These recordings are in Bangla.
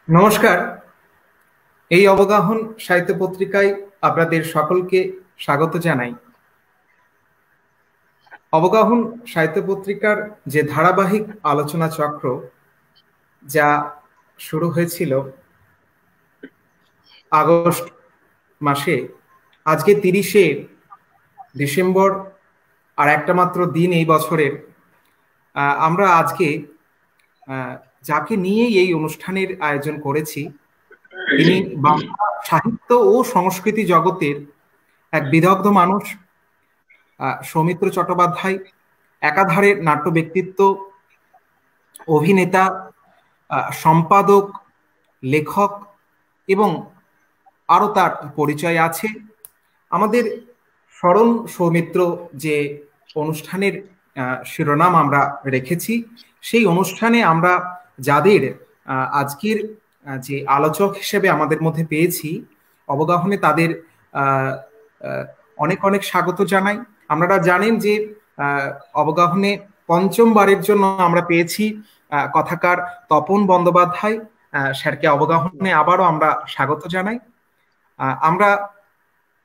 নমস্কার। এই অবগাহন সাহিত্য পত্রিকায় আপনাদের সকলকে স্বাগত জানাই। অবগাহন সাহিত্য পত্রিকার যে ধারাবাহিক আলোচনা চক্র যা শুরু হয়েছিল আগস্ট মাসে, আজকে 30শে ডিসেম্বর, আর একটা মাত্র দিন এই বছরের। আমরা আজকে যাকে নিয়েই এই অনুষ্ঠানের আয়োজন করেছি, তিনি বাংলা সাহিত্য ও সংস্কৃতি জগতের এক বিদগ্ধ মানুষ, সৌমিত্র চট্টোপাধ্যায়। একাধারে নাট্য ব্যক্তিত্ব, অভিনেতা, সম্পাদক, লেখক, এবং আরও তার পরিচয় আছে। আমাদের স্মরণ সৌমিত্র যে অনুষ্ঠানের শিরোনাম আমরা রেখেছি, সেই অনুষ্ঠানে আমরা যাদের আজকের যে আলোচক হিসেবে আমাদের মধ্যে পেয়েছি অবগাহনে, তাদের অনেক অনেক স্বাগত জানাই। আপনারা জানেন যে অবগাহনে পঞ্চমবারের জন্য আমরা পেয়েছি কথাকার তপন বন্দ্যোপাধ্যায় স্যারকে। অবগাহনে আবারও আমরা স্বাগত জানাই। আমরা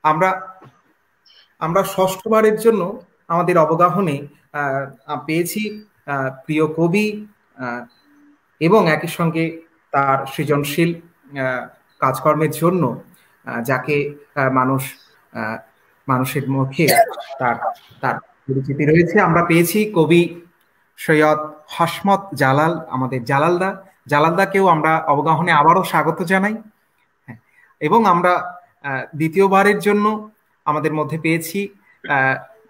আমরা আমরা ষষ্ঠবারের জন্য আমাদের অবগাহনে পেয়েছি প্রিয় কবি এবং একই সঙ্গে তার সৃজনশীল কাজকর্মের জন্য যাকে মানুষের মুখে তার তার পরিচিতি রয়েছে। আমরা পেয়েছি কবি সৈয়দ হাসমত জালাল, আমাদের জালালদাকেও আমরা অবগাহনে আবারও স্বাগত জানাই। এবং আমরা দ্বিতীয়বারের জন্য আমাদের মধ্যে পেয়েছি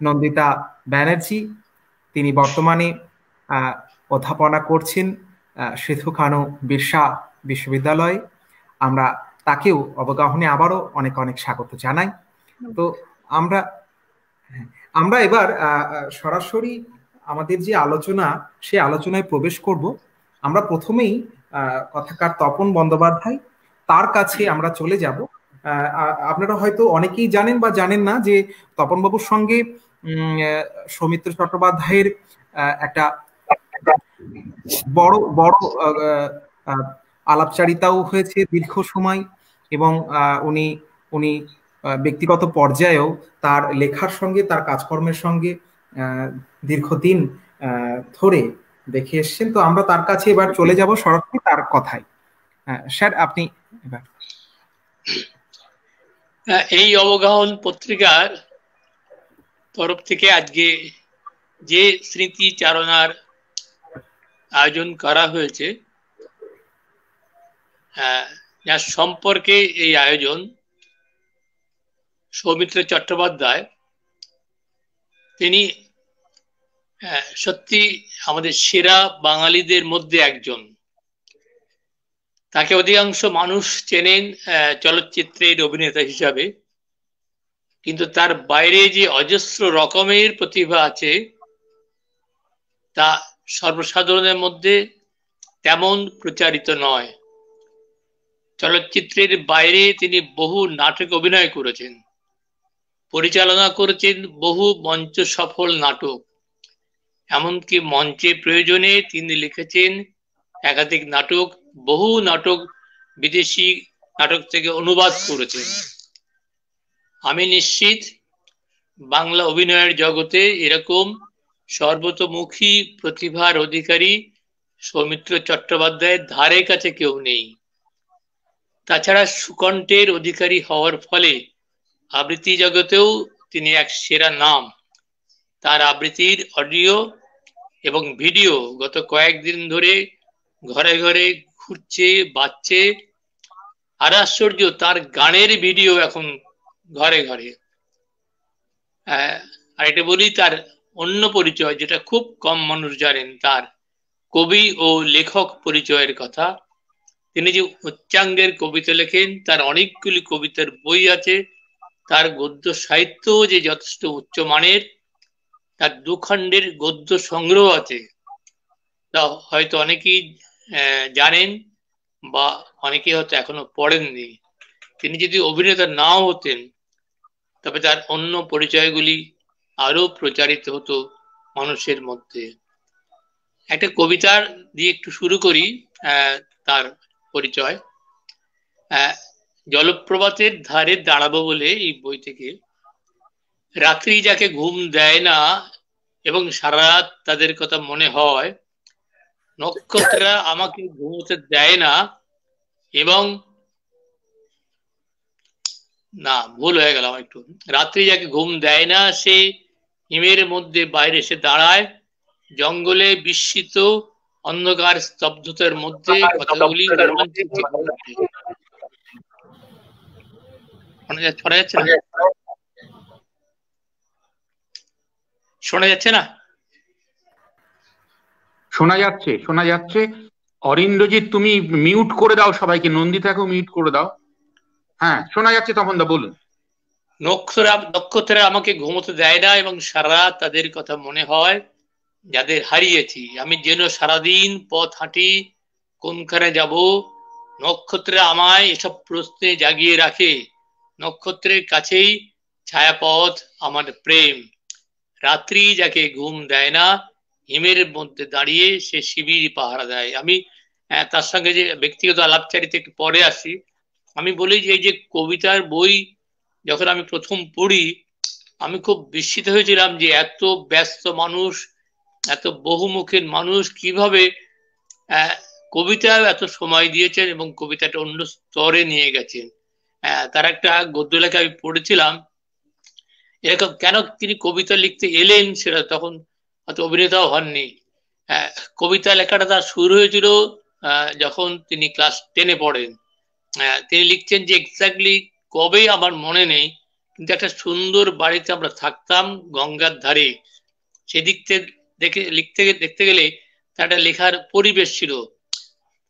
নন্দিতা ব্যানার্জি। তিনি বর্তমানে অধ্যাপনা করছেন সিধু কানু বিরসা বিশ্ববিদ্যালয়ে। আমরা তাকেও অবগাহনে আবারও অনেক অনেক স্বাগত জানাই। তো আমরা এবার সরাসরি আমাদের যে আলোচনা, সেই আলোচনায় প্রবেশ করব। আমরা প্রথমেই কথাকার তপন বন্দ্যোপাধ্যায়, তার কাছে আমরা চলে যাব। আপনারা হয়তো অনেকেই জানেন বা জানেন না যে তপনবাবুর সঙ্গে সৌমিত্র চট্টোপাধ্যায়ের একটা বড় বড় আলাপচারিতাও হয়েছে দীর্ঘ সময়, এবং উনি উনি ব্যক্তিগত পর্যায়েও তার লেখার সঙ্গে, তার কাজকর্মের সঙ্গে দীর্ঘদিন ধরে দেখে এসছেন। তো আমরা তার কাছে এবার চলে যাব সরাসরি তার কথায়। স্যার, আপনি এবার। এই অবগাহন পত্রিকার তরফ থেকে আজকে যে স্মৃতিচারণার আয়োজন করা হয়েছে, যার সম্পর্কে এই আয়োজন, সৌমিত্র চট্টোপাধ্যায়, তিনি সত্যি আমাদের সেরা বাঙালিদের মধ্যে একজন। তাকে অধিকাংশ মানুষ চেনেন চলচ্চিত্রের অভিনেতা হিসাবে, কিন্তু তার বাইরে যে অজস্র রকমের প্রতিভা আছে তা সর্বসাধারণের মধ্যে তেমন প্রচারিত নয়। চলচ্চিত্রের বাইরে তিনি বহু নাটক অভিনয় করেছেন, পরিচালনা করেছেন বহু মঞ্চ সফল নাটক, এমনকি মঞ্চে প্রয়োজনে তিনি লিখেছেন একাধিক নাটক, বহু নাটক বিদেশি নাটক থেকে অনুবাদ করেছেন। আমি নিশ্চিত বাংলা অভিনয়ের জগতে এরকম সর্বতোমুখী প্রতিভার অধিকারী সৌমিত্র চট্টোপাধ্যায়ের ধারে কাছে কেউ নেই। তাছাড়া সুকণ্ঠের অধিকারী হওয়ার ফলে আবৃত্তি জগতেও তিনি এক সেরা নাম। তার আবৃত্তির অডিও এবং ভিডিও গত কয়েকদিন ধরে ঘরে ঘরে ঘুরছে, বাজছে। আর আশ্চর্য, তার গানের ভিডিও এখন ঘরে ঘরে। আর এটা বলি, তার অন্য পরিচয় যেটা খুব কম মানুষ জানেন, তার কবি ও লেখক পরিচয়ের কথা। তিনি যে উচ্চাঙ্গের কবিতা লেখেন, তার অনেকগুলি কবিতার বই আছে। তার গদ্য সাহিত্য যে যথেষ্ট উচ্চমানের, তার দুখণ্ডের গদ্য সংগ্রহ আছে, তা হয়তো অনেকেই জানেন বা অনেকেই হয়তো এখনো পড়েননি। তিনি যদি অভিনেতা নাও হতেন, তবে তার অন্য পরিচয়গুলি আরো প্রচারিত হতো মানুষের মধ্যে। একটা কবিতার দিয়ে একটু শুরু করি। তার পরিচয়। জলপ্রপাতের ধারে দাঁড়াবো বলে এই বই থেকে, রাত্রি যাকে ঘুম দেয় না এবং সারা রাত তাদের কথা মনে হয়, নক্ষত্ররা আমাকে ঘুমোতে দেয় না, এবং না ভুল হয়ে গেল একটু, রাত্রি যাকে ঘুম দেয় না সে হিমের মধ্যে বাইরে এসে দাঁড়ায়, জঙ্গলে বিস্মিত অন্ধকার স্তব্ধতার মধ্যে কথাগুলি রোমাঞ্চিত হয়ে ওঠে। শোনা যাচ্ছে না? শোনা যাচ্ছে না? শোনা যাচ্ছে। অরিন্দ্রজিৎ তুমি মিউট করে দাও সবাইকে, নন্দিতাকেও মিউট করে দাও। হ্যাঁ শোনা যাচ্ছে, তখন দা বলুন। নক্ষত্ররা আমাকে ঘুমোতে দেয় না এবং সারা তাদের কথা মনে হয়, যাদের হারিয়েছি। আমি যেন সারাদিন পথ হাঁটি, কোনখানে যাব। নক্ষত্ররা আমায় এসব প্রশ্নে জাগিয়ে রাখে। নক্ষত্রের কাছেই ছায়াপথ আমার প্রেম। রাত্রি যাকে ঘুম দেয় না, হিমের মধ্যে দাঁড়িয়ে সে শিবির পাহারা দেয়। আমি তার সঙ্গে যে ব্যক্তিগত আলাপচারিতা একটু পরে আসি। আমি বলি যে এই যে কবিতার বই যখন আমি প্রথম পড়ি, আমি খুব বিস্মিত হয়েছিলাম যে এত ব্যস্ত মানুষ, এত বহুমুখী মানুষ কিভাবে কবিতায় এত সময় দিয়েছেন এবং কবিতাটা অন্য স্তরে নিয়ে গেছেন। তার একটা গদ্য লেখা আমি পড়েছিলাম, এরকম কেন তিনি কবিতা লিখতে এলেন সেটা তখন হয়তো অভিনেতাও হননি। কবিতা লেখাটা তার শুরু হয়েছিল যখন তিনি ক্লাস 10-এ পড়েন। তিনি লিখছেন যে এক্স্যাক্টলি কবে আমার মনে নেই, কিন্তু একটা সুন্দর বাড়িতে আমরা থাকতাম গঙ্গার ধারে। সেদিক থেকে দেখতে গেলে তার একটা লেখার পরিবেশ ছিল।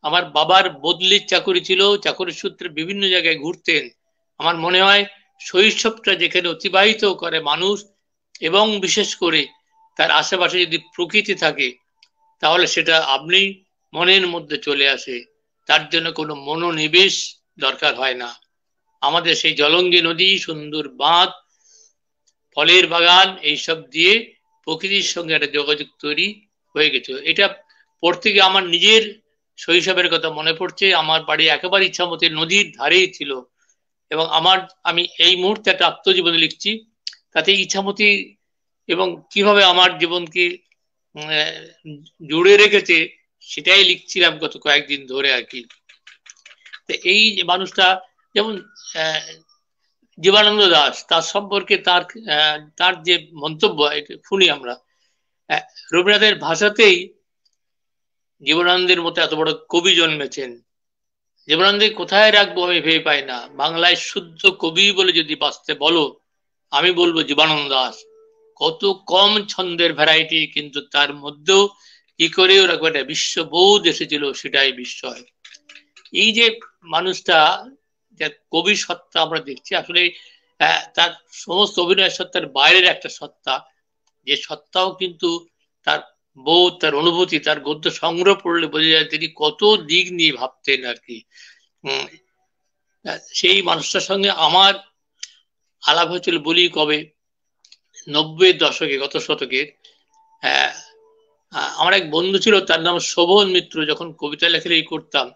আমার বাবার বদলির চাকুরি ছিল, চাকুরির সূত্রে বিভিন্ন জায়গায় ঘুরতেন। আমার মনে হয় শৈশবটা যেখানে অতিবাহিত করে মানুষ, এবং বিশেষ করে তার আশেপাশে যদি প্রকৃতি থাকে, তাহলে সেটা আপনি মনের মধ্যে চলে আসে। তার জন্য কোনো মনোনিবেশ দরকার হয় না। আমাদের সেই জলঙ্গি নদী, সুন্দর বাঁধ, ফলের বাগান, এইসব দিয়ে প্রকৃতির সঙ্গে একটা যোগাযোগ তৈরি হয়ে গেছে। এটা পড়তে গিয়ে আমার নিজের শৈশবের কথা মনে পড়ছে। আমার বাড়ি একেবারে ইচ্ছামতি নদীর ধারেই ছিল, এবং আমি এই মুহূর্তে একটা আত্মজীবনী লিখছি, তাতে ইচ্ছামতি এবং কিভাবে আমার জীবনকে জুড়ে রেখেছে সেটাই লিখছিলাম গত কয়েকদিন ধরে আর কি। এই মানুষটা যেমন জীবনানন্দ দাশ, তার সম্পর্কে তার যে মন্তব্য শুনি আমরা, রবীন্দ্রনাথের ভাষাতেই জীবনানন্দের মতো এত বড় কবি জন্মেছেন। জীবনানন্দকে কোথায় রাখবো আমি ভেবে পাই না। বাংলায় শুদ্ধ কবি বলে যদি বাঁচতে বলো, আমি বলবো জীবনানন্দ দাশ। কত কম ছন্দের ভ্যারাইটি, কিন্তু তার মধ্যেও কি করে ওরকম একটা বিশ্ববোধ এসেছিল সেটাই বিস্ময়। এই যে মানুষটা, যে কবি সত্তা আমরা দেখছি, আসলে তার সমস্ত অভিনয় সত্তার বাইরের একটা সত্তা, যে সত্তাও কিন্তু তার বোধ, তার অনুভূতি, তার গদ্য সংগ্রহ পড়লে বোঝা যায় তিনি কত দিক নিয়ে ভাবতেন আর কি। সেই মানুষটার সঙ্গে আমার আলাপ হয়েছিল বলি কবে, 90-এর দশকে, গত শতকের। আমার এক বন্ধু ছিল, তার নাম শোভন মিত্র। যখন কবিতা লেখালেখি করতাম,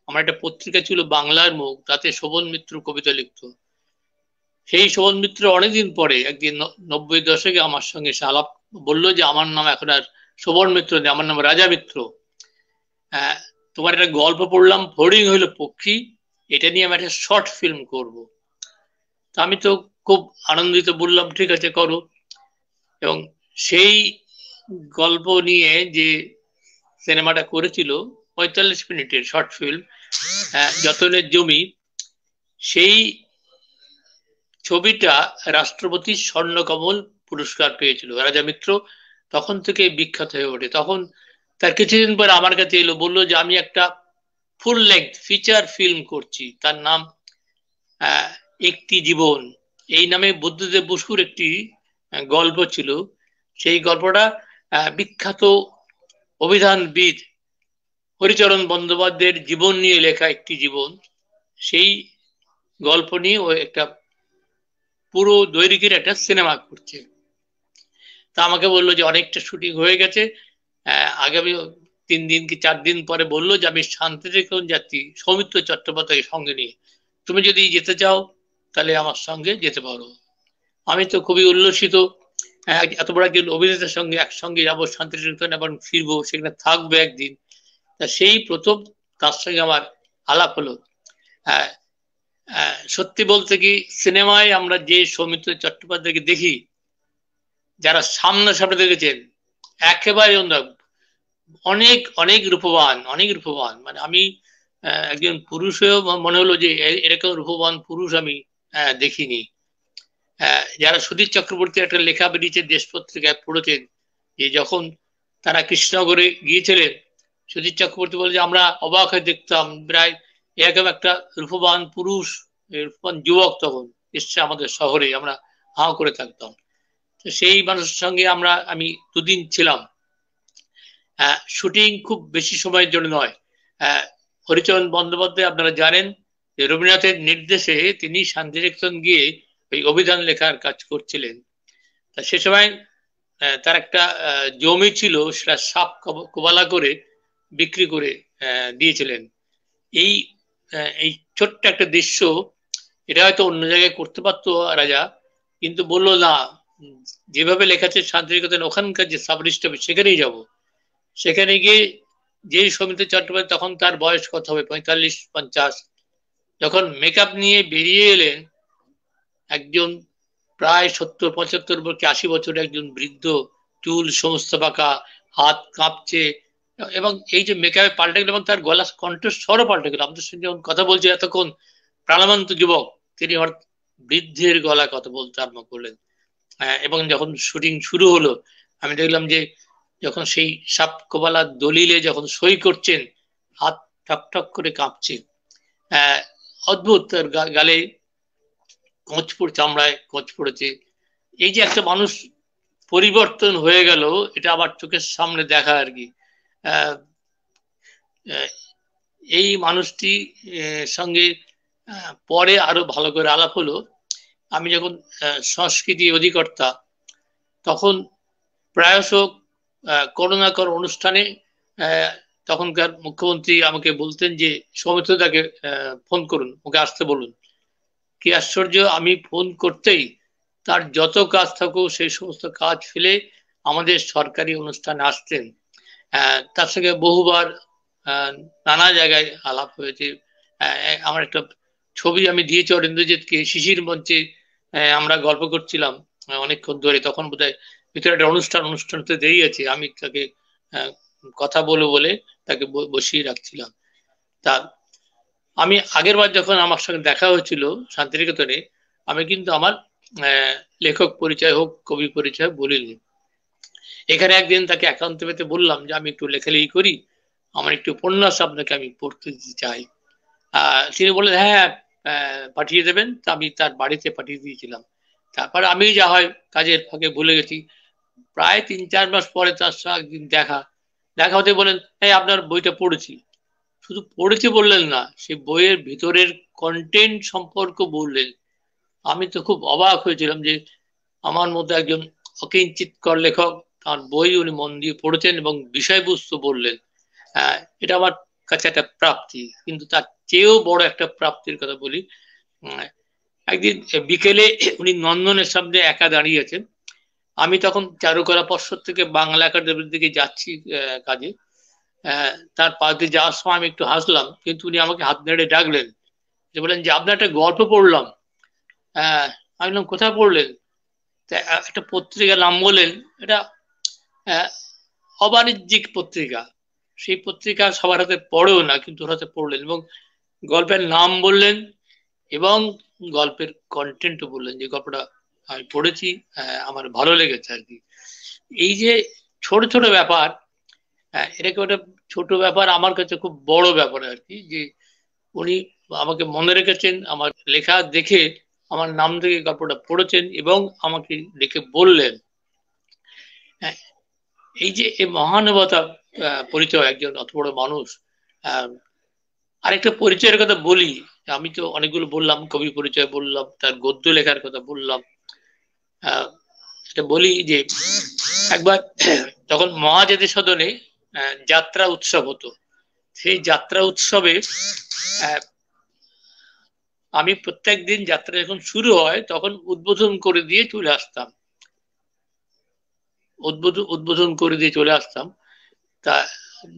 আমার একটা পত্রিকা ছিল বাংলার মুখ, তাতে শোভন মিত্র কবিতা লিখত। সেই শোভন মিত্র অনেকদিন পরে একদিন 90-এর দশকে আমার সঙ্গে সে আলাপ বললো যে আমার নাম এখন আর শোভন মিত্র নেই, আমার নাম রাজা মিত্র। তোমার একটা গল্প পড়লাম, ফড়িং হইল পক্ষী, এটা নিয়ে আমি একটা শর্ট ফিল্ম করব। তা আমি তো খুব আনন্দিত, বললাম ঠিক আছে করো। এবং সেই গল্প নিয়ে যে সিনেমাটা করেছিল 45 মিনিটের শর্ট ফিল্ম, যতনের জমি, সেই ছবিটা রাষ্ট্রপতি স্বর্ণকমল পুরস্কার পেয়েছিল। রাজা মিত্র তখন থেকে বিখ্যাত হয়ে ওঠে। তখন তার কিছুদিন পর আমার কাছে এলো, বললো যে আমি একটা ফুল লেংথ ফিচার ফিল্ম করছি, তার নাম একটি জীবন। এই নামে বুদ্ধদেব বসুর একটি গল্প ছিল। সেই গল্পটা বিখ্যাত অভিধানবিদ হরিচরণ বন্দ্যোপাধ্যায়ের জীবন নিয়ে লেখা একটি জীবন। সেই গল্প নিয়ে ও একটা পুরো দৈর্ঘ্যের একটা সিনেমা করছে। তা আমাকে বললো যে অনেকটা শুটিং হয়ে গেছে, আগামী 3 দিন কি 4 দিন পরে বললো যে আমি শান্তিনিকেতন যাচ্ছি সৌমিত্র চট্টোপাধ্যায়ের সঙ্গে নিয়ে, তুমি যদি যেতে চাও তাহলে আমার সঙ্গে যেতে পারো। আমি তো খুবই উল্লসিত, এত বড় একজন অভিনেতার সঙ্গে একসঙ্গে যাবো শান্তিনিকেতন, আবার ফিরবো, সেখানে থাকবে একদিন। তা সেই প্রথম তার সঙ্গে আমার আলাপ হলো। সত্যি বলতে কি, সিনেমায় আমরা যে সৌমিত্র চট্টোপাধ্যায়কে দেখি, যারা সামনাসামনি দেখেছেন একেবারে অনেক অনেক রূপবান, অনেক রূপবান। মানে আমি একজন পুরুষ হয়েও মনে হলো যে এরকম রূপবান পুরুষ আমি দেখিনি। যারা সুধীর চক্রবর্তীর একটা লেখা বেরিয়েছে দেশ পত্রিকায় পড়েছেন, যে যখন তারা কৃষ্ণনগরে গিয়েছিলেন, সুধীর চক্রবর্তী বলে যে আমরা অবাক হয়ে দেখতাম প্রায় এরকম একটা রূপবান পুরুষ, রূপবান যুবক তখন এসছে আমাদের শহরে, আমরা হাঁ করে থাকতাম। তো সেই মানুষের সঙ্গে আমি 2 দিন ছিলাম। শুটিং খুব বেশি সময়ের জন্য নয়। হরিচরণ বন্দ্যোপাধ্যায় আপনারা জানেন যে রবীন্দ্রনাথের নির্দেশে তিনি শান্তিনিকেতন গিয়ে ওই অভিধান লেখার কাজ করছিলেন। তা সে সময় তার একটা জমি ছিল, সেটা সাপ কোবালা করে বিক্রি করে দিয়েছিলেন। এই ছোট্ট একটা দৃশ্য, এটা হয়তো অন্য জায়গায় করতে পারতো রাজা, কিন্তু বললো না, যেভাবে লেখাছে শান্তিনিকেতন ওখানকার যে সাব রেজিস্ট্রার সেখানেই যাব। সেখানে গিয়ে যে সৌমিত্র চট্টোপাধ্যায়, তখন তার বয়স কত হবে, 45-50, যখন মেকআপ নিয়ে বেরিয়ে এলেন, একজন প্রায় 70-75 কি 80 বছরের একজন বৃদ্ধ, চুল সমস্ত বাঁকা, হাত কাঁপছে, এবং এই যে মেকআপে পাল্টে গেল এবং তার গলা কণ্ঠস্বরও পাল্টে গেল। আমাদের সঙ্গে যখন কথা বলছে এতক্ষণ প্রাণবন্ত যুবক, তিনি বৃদ্ধের গলা কথা বলতে আরম্ভ করলেন। এবং যখন শুটিং শুরু হলো, আমি দেখলাম যে যখন সেই সাপ কোবালা দলিলে যখন সই করছেন, হাত ঠক ঠক করে কাঁপছে। অদ্ভুত, তার গালে কোঁচ পড়ে, চামড়ায় কোঁচ পড়েছে। এই যে একটা মানুষ পরিবর্তন হয়ে গেল, এটা আমার চোখের সামনে দেখা আর কি। এই মানুষটি সঙ্গে পরে আরো ভালো করে আলাপ হলো। আমি যখন সংস্কৃতি অধিকর্তা, তখন প্রায়শ করোনাকর অনুষ্ঠানে তখনকার মুখ্যমন্ত্রী আমাকে বলতেন যে সৌমিত্রদাকে ফোন করুন, ওকে আসতে বলুন। কি আশ্চর্য, আমি ফোন করতেই তার যত কাজ থাকুক সেই সমস্ত কাজ ফেলে আমাদের সরকারি অনুষ্ঠানে আসতেন। তার সঙ্গে বহুবার নানা জায়গায় আলাপ হয়েছে। আমার একটা ছবি আমি দিয়েছি অরিন্দ্রজিৎকে, শিশির মঞ্চে আমরা গল্প করছিলাম অনেকক্ষণ ধরে, তখন বোধহয় ভিতরে একটা অনুষ্ঠানতে দেরি আছে, আমি তাকে কথা বলে তাকে বসিয়ে রাখছিলাম। তা আমি আগের বার যখন আমার সঙ্গে দেখা হয়েছিল শান্তিনিকেতনে, আমি কিন্তু আমার লেখক পরিচয় হোক, কবি পরিচয় বলিনি। এখানে একদিন তাকে একান্ত পেতে বললাম যে আমি একটু লেখালেখি করি, আমার একটু উপন্যাস আপনাকে আমি পড়তে দিতে চাই। তিনি বললেন হ্যাঁ পাঠিয়ে দেবেন। তা আমি তার বাড়িতে পাঠিয়ে দিয়েছিলাম। তারপরে আমি যা হয় কাজের ফাঁকে ভুলে গেছি। প্রায় 3-4 মাস পরে তার সঙ্গে একদিন দেখা হতে বলেন, হ্যাঁ আপনার বইটা পড়েছি। শুধু পড়েছে বললেন না, সে বইয়ের ভিতরের কন্টেন্ট সম্পর্ক বললেন। আমি তো খুব অবাক হয়েছিলাম যে আমার মধ্যে একজন অকিঞ্চিৎকর লেখক, তার বই উনি মন দিয়ে পড়েছেন এবং বিষয়বস্তু বললেন। এটা আমার কাছে একটা প্রাপ্তি। কিন্তু তার চেয়েও বড় একটা প্রাপ্তির কথা বলি। একদিন বিকেলে উনি নন্দনের সামনে একা দাঁড়িয়ে আছেন। আমি তখন চারুকলা পর্ষদ থেকে বাংলা একাডেমির দিকে যাচ্ছি কাজে। তার পাশ দিয়ে যাওয়ার সময় আমি একটু হাসলাম, কিন্তু উনি আমাকে হাত নেড়ে ডাকলেন, যে বলেন যে আপনার একটা গল্প পড়লাম। আমি বললাম কোথায় পড়লেন? একটা পত্রিকার নাম বললেন, এটা অবাণিজ্যিক পত্রিকা। সেই পত্রিকা সবার হাতে পড়েও না, কিন্তু ওর হাতে পড়লেন এবং গল্পের নাম বললেন এবং গল্পের কন্টেন্টও বললেন, যে গল্পটা আমি পড়েছি, আমার ভালো লেগেছে আর কি। এই যে ছোট ছোট ব্যাপার, এরকম একটা ছোট ব্যাপার আমার কাছে খুব বড় ব্যাপার আর কি, যে উনি আমাকে মনে রেখেছেন, আমার লেখা দেখে আমার নাম থেকে গল্পটা পড়েছেন এবং আমাকে লিখে বললেন। এই যে এই মহানুভবতা পরিচয় একজন অত বড় মানুষ। আরেকটা পরিচয়ের কথা বলি, আমি তো অনেকগুলো বললাম, কবি পরিচয় বললাম, তার গদ্য লেখার কথা বললাম। এটা বলি যে একবার তখন মহাজাতি সদনে যাত্রা উৎসব হতো। সেই যাত্রা উৎসবে আমি প্রত্যেক দিন যাত্রা যখন শুরু হয় তখন উদ্বোধন করে দিয়ে চলে আসতাম, উদ্বোধন করে দিয়ে চলে আসতাম। তা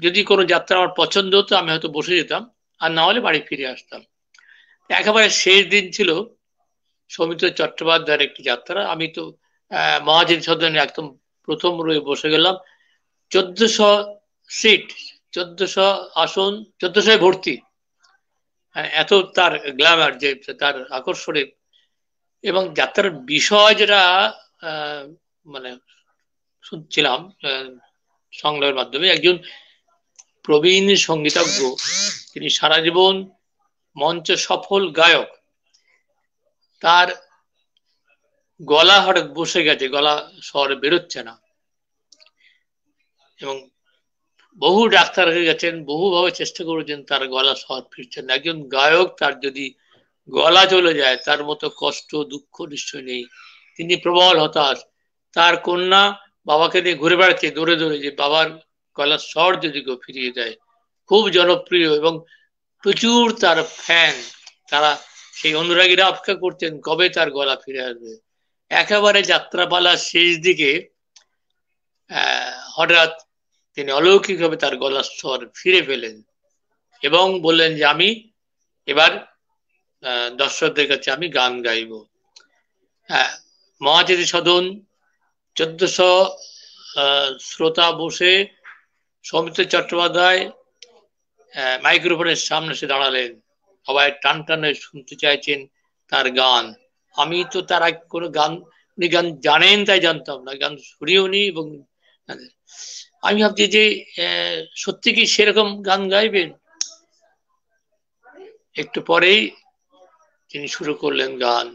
যদি কোনো যাত্রা আমার পছন্দ হতো আমি হয়তো বসে যেতাম, আর না হলে বাড়ি ফিরে আসতাম। একেবারে শেষ দিন ছিল সৌমিত্র চট্টোপাধ্যায়ের একটি যাত্রা। আমি তো মহাজনী সদনে একদম প্রথম রয়ে বসে গেলাম। 1400 সিট, 1400 আসন, 1400 ভর্তি। এত তার গ্ল্যামার, যে তার আকর্ষণে, এবং যাত্রার বিষয় যেটা মানে শুনছিলাম সংলাপের মাধ্যমে, একজন প্রবীণ সঙ্গীতজ্ঞ, তিনি সারা জীবন মঞ্চ সফল গায়ক, তার গলা হঠাৎ বসে গেছে, গলা স্বর বেরোচ্ছে না, এবং বহু ডাক্তার হয়ে গেছেন, বহুভাবে চেষ্টা করেছেন, তার গলা স্বর ফিরছে না। একজন গায়ক, তার যদি গলা চলে যায় তার মতো কষ্ট দুঃখ নিশ্চয় নেই। তিনি প্রবল হতাশ। তার কন্যা বাবাকে নিয়ে ঘুরে বেড়াচ্ছে দৌড়ে দৌড়ে, যে বাবার গলার স্বর যদি কেউ ফিরিয়ে দেয়। খুব জনপ্রিয় এবং প্রচুর তার ফ্যান, তারা সেই অনুরাগীরা অপেক্ষা করতেন কবে তার গলা ফিরে আসবে। একেবারে যাত্রাপালার শেষ দিকে হঠাৎ তিনি অলৌকিকভাবে তার গলার স্বর ফিরে পেলেন এবং বললেন যে আমি এবার দর্শকদের কাছে আমি গান গাইব। মহাজনী সদন 1400 শ্রোতা বসে সৌমিত্র চট্টোপাধ্যায় মাইক্রোফোনের সামনে এসে দাঁড়ালেন। সবাই টান টানে শুনতে চাইছেন তার গান। আমি তো তার আগে কোনো গান, উনি গান জানেন তাই জানতাম না, গান শুনিও নি। এবং আমি ভাবছি যে সত্যি কি সেরকম গান গাইবেন। একটু পরেই তিনি শুরু করলেন গান।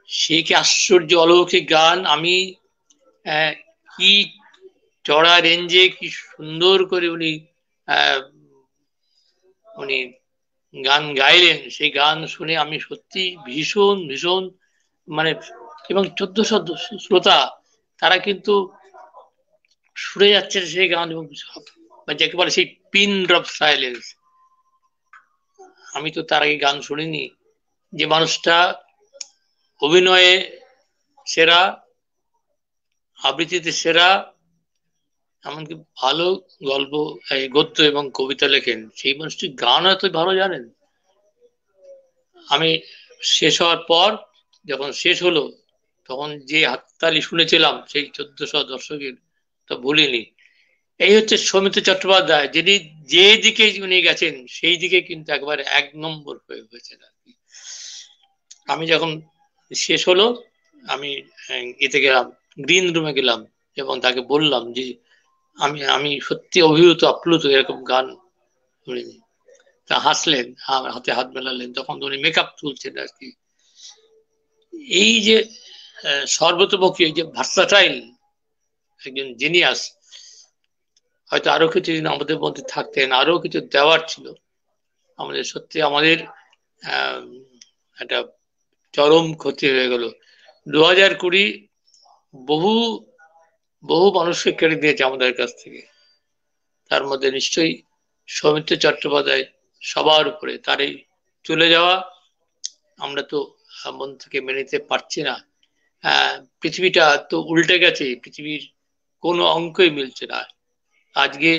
সে কি আশ্চর্য অলৌকিক গান! আমি কি চড়া রেঞ্জে কি সুন্দর করে উনি গান গাইলেন। সেই গান শুনে আমি সত্যি ভীষণ ভীষণ মানে, এবং 1400 শ্রোতা তারা কিন্তু শুনে যাচ্ছে সেই গান, এবং যাকে বলে সেই পিন ড্রপ সাইলেন্স। আমি তো তার আগে গান শুনিনি। যে মানুষটা অভিনয়ে সেরা, আবৃত্তিতে সেরা, এমনকি ভালো গল্প, গদ্য এবং কবিতা লেখেন, সেই মানুষটি গান এত ভালো জানেন। আমি শেষ হওয়ার পর যখন শেষ হলো তখন যে হাততালি শুনেছিলাম সেই 1400 দর্শকের, তা ভুলিনি। এই হচ্ছে সৌমিত্র চট্টোপাধ্যায়, যিনি যে দিকে উনি গেছেন সেই দিকে কিন্তু একবারে 1 নম্বর হয়ে গেছেন আর কি। আমি যখন শেষ হলো আমি এতে গেলাম, গ্রিন রুমে গেলাম এবং তাকে বললাম যে আমি সত্যি অভিভূত আপ্লুত, এরকম গান শুনিনি। তা হাসলেন, হাতে হাত মেলালেন। তখন উনি মেকআপ তুলছেন আর কি। এই যে সর্বতোমুখী, এই যে ভার্সাটাইল একজন জিনিয়াস, হয়তো আরো কিছু দিন আমাদের মধ্যে থাকতেন, আরো কিছু দেওয়ার ছিল আমাদের। সত্যি আমাদের একটা চরম ক্ষতি হয়ে গেল। 2020 বহু বহু মানুষকে কেড়ে দিয়েছে আমাদের কাছ থেকে। তার মধ্যে নিশ্চয়ই সৌমিত্র চট্টোপাধ্যায় সবার উপরে। তার এই চলে যাওয়া আমরা তো মন থেকে মেনে নিতে পারছি না। পৃথিবীটা তো উল্টে গেছে, পৃথিবীর কোনো অঙ্কই মিলছে না। আজকে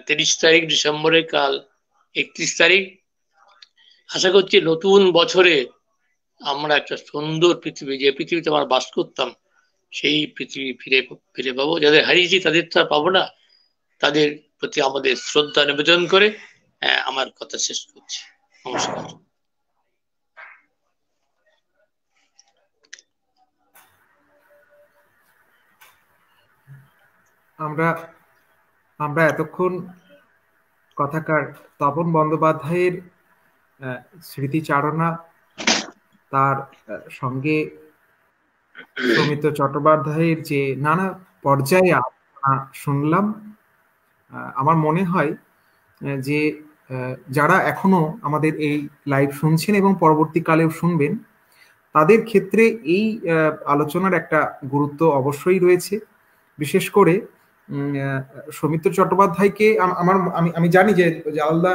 23 তারিখ ডিসেম্বরের, কাল 31 তারিখ। আশা করছি নতুন বছরে আমরা একটা সুন্দর পৃথিবী, যে পৃথিবীতে আমরা বাস করতাম, সেই পৃথিবী ফিরে পাবো। যাদের হারিয়েছি তাদের তো আর পাবো না। তাদের প্রতি আমাদের শ্রদ্ধা নিবেদন করে আমার কথা শেষ করছি। নমস্কার। আমরা এতক্ষণ কথাকার তপন বন্দ্যোপাধ্যায়ের স্মৃতিচারণা, তার সঙ্গে সৌমিত্র চট্টোপাধ্যায়ের যে নানা পর্যায়ে আলোচনা শুনলাম। আমার মনে হয় যে যারা এখনো আমাদের এই লাইভ শুনছেন এবং পরবর্তীকালেও শুনবেন, তাদের ক্ষেত্রে এই আলোচনার একটা গুরুত্ব অবশ্যই রয়েছে। বিশেষ করে সৌমিত্র চট্টোপাধ্যায়কে আমি জানি যে জালালদা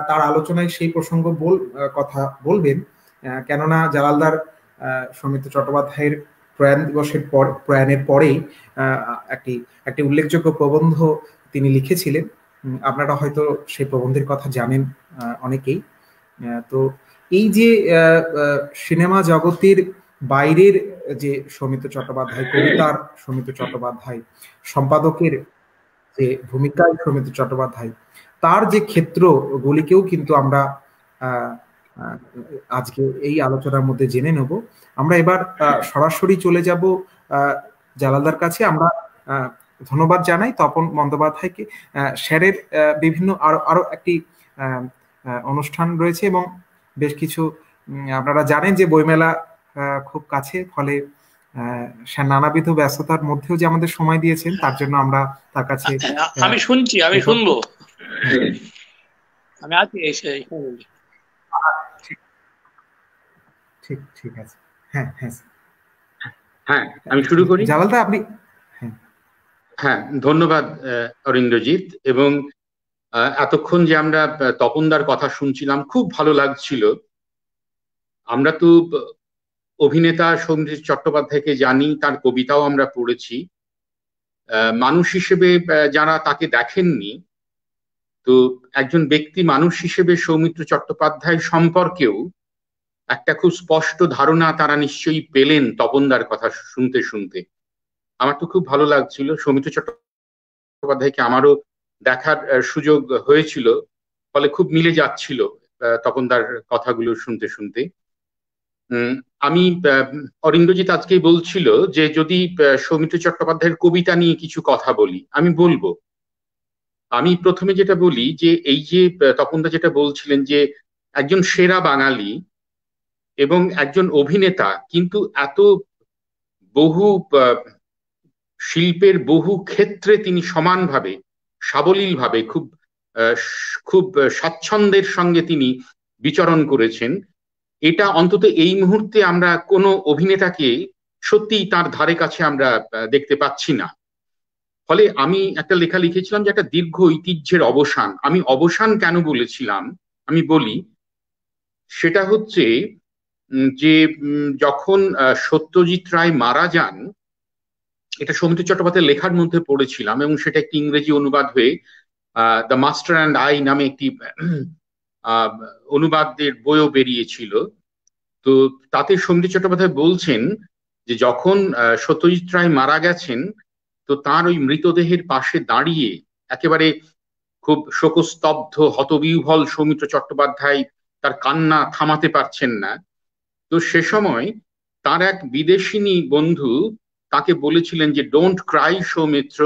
তার আলোচনায় সেই প্রসঙ্গ কথা বলবেন, কেননা জালালদার সৌমিত্র চট্টোপাধ্যায়ের প্রয়াণের পরেই একটি উল্লেখযোগ্য প্রবন্ধ তিনি লিখেছিলেন। আপনারা হয়তো সেই প্রবন্ধের কথা জানেন অনেকেই। তো এই যে সিনেমা জগতের বাইরের যে সৌমিত্র চট্টোপাধ্যায়, কবিতার সৌমিত্র চট্টোপাধ্যায়, সম্পাদকের যে ভূমিকায় সৌমিত্র চট্টোপাধ্যায়, তার যে ক্ষেত্রগুলিকেও কিন্তু আমরা আজকে এই আলোচনার মধ্যে জেনে নেব। আমরা এবার সরাসরি চলে যাব জালালদার কাছে। আমরা ধন্যবাদ জানাই তপন বন্দ্যোপাধ্যায়কে। স্যারের বিভিন্ন আরো একটি অনুষ্ঠান রয়েছে এবং বেশ কিছু, আপনারা জানেন যে বইমেলা খুব কাছে, ফলে স্যার নানাবিধ ব্যস্ততার মধ্যেও যে আমাদের সময় দিয়েছেন তার জন্য আমরা তার কাছে আমি শুনবো, আমি আছি এসে। ঠিক আছে। হ্যাঁ, আমি শুরু করি। জালালদা আপনি। হ্যাঁ, ধন্যবাদ অরিন্দ্রজিৎ। এবং এতক্ষণ যে আমরা তপনদার কথা শুনছিলাম, খুব ভালো লাগছিল। আমরা তো অভিনেতা সৌমিত্র চট্টোপাধ্যায়কে জানি, তার কবিতাও আমরা পড়েছি। মানুষ হিসেবে যারা তাকে দেখেননি, তো একজন ব্যক্তি মানুষ হিসেবে সৌমিত্র চট্টোপাধ্যায় সম্পর্কেও একটা খুব স্পষ্ট ধারণা তারা নিশ্চয়ই পেলেন তপনদার কথা শুনতে শুনতে। আমার তো খুব ভালো লাগছিল। সৌমিত্র চট্টোপাধ্যায়কে আমারও দেখার সুযোগ হয়েছিল, ফলে খুব মিলে যাচ্ছিল তপনদার কথাগুলো শুনতে শুনতে। আমি অরিন্দ্রজিৎ আজকেই বলছিল যে যদি সৌমিত্র চট্টোপাধ্যায়ের কবিতা নিয়ে কিছু কথা বলি, আমি বলবো। আমি প্রথমে যেটা বলি যে এই যে তপনদা যেটা বলছিলেন যে একজন সেরা বাঙালি এবং একজন অভিনেতা, কিন্তু এত বহু শিল্পের বহু ক্ষেত্রে তিনি সমানভাবে সাবলীলভাবে খুব স্বাচ্ছন্দ্যের সঙ্গে তিনি বিচরণ করেছেন, এটা অন্তত এই মুহূর্তে আমরা কোনো অভিনেতাকে সত্যিই তার ধারে কাছে আমরা দেখতে পাচ্ছি না। ফলে আমি একটা লেখা লিখেছিলাম যে একটা দীর্ঘ ঐতিহ্যের অবসান। আমি অবসান কেন বলেছিলাম আমি বলি। সেটা হচ্ছে যে যখন সত্যজিৎ রায় মারা যান, এটা সৌমিত্র চট্টোপাধ্যায়ের লেখার মধ্যে পড়েছিলাম এবং সেটা একটি ইংরেজি অনুবাদ হয়ে দ্য মাস্টার অ্যান্ড আই নামে একটি অনুবাদের বইও বেরিয়েছিল। তো তাতে সৌমিত্র চট্টোপাধ্যায় বলছেন যে যখন সত্যজিৎ রায় মারা গেছেন, তো তার ওই মৃতদেহের পাশে দাঁড়িয়ে একেবারে খুব শোকস্তব্ধ হতবিহ্বল সৌমিত্র চট্টোপাধ্যায় তার কান্না থামাতে পারছেন না। তো সে সময় তার এক বিদেশিনী বন্ধু তাকে বলেছিলেন যে don't cry Soumitra,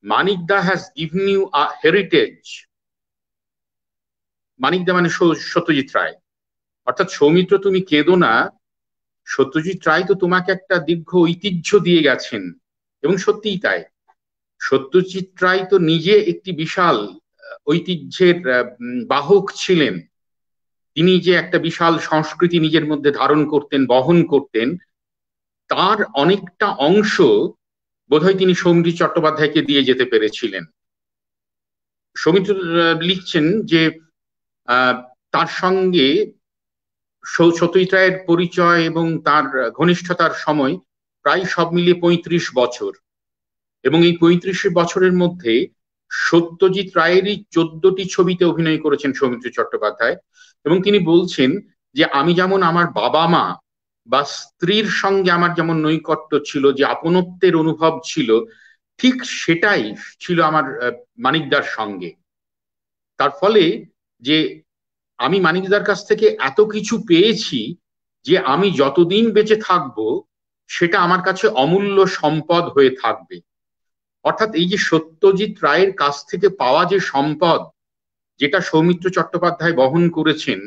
Manikda has given you a heritage. Manikda মানে সত্যজিৎ রায়। অর্থাৎ সৌমিত্র তুমি কেঁদো না, সত্যজিৎ রায় তো তোমাকে একটা দীর্ঘ ঐতিহ্য দিয়ে গেছেন। এবং সত্যিই তাই, সত্যজিৎ রায় তো নিজে একটি বিশাল ঐতিহ্যের বাহক ছিলেন। তিনি যে একটা বিশাল সংস্কৃতি নিজের মধ্যে ধারণ করতেন, বহন করতেন, তার অনেকটা অংশ বোধহয় তিনি সৌমিত্র চট্টোপাধ্যায়কে দিয়ে যেতে পেরেছিলেন। সৌমিত্র লিখছেন যে তার সঙ্গে সত্যজিৎ রায়ের পরিচয় এবং তার ঘনিষ্ঠতার সময় প্রায় সব মিলিয়ে 35 বছর, এবং এই 35 বছরের মধ্যে সত্যজিৎ রায়েরই 14টি ছবিতে অভিনয় করেছেন সৌমিত্র চট্টোপাধ্যায়। এবং তিনি বলছেন যে আমি যেমন আমার বাবা মা বা স্ত্রীর সঙ্গে আমার যেমন নৈকট্য ছিল, যে আপনত্বের অনুভব ছিল, ঠিক সেটাই ছিল আমার মানিকদার সঙ্গে। তার ফলে যে আমি মানিকদার কাছ থেকে এত কিছু পেয়েছি যে আমি যতদিন বেঁচে থাকবো সেটা আমার কাছে অমূল্য সম্পদ হয়ে থাকবে। অর্থাৎ এই যে সত্যজিৎ রায়ের কাছ থেকে পাওয়া যে সম্পদ, যেটা সৌমিত্র চট্টোপাধ্যায় বহন করেছেন।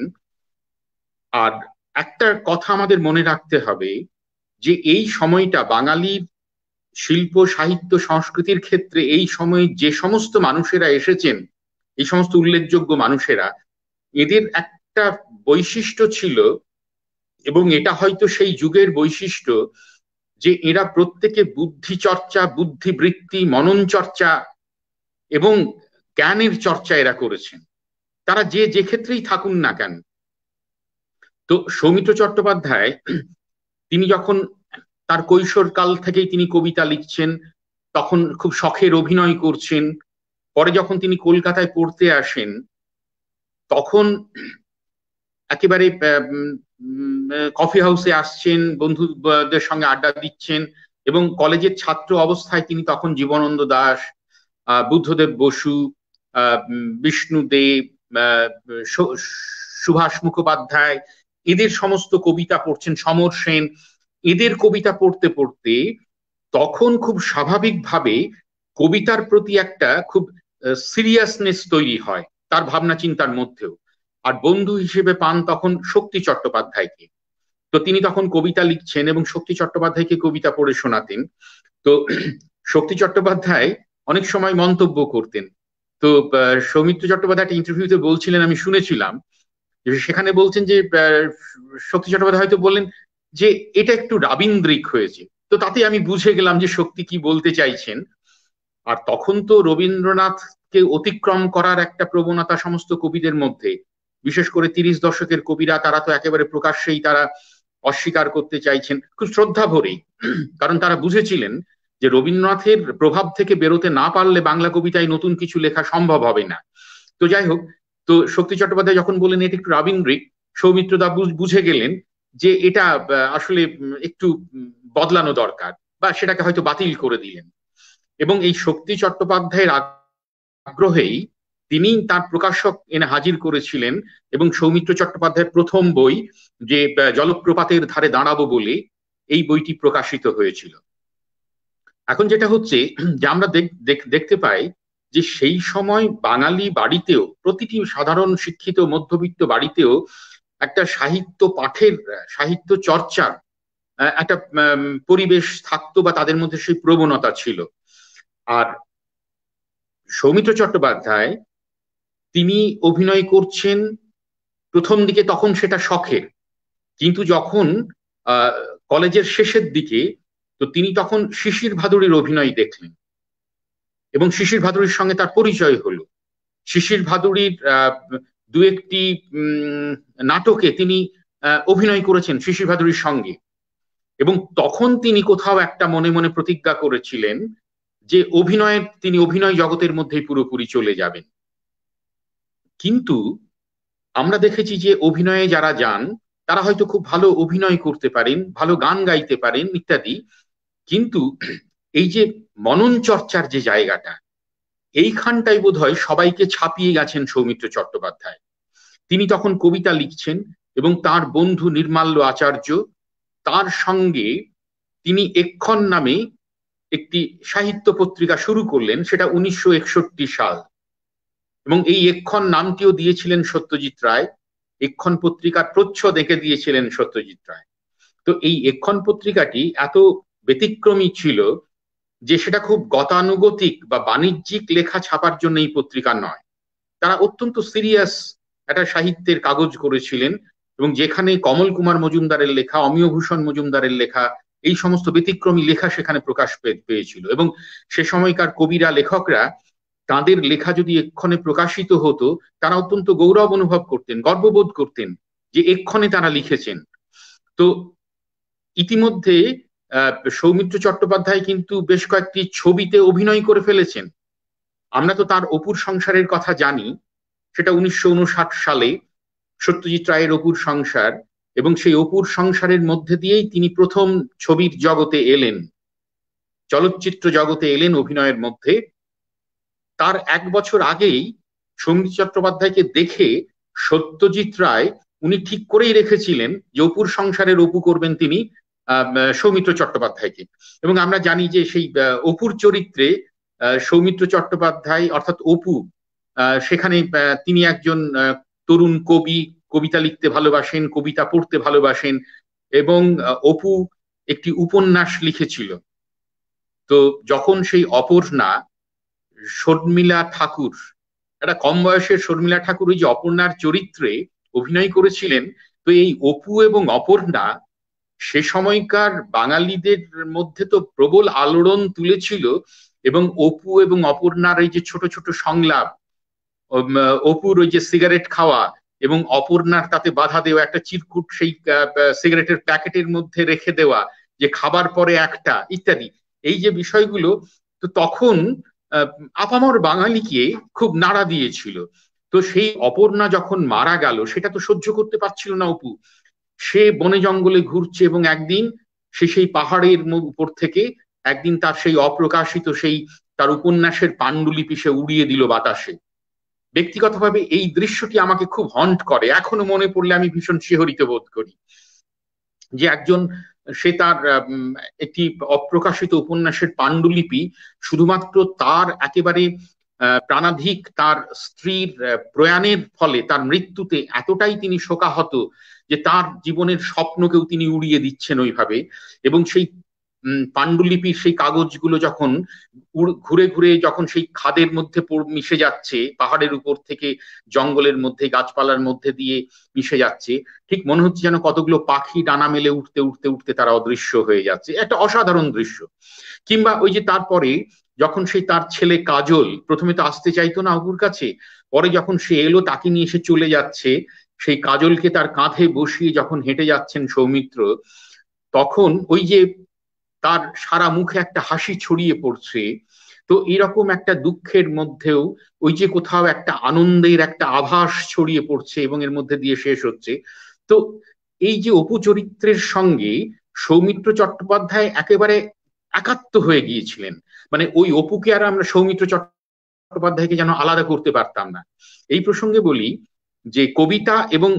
আর একটা কথা আমাদের মনে রাখতে হবে যে এই সময়টা বাঙালির শিল্প সাহিত্য সংস্কৃতির ক্ষেত্রে এই সময়ে যে সমস্ত মানুষেরা এসেছেন, এই সমস্ত উল্লেখযোগ্য মানুষেরা, এদের একটা বৈশিষ্ট্য ছিল, এবং এটা হয়তো সেই যুগের বৈশিষ্ট্য, যে এরা প্রত্যেকে বুদ্ধি চর্চা, বুদ্ধিবৃত্তি, মনন চর্চা এবং জ্ঞানের চর্চা এরা করেছেন, তারা যে যে ক্ষেত্রেই থাকুন না কেন। তো সৌমিত্র চট্টোপাধ্যায় তিনি যখন তার কৈশোরকাল থেকেই তিনি কবিতা লিখছেন, তখন খুব শখের অভিনয় করছেন। পরে যখন তিনি কলকাতায় পড়তে আসেন, তখন একেবারে কফি হাউসে আসছেন, বন্ধুদের সঙ্গে আড্ডা দিচ্ছেন, এবং কলেজের ছাত্র অবস্থায় তিনি তখন জীবনানন্দ দাশ, বুদ্ধদেব বসু, বিষ্ণুদেব, সুভাষ মুখোপাধ্যায়, এদের সমস্ত কবিতা পড়ছেন, সমর সেন, এদের কবিতা পড়তে পড়তে তখন খুব স্বাভাবিকভাবে কবিতার প্রতি একটা খুব সিরিয়াসনেস তৈরি হয় তার ভাবনা চিন্তার মধ্যেও। আর বন্ধু হিসেবে পান তখন শক্তি চট্টোপাধ্যায়কে। তো তিনি তখন কবিতা লিখছেন এবং শক্তি চট্টোপাধ্যায়কে কবিতা পড়ে শোনাতেন। তো শক্তি চট্টোপাধ্যায় অনেক সময় মন্তব্য করতেন। তো সৌমিত্র চট্টোপাধ্যায় একটা ইন্টারভিউতে বলছিলেন, আমি শুনেছিলাম, সেখানে বলছেন যে শক্তি চট্টোপাধ্যায় হয়তো বললেন যে এটা একটু রাবীন্দ্রিক হয়েছে। তো তাতে আমি বুঝে গেলাম যে শক্তি কি বলতে চাইছেন। আর তখন তো রবীন্দ্রনাথকে অতিক্রম করার একটা প্রবণতা সমস্ত কবিদের মধ্যে, বিশেষ করে 30 দশকের কবিরা, তারা তো একেবারে প্রকাশ্যেই তারা অস্বীকার করতে চাইছেন খুব শ্রদ্ধা ভরেই, কারণ তারা বুঝেছিলেন যে রবীন্দ্রনাথের প্রভাব থেকে বেরোতে না পারলে বাংলা কবিতায় নতুন কিছু লেখা সম্ভব হবে না। তো যাই হোক, তো শক্তি চট্টোপাধ্যায় যখন বললেন এটা একটু রাবীন্দ্রিক, সৌমিত্রদা বুঝে গেলেন যে এটা আসলে একটু বদলানো দরকার, বা সেটাকে হয়তো বাতিল করে দিলেন। এবং এই শক্তি চট্টোপাধ্যায়ের আগ্রহেই তিনি তার প্রকাশক এনে হাজির করেছিলেন, এবং সৌমিত্র চট্টোপাধ্যায়ের প্রথম বই যে জলপ্রপাতের ধারে দাঁড়াবো বলে, এই বইটি প্রকাশিত হয়েছিল। এখন যেটা হচ্ছে যে আমরা দেখতে পাই যে সেই সময় বাঙালি বাড়িতেও, প্রতিটি সাধারণ শিক্ষিত মধ্যবিত্ত বাড়িতেও একটা সাহিত্য পাঠের, সাহিত্য চর্চার একটা পরিবেশ থাকতো, বা তাদের মধ্যে সেই প্রবণতা ছিল। আর সৌমিত্র চট্টোপাধ্যায় তিনি অভিনয় করছেন প্রথম দিকে, তখন সেটা শখের, কিন্তু যখন কলেজের শেষের দিকে, তো তিনি তখন শিশির ভাদুড়ির অভিনয় দেখলেন এবং শিশির ভাদুড়ির সঙ্গে তার পরিচয় হলো। শিশির ভাদুড়ির দু একটি নাটকে তিনি অভিনয় করেছেন শিশির ভাদুড়ির সঙ্গে, এবং তখন তিনি কোথাও একটা মনে মনে প্রতিজ্ঞা করেছিলেন যে তিনি অভিনয় জগতের মধ্যেই পুরোপুরি চলে যাবেন। কিন্তু আমরা দেখেছি যে অভিনয়ে যারা যান তারা হয়তো খুব ভালো অভিনয় করতে পারেন, ভালো গান গাইতে পারেন ইত্যাদি, কিন্তু এই যে মনন চর্চার যে জায়গাটা, এইখানটাই বোধহয় সবাইকে ছাপিয়ে গেছেন সৌমিত্র চট্টোপাধ্যায়। তিনি তখন কবিতা লিখছেন এবং তার বন্ধু নির্মাল্য আচার্য, তার সঙ্গে তিনি এক্ষণ নামে একটি সাহিত্য পত্রিকা শুরু করলেন, সেটা 1961 সাল, এবং এই এক্ষণ নামটিও দিয়েছিলেন সত্যজিৎ রায়। এক্ষণ পত্রিকার প্রচ্ছদ এঁকে দিয়েছিলেন সত্যজিৎ রায়। তো এই এক্ষণ পত্রিকাটি এত ব্যতিক্রমী ছিল যে সেটা খুব গতানুগতিক বা বাণিজ্যিক লেখা ছাপার জন্য এই পত্রিকা নয়, তারা অত্যন্ত সিরিয়াস একটা সাহিত্যের কাগজ করেছিলেন, এবং যেখানে কমল কুমার মজুমদারের লেখা, অমিয় ভূষণ মজুমদারের লেখা, এই সমস্ত ব্যতিক্রমী লেখা সেখানে প্রকাশ পেয়েছিল। এবং সে সময়কার কবিরা, লেখকরা, তাদের লেখা যদি এক্ষণে প্রকাশিত হতো, তারা অত্যন্ত গৌরব অনুভব করতেন, গর্ববোধ করতেন যে এক্ষণে তারা লিখেছেন। তো ইতিমধ্যে সৌমিত্র চট্টোপাধ্যায় কিন্তু বেশ কয়েকটি ছবিতে অভিনয় করে ফেলেছেন। আমরা তো তার অপুর সংসারের কথা জানি, সেটা 1959 সালে সত্যজিৎ রায়ের অপুর সংসার, এবং সেই অপুর সংসারের মধ্যে দিয়েই তিনি প্রথম ছবির জগতে এলেন, চলচ্চিত্র জগতে এলেন অভিনয়ের মধ্যে। তার 1 বছর আগেই সৌমিত্র চট্টোপাধ্যায়কে দেখে সত্যজিৎ রায় উনি ঠিক করেই রেখেছিলেন যে অপুর সংসারের অপু করবেন তিনি সৌমিত্র চট্টোপাধ্যায়কে। এবং আমরা জানি যে সেই অপুর চরিত্রে সৌমিত্র চট্টোপাধ্যায় অর্থাৎ অপু, সেখানে তিনি একজন তরুণ কবি, কবিতা লিখতে ভালোবাসেন, কবিতা পড়তে ভালোবাসেন, এবং অপু একটি উপন্যাস লিখেছিল। তো যখন সেই অপর্ণা, শর্মিলা ঠাকুর, একটা কম বয়সের শর্মিলা ঠাকুর ওই যে অপর্ণার চরিত্রে অভিনয় করেছিলেন, তো এই অপু এবং অপর্ণা সে সময়কার বাঙালিদের মধ্যে তো প্রবল আলোড়ন তুলেছিল, এবং অপু এবং অপর্ণার এই যে ছোট ছোট সংলাপ, অপুর ওই যে সিগারেট খাওয়া এবং অপর্ণার তাতে বাধা দেওয়া, একটা চিরকুট সেই সিগারেটের প্যাকেটের মধ্যে রেখে দেওয়া, যে খাবার পরে একটা, ইত্যাদি, এই যে বিষয়গুলো, তো তখন আপামর বাঙালিকে খুব নাড়া দিয়েছিল। তো সেই অপর্ণা যখন মারা গেল, সেটা তো সহ্য করতে পারছিল না অপু। সে বনে জঙ্গলে ঘুরছে এবং একদিন সে সেই পাহাড়ের উপর থেকে একদিন তার সেই অপ্রকাশিত সেই তার উপন্যাসের পাণ্ডুলিপি সে উড়িয়ে দিল বাতাসে। ব্যক্তিগতভাবে এই দৃশ্যটি আমাকে খুব হন্ট করে, এখনো মনে পড়লে আমি ভীষণ শিহরিত বোধ করি, যে একজন সে তার একটি অপ্রকাশিত উপন্যাসের পাণ্ডুলিপি শুধুমাত্র তার একেবারে প্রাণাধিক তার স্ত্রীর প্রয়াণের ফলে, তার মৃত্যুতে এতটাই তিনি শোকাহত যে তার জীবনের স্বপ্নকেও তিনি উড়িয়ে দিচ্ছেন ওইভাবে। এবং সেই পাণ্ডুলিপির সেই কাগজগুলো যখন ঘুরে ঘুরে যখন সেই খাদের মধ্যে মিশে যাচ্ছে, পাহাড়ের উপর থেকে জঙ্গলের মধ্যে গাছপালার মধ্যে দিয়ে মিশে যাচ্ছে, ঠিক মনে হচ্ছে যেন কতগুলো পাখি ডানা মেলে উঠতে উঠতে উঠতে তারা অদৃশ্য হয়ে যাচ্ছে, একটা অসাধারণ দৃশ্য। কিংবা ওই যে তারপরে যখন সেই তার ছেলে কাজল প্রথমে তো আসতে চাইতো না অপুর কাছে, পরে যখন সে এলো তাকে নিয়ে এসে চলে যাচ্ছে, সেই কাজলকে তার কাঁধে বসিয়ে যখন হেঁটে যাচ্ছেন সৌমিত্র, তখন ওই যে তার সারা মুখে একটা হাসি ছড়িয়ে পড়ছে। তো এরকম একটা দুঃখের মধ্যেও ওই যে কোথাও একটা আনন্দের একটা আভাস ছড়িয়ে পড়ছে এবং এর মধ্যে দিয়ে শেষ হচ্ছে। তো এই যে অপু চরিত্রের সঙ্গে সৌমিত্র চট্টোপাধ্যায় একেবারে একাত্ম হয়ে গিয়েছিলেন, মানে ওই অপুকে আর আমরা সৌমিত্র চট্টোপাধ্যায়কে যেন আলাদা করতে পারতাম না। এই প্রসঙ্গে বলি যে কবিতা এবং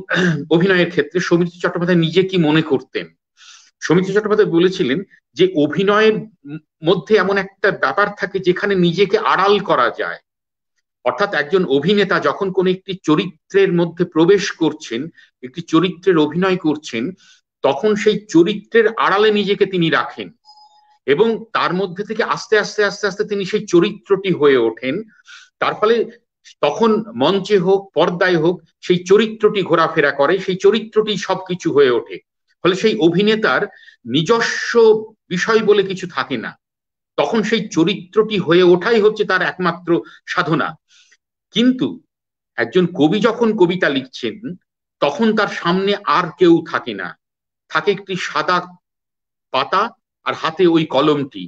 অভিনয়ের ক্ষেত্রে সৌমিত্র চট্টোপাধ্যায় নিজে কি মনে করতেন। সৌমিত্র চট্টোপাধ্যায় বলেছিলেন যে অভিনয়ের মধ্যে এমন একটা ব্যাপার থাকে যেখানে নিজেকে আড়াল করা যায়, অর্থাৎ একজন অভিনেতা যখন কোন একটি চরিত্রের মধ্যে প্রবেশ করছেন, একটি চরিত্রের অভিনয় করছেন, তখন সেই চরিত্রের আড়ালে নিজেকে তিনি রাখেন এবং তার মধ্যে থেকে আস্তে আস্তে আস্তে আস্তে তিনি সেই চরিত্রটি হয়ে ওঠেন। তার ফলে তখন মঞ্চে হোক পর্দায় হোক সেই চরিত্রটি ঘোরাফেরা করে, সেই চরিত্রটি সবকিছু হয়ে ওঠে। ফলে সেই অভিনেতার নিজস্ব বিষয় বলে কিছু থাকে না, তখন সেই চরিত্রটি হয়ে ওঠাই হচ্ছে তার একমাত্র সাধনা। কিন্তু একজন কবি যখন কবিতা লিখছেন তখন তার সামনে আর কেউ থাকে না, থাকে একটি সাদা পাতা আর হাতে ওই কলমটি।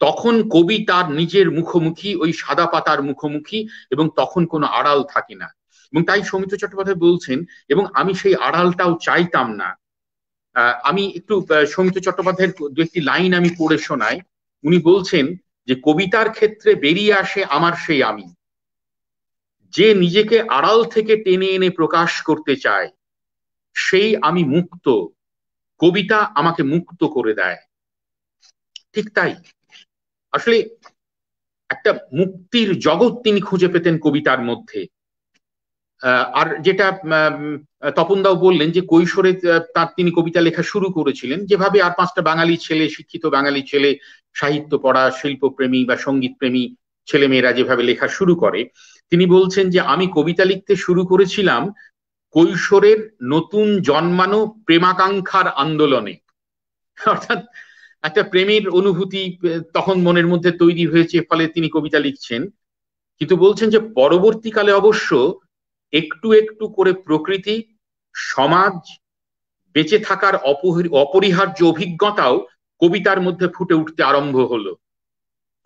তখন কবি তার নিজের মুখোমুখি, ওই সাদা পাতার মুখোমুখি, এবং তখন কোনো আড়াল থাকে না। এবং তাই সৌমিত্র চট্টোপাধ্যায় বলছেন, এবং আমি সেই আড়ালটাও চাইতাম না। আমি একটু সৌমিত্র চট্টোপাধ্যায়ের দু একটি লাইন আমি পড়ে শোনাই। উনি বলছেন যে কবিতার ক্ষেত্রে বেরিয়ে আসে আমার সেই আমি, যে নিজেকে আড়াল থেকে টেনে এনে প্রকাশ করতে চায়, সেই আমি মুক্ত, কবিতা আমাকে মুক্ত করে দেয়। ঠিক তাই, আসলে একটা মুক্তির জগৎ তিনি খুঁজে পেতেন কবিতার মধ্যে। আর যেটা তপনদাও বললেন যে কৈশোরে তার তিনি কবিতা লেখা শুরু করেছিলেন, যেভাবে আর পাঁচটা বাঙালি ছেলে, শিক্ষিত বাঙালি ছেলে, সাহিত্য পড়া, শিল্পপ্রেমী বা সঙ্গীত প্রেমী ছেলেমেয়েরা যেভাবে লেখা শুরু করে, তিনি বলছেন যে আমি কবিতা লিখতে শুরু করেছিলাম কৈশোরের নতুন জন্মানো প্রেমাকাঙ্ক্ষার আন্দোলনে। অর্থাৎ একটা প্রেমের অনুভূতি তখন মনের মধ্যে তৈরি হয়েছে, ফলে তিনি কবিতা লিখছেন। কিন্তু বলছেন যে পরবর্তীকালে অবশ্য একটু একটু করে প্রকৃতি, সমাজ, বেঁচে থাকার অপরিহার্য অভিজ্ঞতাও কবিতার মধ্যে ফুটে উঠতে আরম্ভ হলো।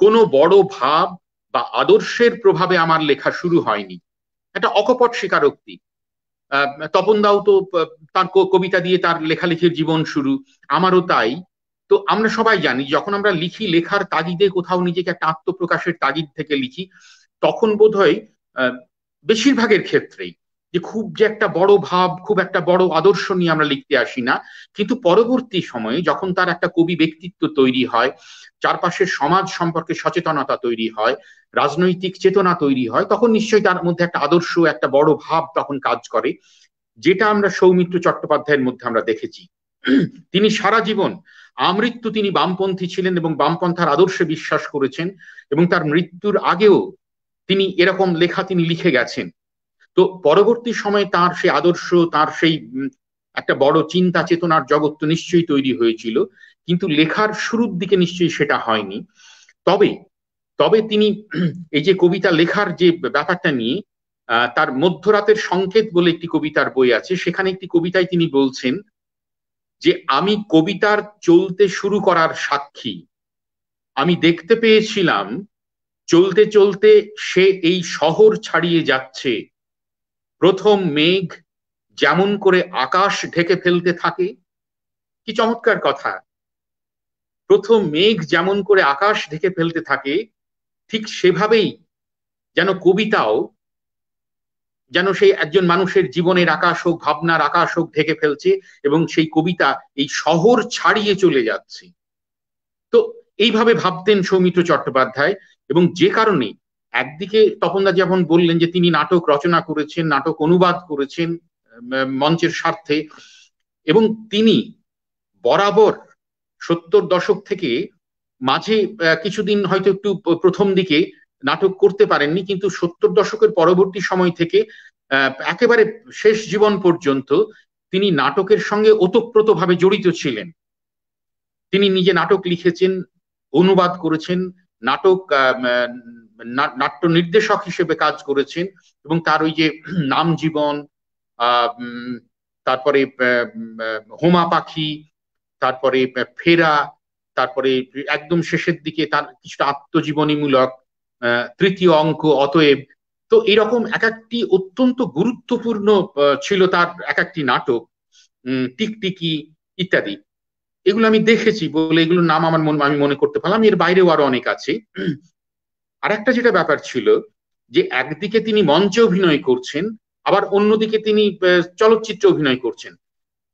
কোনো বড় ভাব বা আদর্শের প্রভাবে আমার লেখা শুরু হয়নি। একটা অকপট স্বীকারোক্তি। তপনদাও তো তার কবিতা দিয়ে তার লেখালেখির জীবন শুরু, আমারও তাই। তো আমরা সবাই জানি যখন আমরা লিখি, লেখার তাগিদে কোথাও নিজেকে একটা আত্মপ্রকাশের তাগিদ থেকে লিখি, তখন বোধহয় বেশিরভাগের ক্ষেত্রেই যে খুব যে একটা বড় ভাব, খুব একটা বড় আদর্শ নিয়ে আমরা লিখতে আসি না। কিন্তু পরবর্তী সময়ে যখন তার একটা কবি ব্যক্তিত্ব তৈরি হয়, চারপাশের সমাজ সম্পর্কে সচেতনতা তৈরি হয়, রাজনৈতিক চেতনা তৈরি হয়, তখন নিশ্চয়ই তার মধ্যে একটা আদর্শ, একটা বড় ভাব তখন কাজ করে, যেটা আমরা সৌমিত্র চট্টোপাধ্যায়ের মধ্যে আমরা দেখেছি। তিনি সারা জীবন আমৃত্যু তিনি বামপন্থী ছিলেন এবং বামপন্থার আদর্শে বিশ্বাস করেছেন, এবং তার মৃত্যুর আগেও তিনি এরকম লেখা তিনি লিখে গেছেন। তো পরবর্তী সময়ে তার সেই আদর্শ, তার সেই একটা বড় চিন্তা চেতনার জগৎ তো নিশ্চয়ই তৈরি হয়েছিল, কিন্তু লেখার শুরুর দিকে নিশ্চয়ই সেটা হয়নি। তবে তবে তিনি এই যে কবিতা লেখার যে ব্যাপারটা নিয়ে তার মধ্যরাতের সংকেত বলে একটি কবিতার বই আছে, সেখানে একটি কবিতায় তিনি বলছেন যে আমি কবিতার চলতে শুরু করার সাক্ষী, আমি দেখতে পেয়েছিলাম চলতে চলতে সে এই শহর ছাড়িয়ে যাচ্ছে, প্রথম মেঘ যেমন করে আকাশ ঢেকে ফেলতে থাকে। কি চমৎকার কথা! প্রথম মেঘ যেমন করে আকাশ ঢেকে ফেলতে থাকে, ঠিক সেভাবেই যেন কবিতাও যেন সেই একজন মানুষের জীবনের আকাশ হোক, ভাবনার আকাশ হোক ঢেকে ফেলছে, এবং সেই কবিতা এই শহর ছাড়িয়ে চলে যাচ্ছে। তো এইভাবে ভাবতেন সৌমিত্র চট্টোপাধ্যায়, এবং যে কারণে একদিকে তপনদা যেমন বললেন যে তিনি নাটক রচনা করেছেন, নাটক অনুবাদ করেছেন মঞ্চের স্বার্থে, এবং তিনি বরাবর 70 দশক থেকে মাঝে কিছুদিন হয়তো একটু প্রথম দিকে নাটক করতে পারেননি, কিন্তু 70 দশকের পরবর্তী সময় থেকে একেবারে শেষ জীবন পর্যন্ত তিনি নাটকের সঙ্গে ওতপ্রোতভাবে জড়িত ছিলেন। তিনি নিজে নাটক লিখেছেন, অনুবাদ করেছেন, নাটক নাট্য নির্দেশক হিসেবে কাজ করেছেন, এবং তার ওই যে নাম জীবন, তারপরে হোমা পাখি, তারপরে ফেরা, তারপরে একদম শেষের দিকে তার কিছুটা আত্মজীবনীমূলক তৃতীয় অঙ্ক অতএব, তো এরকম এক একটি অত্যন্ত গুরুত্বপূর্ণ ছিল তার এক একটি নাটক, টিকটিকি ইত্যাদি। এগুলো আমি দেখেছি বলে এগুলোর নাম আমার আমি মনে করতে পারলাম, এর বাইরেও আরো অনেক আছে। আর একটা যেটা ব্যাপার ছিল যে একদিকে তিনি মঞ্চে অভিনয় করছেন, আবার অন্যদিকে তিনি চলচ্চিত্রে অভিনয় করছেন,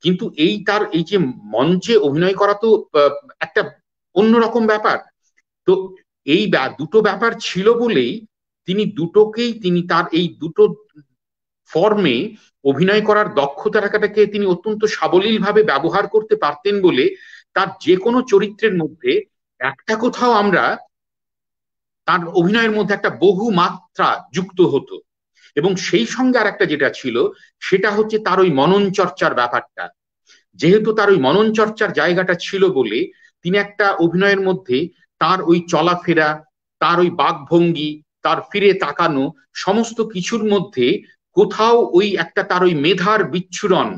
কিন্তু এই তার এই যে মঞ্চে অভিনয় করা তো একটা অন্যরকম ব্যাপার। তো এই দুটো ব্যাপার ছিল বলেই তিনি তার এই দুটো ফর্মে অভিনয় করার দক্ষতাটাকে তিনি অত্যন্ত সাবলীল ভাবে ব্যবহার করতে পারতেন বলে তার যে কোনো চরিত্রের মধ্যে একটা কোথাও আমরা তার অভিনয়ের মধ্যে একটা বহু মাত্রা যুক্ত হতো। এবং সেই সঙ্গে আর একটা যেটা ছিল সেটা হচ্ছে তার ওই মনন চর্চার ব্যাপারটা। যেহেতু তার ওই মনন চর্চার জায়গাটা ছিল বলে তিনি একটা অভিনয়ের মধ্যে তার ওই চলাফেরা, তার ওই বাকভঙ্গি, তার ফিরে তাকানো, সমস্ত কিছুর মধ্যে কোথাও ওই একটা তার ওই মেধার বিচ্ছুরণ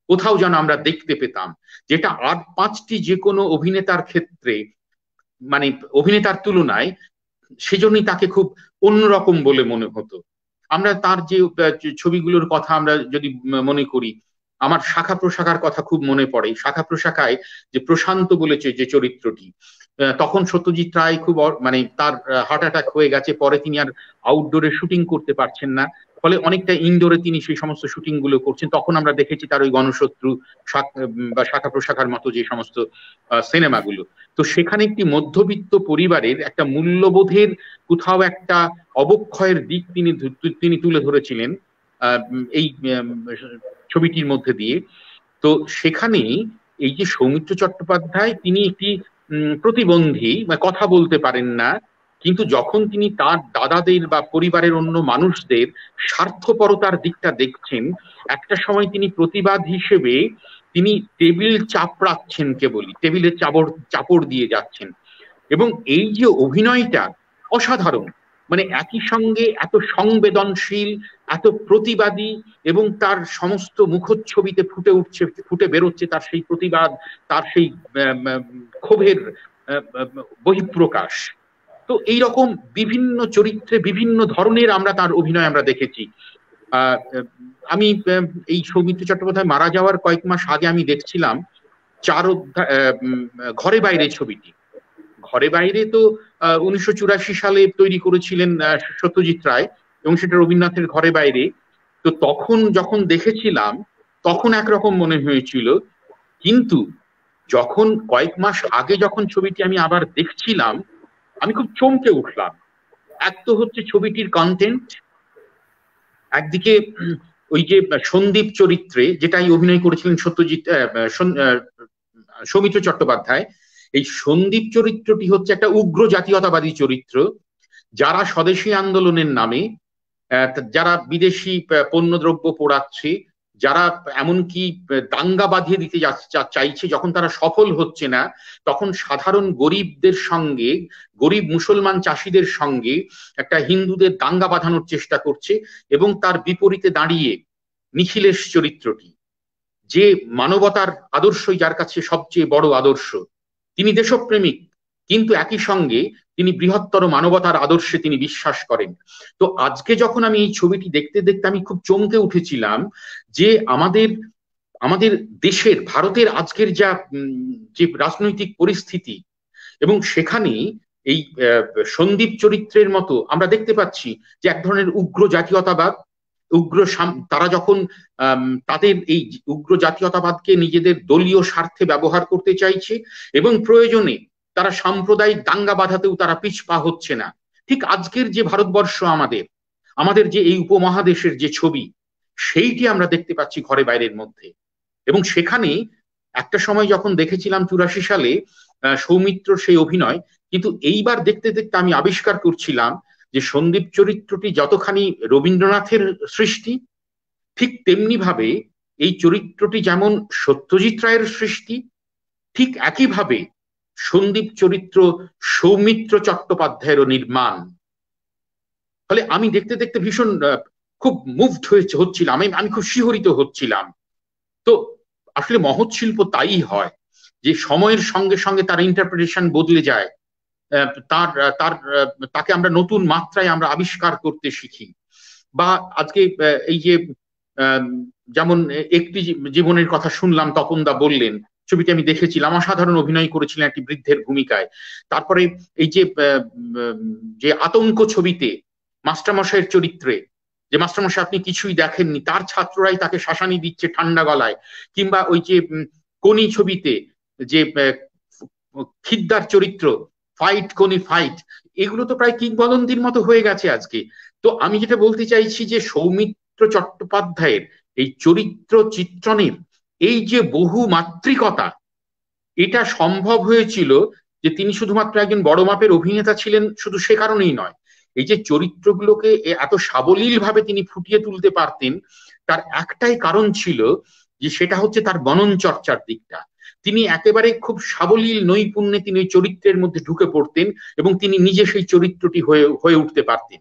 কোথাও যেন আমরা দেখতে পেতাম, যেটা আর 5টি যে কোনো অভিনেতার ক্ষেত্রে মানে অভিনেতার তুলনায় সেজন্যই তাকে খুব অন্যরকম বলে মনে হতো। আমরা তার যে ছবিগুলোর কথা আমরা যদি মনে করি, আমার শাখা প্রশাখার কথা খুব মনে পড়ে। শাখা প্রশাখায় যে প্রশান্ত বলেছে যে চরিত্রটি, তখন সত্যজিৎ রায় খুব মানে তার হার্ট অ্যাটাক হয়ে গেছে, পরে তিনি আর আউটডোরে শুটিং করতে পারছেন না, ফলে অনেকটা ইনডোরে তিনি সেই সমস্ত শুটিং গুলো করছেন। তখন আমরা দেখেছি তার ওই গণশত্রু বা শাখা প্রশাখার মতো যে সমস্ত সিনেমাগুলো। তো সেখানে একটি মধ্যবিত্ত পরিবারের একটা মূল্যবোধের কোথাও একটা অবক্ষয়ের দিক তিনি তুলে ধরেছিলেন এই ছবিটির মধ্যে দিয়ে। তো সেখানে এই যে সৌমিত্র চট্টোপাধ্যায় তিনি একটি প্রতিবন্ধী, কথা বলতে পারেন না, কিন্তু যখন তিনি তার দাদাদের বা পরিবারের অন্য মানুষদের স্বার্থপরতার দিকটা দেখছেন, একটা সময় তিনি প্রতিবাদ হিসেবে তিনি টেবিল চাপড়াচ্ছেন, কেবলই টেবিলে চাপড় দিয়ে যাচ্ছেন। এবং এই যে অভিনয়টা অসাধারণ, মানে একই সঙ্গে এত সংবেদনশীল, এত প্রতিবাদী, এবং তার সমস্ত মুখচ্ছবিতে ফুটে বেরোচ্ছে তার সেই প্রতিবাদ, তার সেই ক্ষোভের বহিঃপ্রকাশ। তো এইরকম বিভিন্ন চরিত্রে বিভিন্ন ধরনের আমরা তার অভিনয় আমরা দেখেছি। আমি এই সৌমিত্র চট্টোপাধ্যায় মারা যাওয়ার কয়েক মাস আগে আমি দেখছিলাম ঘরে বাইরে ছবিটি। ঘরে বাইরে তো 1984 সালে তৈরি করেছিলেন সত্যজিৎ রায়, এবং সেটা রবীন্দ্রনাথের ঘরে বাইরে। তো তখন যখন দেখেছিলাম তখন একরকম মনে হয়েছিল, কিন্তু যখন কয়েক মাস আগে যখন ছবিটি আমি আবার দেখছিলাম আমি খুব চমকে উঠলাম। এক তো হচ্ছে ছবিটির কন্টেন্ট, একদিকে ওই যে সন্দীপ চরিত্রে যেটাই অভিনয় করেছিলেন সৌমিত্র চট্টোপাধ্যায়, এই সন্দীপ চরিত্রটি হচ্ছে একটা উগ্র জাতীয়তাবাদী চরিত্র, যারা স্বদেশী আন্দোলনের নামে যারা বিদেশি পণ্যদ্রব্য পোড়াচ্ছে, যারা এমনকি দাঙ্গা বাঁধিয়ে দিতে চাইছে, যখন তারা সফল হচ্ছে না, তখন সাধারণ গরিবদের সঙ্গে, গরিব মুসলমান চাষিদের সঙ্গে একটা হিন্দুদের দাঙ্গা বাঁধানোর চেষ্টা করছে। এবং তার বিপরীতে দাঁড়িয়ে নিখিলেশ চরিত্রটি, যে মানবতার আদর্শই যার কাছে সবচেয়ে বড় আদর্শ, তিনি দেশপ্রেমিক, কিন্তু একই সঙ্গে তিনি বৃহত্তর মানবতার আদর্শে তিনি বিশ্বাস করেন। তো আজকে যখন আমি এই ছবিটি দেখতে দেখতে আমি খুব চমকে উঠেছিলাম যে আমাদের দেশের, ভারতের আজকের যে রাজনৈতিক পরিস্থিতি, এবং সেখানে এই সন্দীপ চরিত্রের মতো আমরা দেখতে পাচ্ছি যে এক ধরনের উগ্র জাতীয়তাবাদ, তারা যখন তাদের এই উগ্র জাতীয়তাবাদকে নিজেদের দলীয় স্বার্থে ব্যবহার করতে চাইছে, এবং প্রয়োজনে তারা সাম্প্রদায়িক দাঙ্গা বাঁধাতেও তারা পিছপা হচ্ছে না। ঠিক আজকের যে ভারতবর্ষ, আমাদের যে এই উপমহাদেশের যে ছবি, সেইটি আমরা দেখতে পাচ্ছি ঘরে বাইরের মধ্যে। এবং সেখানে একটা সময় যখন দেখেছিলাম 84 সালে সৌমিত্র সেই অভিনয়, কিন্তু এইবার দেখতে দেখতে আমি আবিষ্কার করছিলাম যে সন্দীপ চরিত্রটি যতখানি রবীন্দ্রনাথের সৃষ্টি, ঠিক তেমনি ভাবে এই চরিত্রটি যেমন সত্যজিৎ রায়ের সৃষ্টি, ঠিক একইভাবে সন্দীপ চরিত্র সৌমিত্র চট্টোপাধ্যায়েরও নির্মাণ। ফলে আমি দেখতে দেখতে ভীষণ খুব মুভড হচ্ছিলাম, আমি খুব শিহরিত হচ্ছিলাম। তো আসলে মহৎ শিল্প তাই হয় যে সময়ের সঙ্গে সঙ্গে তার ইন্টারপ্রিটেশন বদলে যায়, তাকে আমরা নতুন মাত্রায় আমরা আবিষ্কার করতে শিখি। বা আজকে এই যে যেমন একটি জীবনের কথা শুনলাম, তপনদা বললেন, ছবিটি আমি দেখেছিলাম, অসাধারণ অভিনয় করেছিলেন একটি বৃদ্ধের ভূমিকায়। তারপরে এই যে আতঙ্ক ছবিতে মাস্টারমশাইয়ের চরিত্রে, যে মাস্টারমশাই আপনি কিছুই দেখেননি, তার ছাত্ররাই তাকে শাসানি দিচ্ছে ঠান্ডা গলায়। কিংবা ওই যে কোনি ছবিতে যে খিদ্দার চরিত্র, ফাইট কোনি ফাইট, এগুলো তো প্রায় কিংবদন্তির মতো হয়ে গেছে আজকে। তো আমি যেটা বলতে চাইছি যে সৌমিত্র চট্টোপাধ্যায়ের এই চরিত্র চিত্রণের এই যে বহু মাত্রিকতা, এটা সম্ভব হয়েছিল যে তিনি শুধুমাত্র একজন বড় মাপের অভিনেতা ছিলেন শুধু সে কারণেই নয়, এই যে চরিত্রগুলোকে এত সাবলীল ভাবে তিনি ফুটিয়ে তুলতে পারতেন, তার একটাই কারণ ছিল যে সেটা হচ্ছে তার গণন চর্চার দিকটা। তিনি একেবারে খুব সাবলীল নৈপুণ্যে তিনি ওই চরিত্রের মধ্যে ঢুকে পড়তেন এবং তিনি নিজে সেই চরিত্রটি হয়ে উঠতে পারতেন।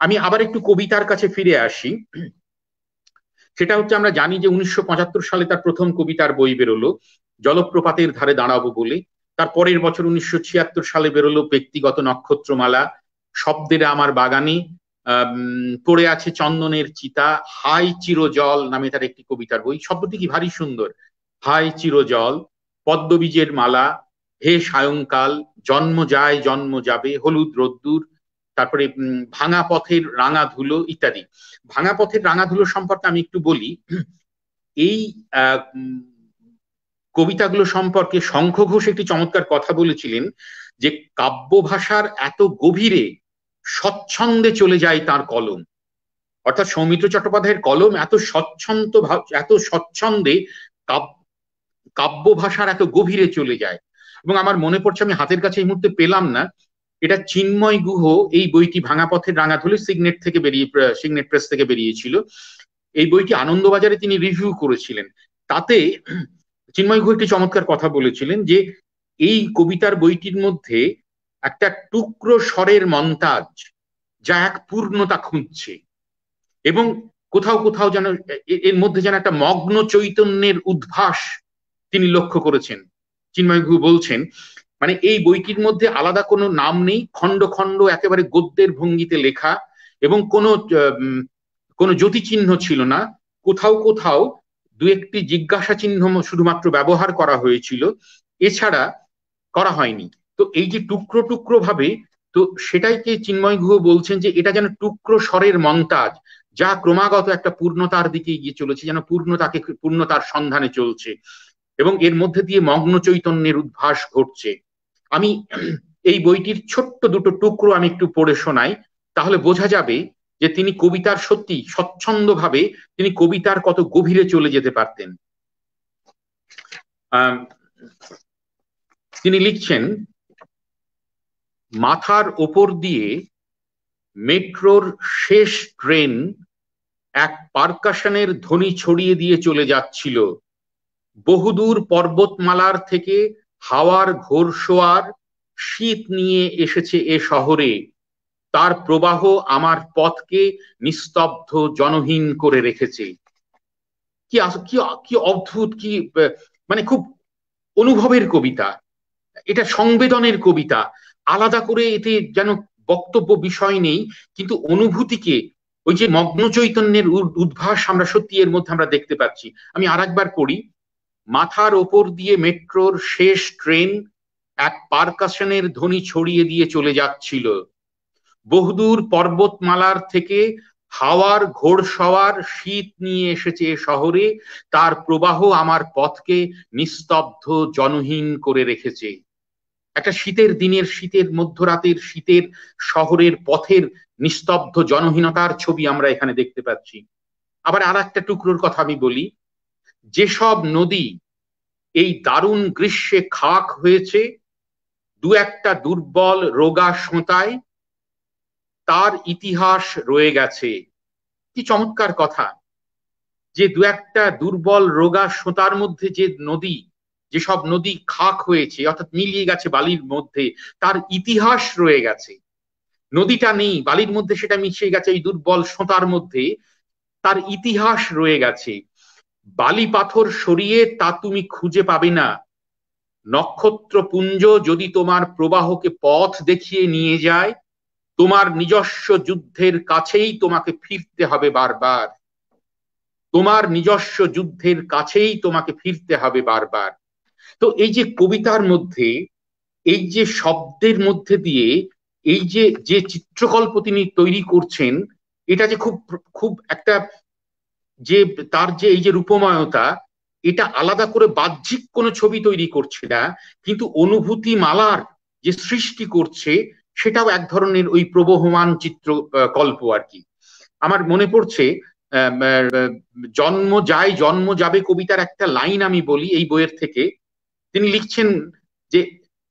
আমি আবার একটু কবিতার কাছে ফিরে আসি। সেটা হচ্ছে, আমরা জানি যে 1975 সালে তার প্রথম কবিতার বই বেরোলো জলপ্রপাতের ধারে দাঁড়াবো বলে। তার পরের বছর 1976 সালে বেরোলো ব্যক্তিগত নক্ষত্রমালা, শব্দের আমার বাগানে পড়ে আছে চন্দনের চিতা, হাই চিরজল নামে তার একটি কবিতার বই। শব্দটি কি ভারী সুন্দর, হাই চিরজল, পদ্মবীজের মালা, হে সায়ংকাল, জন্ম যায় জন্ম যাবে, হলুদ রোদ্দুর, তারপরে ভাঙা পথের রাঙা ধুলো ইত্যাদি। ভাঙা পথের রাঙা ধুলো সম্পর্কে আমি একটু বলি। এই কবিতাগুলো সম্পর্কে শঙ্খ ঘোষ একটি চমৎকার কথা বলেছিলেন যে কাব্য ভাষার এত গভীরে স্বচ্ছন্দে চলে যায় তার কলম। অর্থাৎ সৌমিত্র চট্টোপাধ্যায়ের কলম এত স্বচ্ছন্দে কাব্য ভাষার এত গভীরে চলে যায়। এবং আমার মনে পড়ছে, আমি হাতের কাছে এই মুহূর্তে পেলাম না, এটা চিন্ময় গুহ এই বইটি ভাঙা পথের রাঙা ধুলো সিগনেট প্রেস থেকে বেরিয়েছিল। এই বইটি আনন্দবাজারে তিনি রিভিউ করেছিলেন। তাতে চিন্ময় গুহ একটি চমৎকার কথা বলেছিলেন যে এই কবিতার বইটির মধ্যে একটা টুকরো স্বরের মন্তাজ, যা এক পূর্ণতা খুঁজছে, এবং কোথাও কোথাও যেন এর মধ্যে যেন একটা মগ্ন চৈতন্যের উদ্ভাস তিনি লক্ষ্য করেছেন। চিন্ময় গুহ বলছেন, মানে এই বইটির মধ্যে আলাদা কোনো নাম নেই, খণ্ড খণ্ড একেবারে গদ্যের ভঙ্গিতে লেখা, এবং কোনো জ্যোতিচিহ্ন ছিল না। কোথাও কোথাও দু একটি জিজ্ঞাসা চিহ্ন শুধুমাত্র ব্যবহার করা হয়েছিল, এছাড়া করা হয়নি। তো এই যে টুকরো টুকরো ভাবে, তো সেটাইকে চিন্ময় গুহ বলছেন যে এটা যেন টুকরো স্বরের মন্তাজ, যা ক্রমাগত একটা পূর্ণতার দিকে এগিয়ে চলেছে, যেন পূর্ণতার সন্ধানে চলছে, এবং এর মধ্যে দিয়ে মগ্ন চৈতন্যের উদ্ভাস ঘটছে। আমি এই বইটির ছোট্ট দুটো টুকরো আমি একটু পড়ে শোনাই, তাহলে বোঝা যাবে যে তিনি কবিতার সত্যি স্বচ্ছন্দভাবে তিনি কবিতার কত গভীরে চলে যেতে পারতেন। তিনি লিখছেন, মাথার ওপর দিয়ে মেট্রোর শেষ ট্রেন এক পারকাশনের ধ্বনি ছড়িয়ে দিয়ে চলে যাচ্ছিল। বহুদূর পর্বতমালার থেকে হাওয়ার ঘোরসোয়ার শীত নিয়ে এসেছে এ শহরে, তার প্রবাহ আমার পথকে নিস্তব্ধ জনহীন করে রেখেছে। কি কি অদ্ভুত, কি মানে খুব অনুভবের কবিতা, এটা সংবেদনের কবিতা। আলাদা করে এতে যেন বক্তব্য বিষয় নেই, কিন্তু অনুভূতিকে, ওই যে মগ্ন চৈতন্যের উদ্ভাস আমরা সত্যি এর মধ্যে আমরা দেখতে পাচ্ছি। আমি আরেকবার পড়ি। মাথার ওপর দিয়ে মেট্রোর শেষ ট্রেন এক পারকাশনের ধ্বনি ছড়িয়ে দিয়ে চলে যাচ্ছিল। বহুদূর পর্বতমালার থেকে হাওয়ার ঘোড়সওয়ার শীত নিয়ে এসেছে শহরে, তার প্রবাহ আমার পথকে নিস্তব্ধ জনহীন করে রেখেছে। একটা শীতের দিনের, শীতের মধ্যরাতের শীতের শহরের পথের নিস্তব্ধ জনহীনতার ছবি আমরা এখানে দেখতে পাচ্ছি। আবার আর একটা টুকরোর কথা আমি বলি। যেসব নদী এই দারুণ গ্রীষ্মে খাক হয়েছে দু একটা দুর্বল রোগা সোঁতায়, তার ইতিহাস রয়ে গেছে। কি চমৎকার কথা, যে দু একটা দুর্বল রোগা সোঁতার মধ্যে যে নদী, যেসব নদী খাক হয়েছে অর্থাৎ মিলিয়ে গেছে বালির মধ্যে, তার ইতিহাস রয়ে গেছে। নদীটা নেই, বালির মধ্যে সেটা মিশে গেছে এই দুর্বল সোঁতার মধ্যে, তার ইতিহাস রয়ে গেছে। বালি পাথর সরিয়ে তা তুমি খুঁজে পাবে না। নক্ষত্রপুঞ্জ যদি তোমার প্রবাহকে পথ দেখিয়ে নিয়ে যায়, তোমার নিজস্ব যুদ্ধের কাছেই তোমাকে ফিরতে হবে বারবার। তোমার নিজস্ব যুদ্ধের কাছেই তোমাকে ফিরতে হবে বারবার। তো এই যে কবিতার মধ্যে, এই যে শব্দের মধ্যে দিয়ে এই যে যে চিত্রকল্প তিনি তৈরি করছেন, এটা যে খুব খুব একটা, যে তার যে এই যে রূপময়তা, এটা আলাদা করে বাহ্যিক কোনো ছবি তৈরি করছে না, কিন্তু অনুভূতি মালার যে সৃষ্টি করছে সেটাও এক ধরনের ওই প্রবহমান চিত্রকল্প আর কি। আমার মনে পড়ছে জন্ম যায় জন্ম যাবে কবিতার একটা লাইন আমি বলি এই বইয়ের থেকে। তিনি লিখছেন যে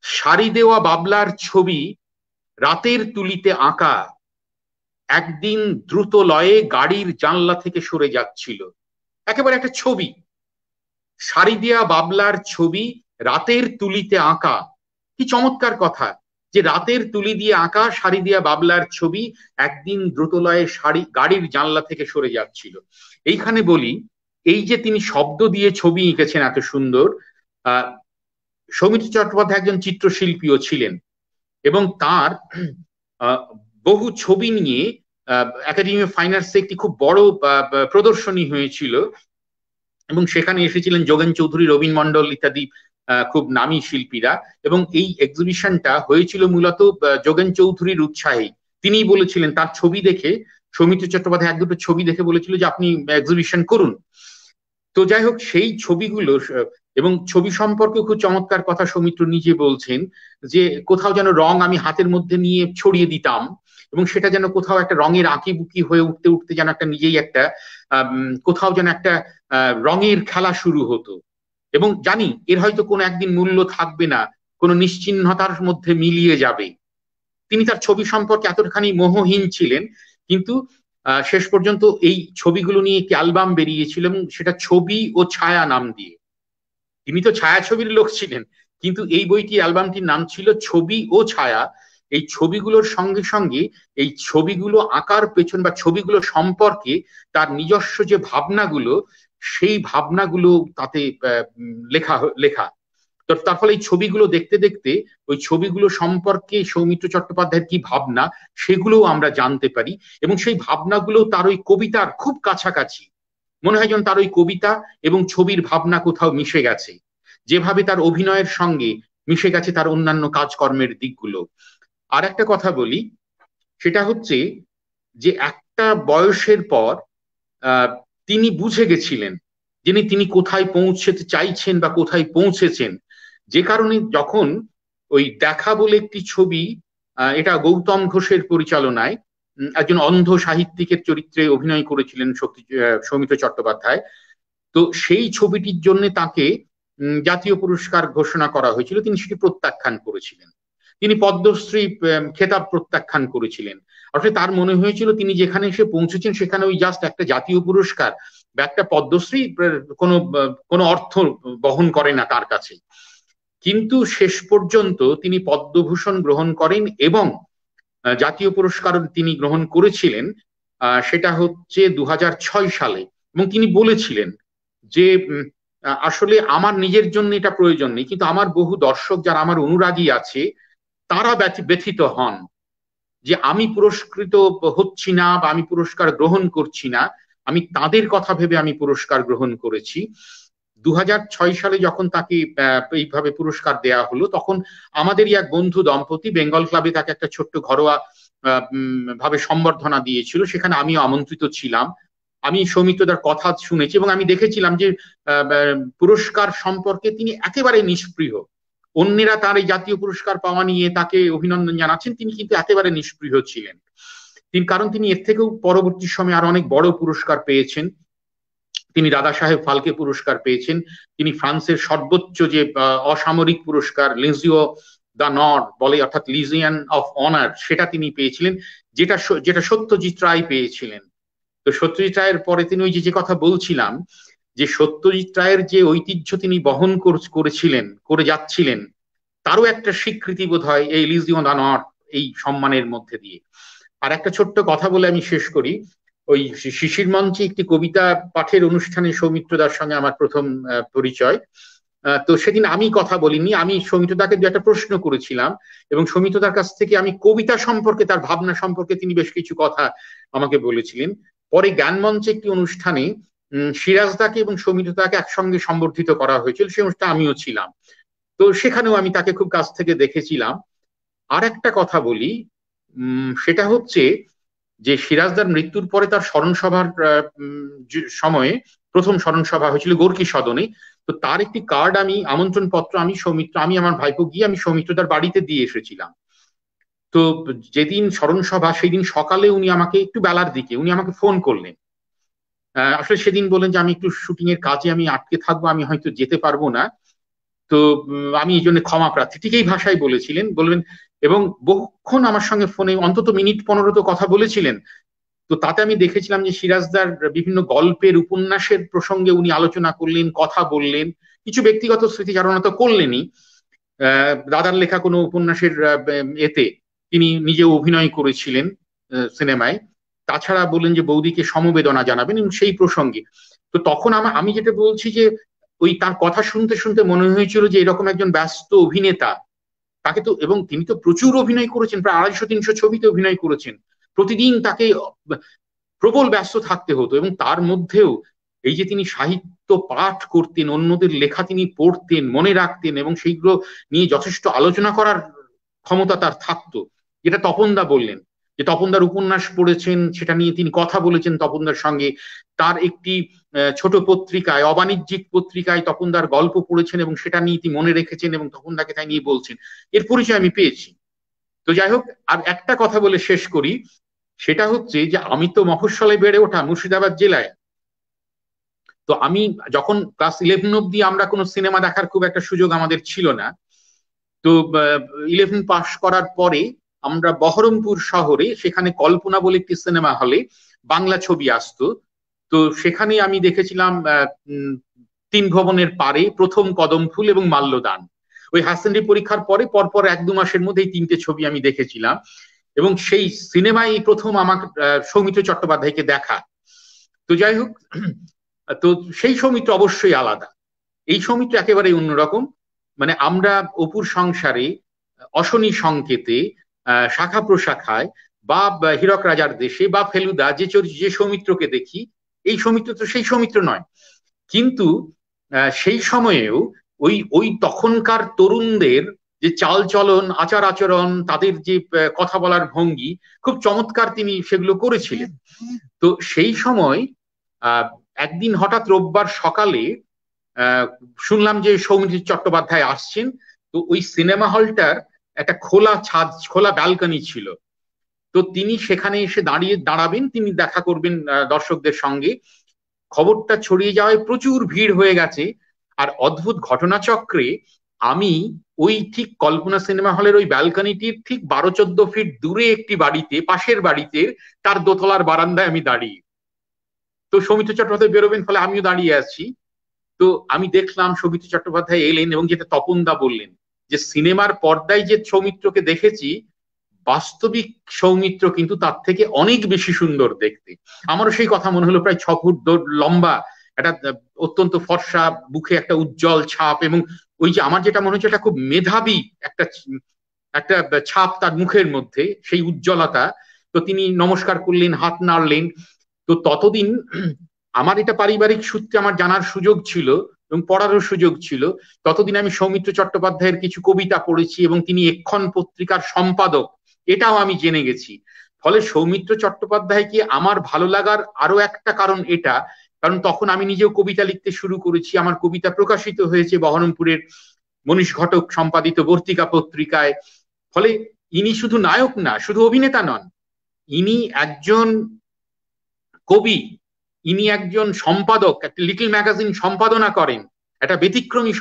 সারি দেওয়া বাবলার ছবি রাতের তুলিতে আঁকা একদিন দ্রুত লয়ে গাড়ির জানলা থেকে সরে যাচ্ছিল। একেবারে একটা ছবি, সারি দেওয়া বাবলার ছবি রাতের তুলিতে আঁকা। কি চমৎকার কথা, যে রাতের তুলি দিয়ে আঁকা সারি দেওয়া বাবলার ছবি একদিন দ্রুতলয়ে গাড়ির জানলা থেকে সরে যাচ্ছিল। এইখানে বলি, এই যে তিনি শব্দ দিয়ে ছবি এঁকেছেন এত সুন্দর, সৌমিত্র চট্টোপাধ্যায় একজন চিত্রশিল্পীও ছিলেন এবং তার বহু ছবি নিয়ে একাডেমি অফ ফাইন আর্টসে একটি খুব বড় প্রদর্শনী হয়েছিল এবং সেখানে এসেছিলেন যোগেন চৌধুরী, রবীন মণ্ডল ইত্যাদি খুব নামী শিল্পীরা। এবং এই এক্সিবিশনটা হয়েছিল মূলত যোগেন চৌধুরীর উৎসাহে। তিনিই বলেছিলেন, তার ছবি দেখে সৌমিত্র চট্টোপাধ্যায় এক দুটো ছবি দেখে বলেছিল যে আপনি এক্সিবিশন করুন। তো যাই হোক, সেই ছবিগুলো এবং ছবি সম্পর্কে খুব চমৎকার কথা সৌমিত্র নিজে বলছেন যে কোথাও যেন রং আমি হাতের মধ্যে নিয়ে ছড়িয়ে দিতাম এবং সেটা যেন কোথাও একটা রঙের আঁকিবুকি হয়ে উঠতে উঠতে যেন একটা নিজেই একটা কোথাও যেন একটা রঙের খেলা শুরু হতো। এবং জানি এর হয়তো কোনো একদিন মূল্য থাকবে না, কোনো নিশ্চিহ্নতার মধ্যে মিলিয়ে যাবে। তিনি তার ছবি সম্পর্কে এতখানি মোহহীন ছিলেন, কিন্তু শেষ পর্যন্ত এই ছবিগুলো নিয়ে একটি অ্যালবাম বেরিয়েছিল এবং সেটা ছবি ও ছায়া নাম দিয়ে। তিনি তো ছায়াছবির লোক ছিলেন, কিন্তু এই বইটি, অ্যালবামটির নাম ছিল ছবি ও ছায়া। এই ছবিগুলোর সঙ্গে সঙ্গে এই ছবিগুলো আঁকার পেছন বা ছবিগুলো সম্পর্কে তার নিজস্ব যে ভাবনাগুলো, সেই ভাবনাগুলো তাতে লেখা। তো তার ফলে এই ছবিগুলো দেখতে দেখতে ওই ছবিগুলো সম্পর্কে সৌমিত্র চট্টোপাধ্যায়ের কি ভাবনা সেগুলোও আমরা জানতে পারি এবং সেই ভাবনাগুলো তার ওই কবিতার খুব কাছাকাছি। মনে হয় যেন তার ওই কবিতা এবং ছবির ভাবনা কোথাও মিশে গেছে, যেভাবে তার অভিনয়ের সঙ্গে মিশে গেছে তার অন্যান্য কাজকর্মের দিকগুলো। আর একটা কথা বলি, সেটা হচ্ছে যে একটা বয়সের পর তিনি বুঝে গেছিলেন তিনি কোথায় পৌঁছতে চাইছেন বা কোথায় পৌঁছেছেন, যে কারণে যখন ওই দেখা বলে একটি ছবি, এটা গৌতম ঘোষের পরিচালনায় একজন অন্ধ সাহিত্যিকের চরিত্রে অভিনয় করেছিলেন সৌমিত্র চট্টোপাধ্যায়। তো সেই ছবিটির জন্য তাকে জাতীয় পুরস্কার ঘোষণা করা হয়েছিল, তিনি সেটি প্রত্যাখ্যান করেছিলেন। তিনি পদ্মশ্রী খেতাব প্রত্যাখ্যান করেছিলেন। অর্থাৎ তার মনে হয়েছিল তিনি যেখানে এসে পৌঁছেছেন সেখানে ওই জাস্ট একটা জাতীয় পুরস্কার বা একটা পদ্মশ্রী কোনো কোনো অর্থ বহন করে না তার কাছে। কিন্তু শেষ পর্যন্ত তিনি পদ্মভূষণ গ্রহণ করেন এবং জাতীয় পুরস্কার তিনি গ্রহণ করেছিলেন, সেটা হচ্ছে 2006 সালে। এবং তিনি বলেছিলেন যে আসলে আমার নিজের জন্য এটা প্রয়োজন নেই, কিন্তু আমার বহু দর্শক যারা আমার অনুরাগী আছে তারা ব্যথিত হন যে আমি পুরস্কৃত হচ্ছি না বা আমি পুরস্কার গ্রহণ করছি না, আমি তাদের কথা ভেবে আমি পুরস্কার গ্রহণ করেছি। 2006 সালে যখন তাকে এইভাবে পুরস্কার দেয়া হলো, তখন আমাদেরই এক বন্ধু দম্পতি বেঙ্গল ক্লাবে তাকে একটা ছোট্ট ঘরোয়া ভাবে সম্বর্ধনা দিয়েছিল, সেখানে আমিও আমন্ত্রিত ছিলাম। আমি সৌমিত্রদার কথা শুনেছি এবং আমি দেখেছিলাম যে পুরস্কার সম্পর্কে তিনি একেবারে নিষ্পৃহ। অন্যেরা তার এই জাতীয় পুরস্কার পাওয়া নিয়ে তাকে অভিনন্দন জানাচ্ছেন, তিনি কিন্তু একেবারে নিষ্পৃহ ছিলেন। কারণ তিনি এর থেকেও পরবর্তী সময়ে আরো অনেক বড় পুরস্কার পেয়েছেন। তিনি দাদা সাহেব ফালকে পুরস্কার পেয়েছেন, তিনি ফ্রান্সের সর্বোচ্চ যে অসামরিক পুরস্কার লিজিও দা নর বলে, অর্থাৎ লিজিয়ান অফ অনার, সেটা তিনি পেয়েছিলেন, যেটা সত্যজিৎ রায় পেয়েছিলেন। তো সত্যজিৎ রায়ের পরে তিনি ওই যে কথা বলছিলাম যে সত্যজিৎ রায়ের যে ঐতিহ্য তিনি বহন করে যাচ্ছিলেন, তারও একটা স্বীকৃতি বোধ হয় এই লিজিয়ন দা নর এই সম্মানের মধ্যে দিয়ে। আর একটা ছোট্ট কথা বলে আমি শেষ করি। ওই শিশির মঞ্চে একটি কবিতা পাঠের অনুষ্ঠানে সৌমিত্রদার সঙ্গে আমার প্রথম পরিচয়। তো সেদিন আমি কথা বলিনি, আমি সৌমিত্রদাকে দু একটা প্রশ্ন করেছিলাম এবং সৌমিত্রদার কাছ থেকে আমি কবিতা সম্পর্কে, তার ভাবনা সম্পর্কে তিনি বেশ কিছু কথা আমাকে বলেছিলেন। পরে জ্ঞান মঞ্চে একটি অনুষ্ঠানে সিরাজদাকে এবং সৌমিত্রদাকে একসঙ্গে সম্বর্ধিত করা হয়েছিল, সেই অনুষ্ঠানে আমিও ছিলাম। তো সেখানেও আমি তাকে খুব কাছ থেকে দেখেছিলাম। আর একটা কথা বলি, সেটা হচ্ছে যে সিরাজদার মৃত্যুর পরে তার স্মরণ সভার সময়ে প্রথম স্মরণ সভা হয়েছিল গোর্কি সদনে। তো তার একটি কার্ড, আমি আমন্ত্রণ পত্র আমি আমার ভাইপো গিয়ে আমি সৌমিত্রদার বাড়িতে দিয়ে এসেছিলাম। তো যেদিন স্মরণ সভা সেই দিন সকালে উনি আমাকে, একটু বেলার দিকে উনি আমাকে ফোন করলেন। আসলে সেদিন বললেন যে আমি একটু শুটিং এর কাজে আমি আটকে থাকবো, আমি হয়তো যেতে পারবো না, তো আমি এই জন্য ক্ষমা প্রার্থী, ঠিক এই ভাষায় বলবেন। এবং বহুক্ষণ আমার সঙ্গে ফোনে অন্তত মিনিট 15 তো কথা বলেছিলেন। তো তাতে আমি দেখেছিলাম যে সিরাজদার বিভিন্ন গল্পের, উপন্যাসের প্রসঙ্গে উনি আলোচনা করলেন, কথা বললেন, কিছু ব্যক্তিগত স্মৃতিচারণা তো করলেনই। দাদার লেখা কোনো উপন্যাসের এতে তিনি নিজে অভিনয় করেছিলেন সিনেমায়। তাছাড়া বললেন যে বৌদিকে সমবেদনা জানাবেন এবং সেই প্রসঙ্গে। তো তখন আমি যেটা বলছি যে ওই তার কথা শুনতে শুনতে মনে হয়েছিল যে এরকম একজন ব্যস্ত অভিনেতা, তাকে তো, এবং তিনি তো প্রচুর অভিনয় করেছেন, প্রায় 250-300 ছবিতে অভিনয় করেছেন, প্রতিদিন তাকে প্রবল ব্যস্ত থাকতে হতো। এবং তার মধ্যেও এই যে তিনি সাহিত্য পাঠ করতেন, অন্যদের লেখা তিনি পড়তেন, মনে রাখতেন এবং সেইগুলো নিয়ে যথেষ্ট আলোচনা করার ক্ষমতা তার থাকতো, যেটা তপনদা বললেন যে তপনদার উপন্যাস পড়েছেন, সেটা নিয়ে তিনি কথা বলেছেন তপনদার সঙ্গে। তার একটি ছোট পত্রিকায়, অবাণিজ্যিক পত্রিকায় তপনদার গল্প পড়েছেন এবং সেটা নিয়ে তিনি মনে রেখেছেন এবং তপনদাকে তাই নিয়ে বলছেন। এর পরিচয় আমি পেয়েছি। তো যাই হোক, আর একটা কথা বলে শেষ করি, সেটা হচ্ছে যে আমি তো মফস্বলে বেড়ে ওঠা, মুর্শিদাবাদ জেলায়। তো আমি যখন ক্লাস 11 অব্দি আমরা কোনো সিনেমা দেখার খুব একটা সুযোগ আমাদের ছিল না। তো 11 পাস করার পরে আমরা বহরমপুর শহরে, সেখানে কল্পনা বলে একটি সিনেমা হলে বাংলা ছবি আসতো। তো সেখানে আমি দেখেছিলাম 3 ভবনের পারে, প্রথম কদম ফুল এবং মাল্যদান। ওই হায়ার সেকেন্ডারি পরীক্ষার পরে পরপর 1-2 মাসের মধ্যে এই 3টে ছবি আমি দেখেছিলাম এবং সেই সিনেমায় প্রথম আমার সৌমিত্র চট্টোপাধ্যায়কে দেখা। তো যাই হোক, তো সেই সৌমিত্র অবশ্যই আলাদা, এই সৌমিত্র একেবারে অন্যরকম। মানে আমরা অপুর সংসারে, অশনি সংকেতে, শাখা প্রশাখায় বা হীরক রাজার দেশে বা ফেলুদা যে সৌমিত্রকে দেখি, এই সৌমিত্র তো সেই সৌমিত্র নয়। কিন্তু সেই সময়েও ওই তখনকার তরুণদের যে চাল চলন, আচার আচরণ, তাদের যে কথা বলার ভঙ্গি, খুব চমৎকার তিনি সেগুলো করেছিলেন। তো সেই সময় একদিন হঠাৎ রোববার সকালে শুনলাম যে সৌমিত্র চট্টোপাধ্যায় আসছেন। তো ওই সিনেমা হলটার একটা খোলা ছাদ, খোলা ব্যালকনি ছিল। তো তিনি সেখানে এসে দাঁড়াবেন, তিনি দেখা করবেন দর্শকদের সঙ্গে। খবরটা ছড়িয়ে যাওয়ায় প্রচুর ভিড় হয়ে গেছে। আর অদ্ভুত ঘটনাচক্রে আমি ওই ঠিক কল্পনা সিনেমা হলের ওই ব্যালকনিটির ঠিক 12-14 ফিট দূরে একটি বাড়িতে, পাশের বাড়িতে, তার দোতলার বারান্দায় আমি দাঁড়িয়ে। তো সৌমিত্র চট্টোপাধ্যায় বেরোবেন, ফলে আমিও দাঁড়িয়ে আছি। তো আমি দেখলাম সৌমিত্র চট্টোপাধ্যায় এলেন, এবং যেটা তপনদা বললেন যে সিনেমার পর্দায় যে সৌমিত্রকে দেখেছি, বাস্তবিক সৌমিত্র কিন্তু তার থেকে অনেক বেশি সুন্দর দেখতে। আমারও সেই কথা মনে হলো, প্রায় 6 ফুট লম্বা, একটা অত্যন্ত ফর্সা, বুকে একটা উজ্জ্বল ছাপ, এবং ওই যে আমার যেটা মনে হচ্ছে এটা খুব মেধাবী একটা একটা ছাপ তার মুখের মধ্যে, সেই উজ্জ্বলতা। তো তিনি নমস্কার করলেন, হাত নাড়লেন। তো ততদিন আমার এটা পারিবারিক সূত্রে আমার জানার সুযোগ ছিল এবং পড়ারও সুযোগ ছিল। ততদিন আমি সৌমিত্র চট্টোপাধ্যায়ের কিছু কবিতা পড়েছি, এবং তিনি এক্ষণ পত্রিকার সম্পাদক, এটাও আমি জেনে গেছি। ফলে সৌমিত্র চট্টোপাধ্যায়কে আমার ভালো লাগার আরো একটা কারণ এটা, কারণ তখন আমি নিজেও কবিতা লিখতে শুরু করেছি। আমার কবিতা প্রকাশিত হয়েছে বহরমপুরের মনীষ ঘটক সম্পাদিত বর্তিকা পত্রিকায়। ফলে ইনি শুধু নায়ক না, শুধু অভিনেতা নন, ইনি একজন কবি, ইনি একজন সম্পাদক, একটা লিটল ম্যাগাজিন সম্পাদনা করেন, একটা ব্যতিক্রমী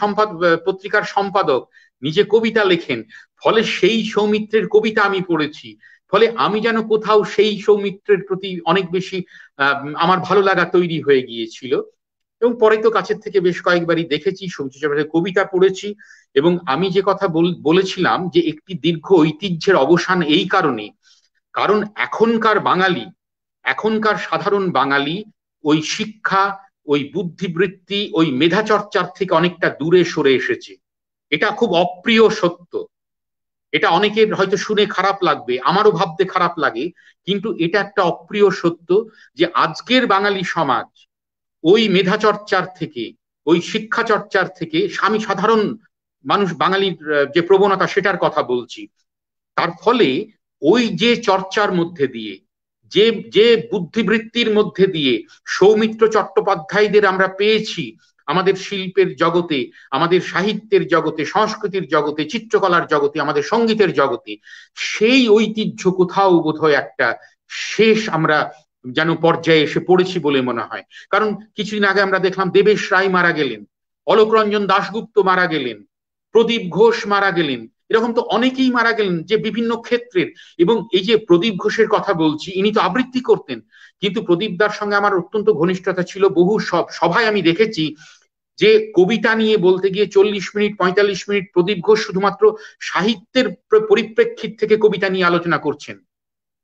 পত্রিকার সম্পাদক, নিজে কবিতা লেখেন। ফলে সেই সৌমিত্রের কবিতা আমি পড়েছি। ফলে আমি যেন কোথাও সেই সৌমিত্রের প্রতি অনেক বেশি আমার ভালো লাগা তৈরি হয়ে গিয়েছিল। এবং পরে তো কাছের থেকে বেশ কয়েকবারই দেখেছি, সৌমিত্র চট্টোপাধ্যায়ের কবিতা পড়েছি। এবং আমি যে কথা বলেছিলাম যে একটি দীর্ঘ ঐতিহ্যের অবসান এই কারণে, কারণ এখনকার বাঙালি, এখনকার সাধারণ বাঙালি ওই শিক্ষা, ওই বুদ্ধিবৃত্তি, ওই মেধা চর্চার থেকে অনেকটা দূরে সরে এসেছে। এটা খুব অপ্রিয় সত্য। এটা অনেকের হয়তো শুনে খারাপ লাগবে, আমারও ভাবতে খারাপ লাগে, কিন্তু এটা একটা অপ্রিয় সত্য যে আজকের বাঙালি সমাজ ওই মেধা চর্চার থেকে, ওই শিক্ষা চর্চার থেকে, আমি সাধারণ মানুষ বাঙালির যে প্রবণতা সেটার কথা বলছি, তার ফলে ওই যে চর্চার মধ্যে দিয়ে, যে যে বুদ্ধিবৃত্তির মধ্যে দিয়ে সৌমিত্র চট্টোপাধ্যায়দের আমরা পেয়েছি আমাদের শিল্পের জগতে, আমাদের সাহিত্যের জগতে, সংস্কৃতির জগতে, চিত্রকলার জগতে, আমাদের সঙ্গীতের জগতে, সেই ঐতিহ্য কোথাও বোধহয় একটা শেষ আমরা যেন পর্যায়ে এসে পড়েছি বলে মনে হয়। কারণ কিছুদিন আগে আমরা দেখলাম দেবেশ রায় মারা গেলেন, অলোক রঞ্জন দাশগুপ্ত মারা গেলেন, প্রদীপ ঘোষ মারা গেলেন, এরকম তো অনেকেই মারা গেলেন যে বিভিন্ন ক্ষেত্রের। এবং এই যে প্রদীপ ঘোষের কথা বলছি, ইনি তো আবৃত্তি করতেন, কিন্তু প্রদীপদার সঙ্গে আমার অত্যন্ত ঘনিষ্ঠতা ছিল। বহু সভায় আমি দেখেছি যে কবিতা নিয়ে বলতে গিয়ে 40 মিনিট 45 মিনিট প্রদীপ ঘোষ শুধুমাত্র সাহিত্যের পরিপ্রেক্ষিত থেকে কবিতা নিয়ে আলোচনা করছেন।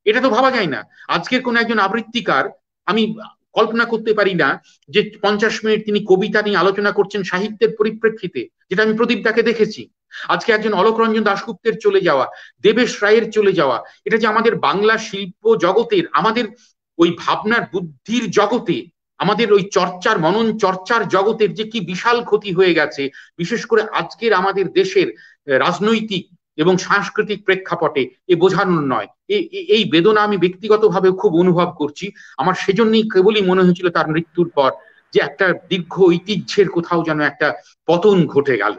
এটা তো ভাবা যায় না। আজকের কোন একজন আবৃত্তিকার, আমি কল্পনা করতে পারি না যে 50 মিনিট তিনি কবিতা নিয়ে আলোচনা করছেন সাহিত্যের পরিপ্রেক্ষিতে, যেটা আমি প্রদীপদাকে দেখেছি। আজকে একজন অলোক রঞ্জন দাশগুপ্তের চলে যাওয়া, দেবেশ রায়ের চলে যাওয়া, এটা যে আমাদের বাংলা শিল্প জগতের, আমাদের ওই ভাবনার বুদ্ধির জগতে, আমাদের ওই চর্চার মনন চর্চার জগতের যে কি বিশাল ক্ষতি হয়ে গেছে, বিশেষ করে আজকের আমাদের দেশের রাজনৈতিক এবং সাংস্কৃতিক প্রেক্ষাপটে, এ বোঝানোর নয়। এই বেদনা আমি ব্যক্তিগতভাবে খুব অনুভব করছি। আমার সেজন্যই কেবলই মনে হয়েছিল তার মৃত্যুর পর যে একটা দীর্ঘ ঐতিহ্যের কোথাও যেন একটা পতন ঘটে গেল।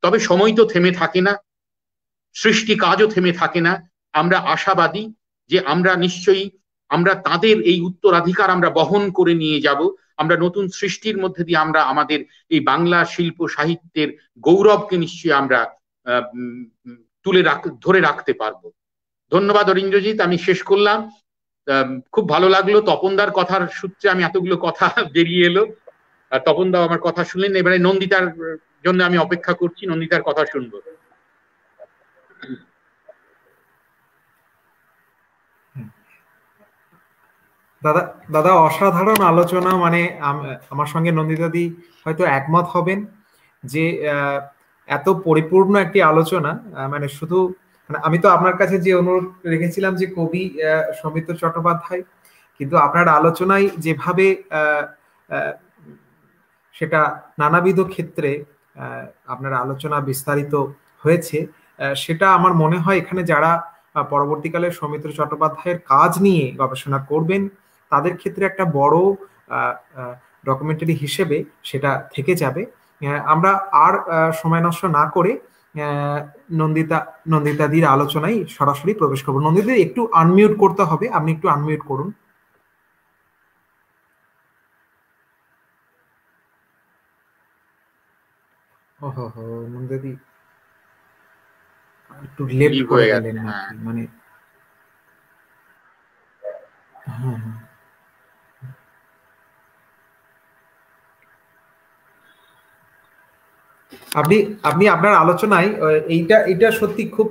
তবে সময় তো থেমে থাকে না, সৃষ্টি কাজও থেমে থাকে না। আমরা আশাবাদী যে আমরা নিশ্চয়ই, আমরা তাদের এই উত্তরাধিকার আমরা বহন করে নিয়ে যাব। আমরা নতুন সৃষ্টির মধ্যে দিয়ে আমরা আমাদের এই বাংলা শিল্প সাহিত্যের গৌরবকে নিশ্চয়ই আমরা ধরে রাখতে পারবো। ধন্যবাদ অরিন্দ্রজিৎ, আমি শেষ করলাম। খুব ভালো লাগলো, তপনদার কথার সূত্রে আমি এতগুলো কথা বেরিয়ে এলো। তপনদাও আমার কথা শুনলেন। এবারে নন্দিতার জন্য আমি অপেক্ষা করছি, নন্দিতার কথা শুনবো। দাদা দাদা অসাধারণ আলোচনা। মানে আমার সঙ্গে নন্দিতাদি হয়তো একমত হবেন যে এত পরিপূর্ণ একটি আলোচনা, মানে শুধু মানে আমি তো আপনার কাছে যে অনুরোধ রেখেছিলাম যে কবি সৌমিত্র চট্টোপাধ্যায়, কিন্তু আপনার আলোচনায় যেভাবে সেটা নানাবিধ ক্ষেত্রে আপনার আলোচনা বিস্তারিত হয়েছে, সেটা আমার মনে হয় এখানে যারা পরবর্তীকালে সৌমিত্র চট্টোপাধ্যায়ের কাজ নিয়ে গবেষণা করবেন তাদের ক্ষেত্রে একটা বড় ডকুমেন্টারি হিসেবে সেটা থেকে যাবে। আমরা আর সময় নষ্ট না করে নন্দিতাদির আলোচনায় সরাসরি প্রবেশ করবো। নন্দিতা একটু আনমিউট করতে হবে, আপনি একটু আনমিউট করুন। ওহো, নন্দিতাদি একটু লেফট Leave করে হয়ে গেলেন গেছে, আর কি, মানে হ্যাঁ হ্যাঁ। আপনি আপনি আপনার আলোচনায় এইটা সত্যি খুব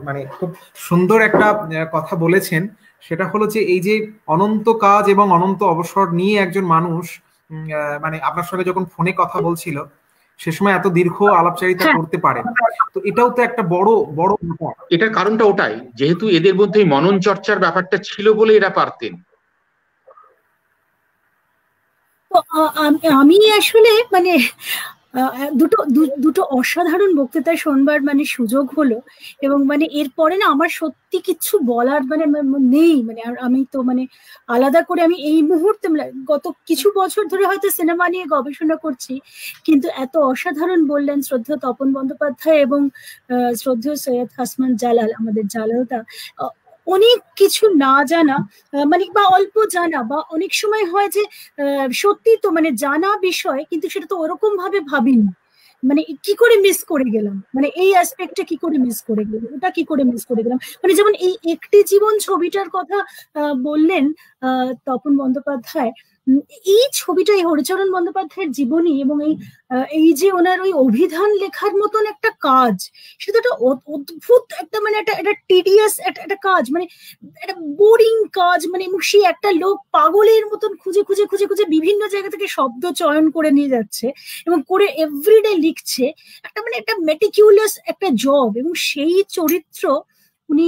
মানে খুব সুন্দর একটা কথা বলেছেন। সেটা হলো যে এই যে অনন্ত কাজ এবং অনন্ত অবসর নিয়ে একজন মানুষ মানে আপনার সঙ্গে যখন ফোনে কথা বলছিল সে সময় এত দীর্ঘ আলাপচারিতা হ্যাঁ করতে পারেন, তো এটাও তো একটা বড় বড় ব্যাপার। এটার কারণটা ওটাই, যেহেতু এদের মধ্যে মনন চর্চার ব্যাপারটা ছিল বলে এরা পারতেন। তো আমি আসলে মানে দুটো অসাধারণ বক্তৃতা শোনবার মানে সুযোগ হলো, এবং মানে এরপরে না আমার সত্যি কিছু বলার মানে নেই, মানে আর আমি তো মানে আলাদা করে আমি এই মুহূর্তে গত কিছু বছর ধরে হয়তো সিনেমা নিয়ে গবেষণা করছি, কিন্তু এত অসাধারণ বললেন শ্রদ্ধেয় তপন বন্দ্যোপাধ্যায় এবং শ্রদ্ধেয় সৈয়দ হাসমান জালাল, আমাদের জালালদা। অনেক কিছু না জানা মানে বা অল্প জানা, বা অনেক সময় হয় যে সত্যি তো মানে জানা বিষয় কিন্তু সেটা তো ওরকম ভাবে ভাবিনি, মানে কি করে মিস করে গেলাম, মানে এই অ্যাসপেক্টটা কি করে মিস করে গেলাম, ওটা কি করে মিস করে গেলাম। মানে যেমন এই একটি জীবন ছবিটার কথা বললেন তপন বন্দ্যোপাধ্যায়, এই ছবিটাই হরিচরণ বন্দ্যোপাধ্যায়ের জীবনী, এবং এই যে ওনার ওই অভিধান লেখার মতন একটা কাজ, সেটা একটা অদ্ভুত একটা মানে একটা টিডিয়াস একটা কাজ, মানে একটা বোরিং কাজ, মানে সে একটা লোক পাগলের মতন খুঁজে খুঁজে খুঁজে খুঁজে বিভিন্ন জায়গা থেকে শব্দ চয়ন করে নিয়ে যাচ্ছে এবং করে এভরিডে লিখছে, একটা মানে একটা মেটিকিউলাস একটা জব। এবং সেই চরিত্র উনি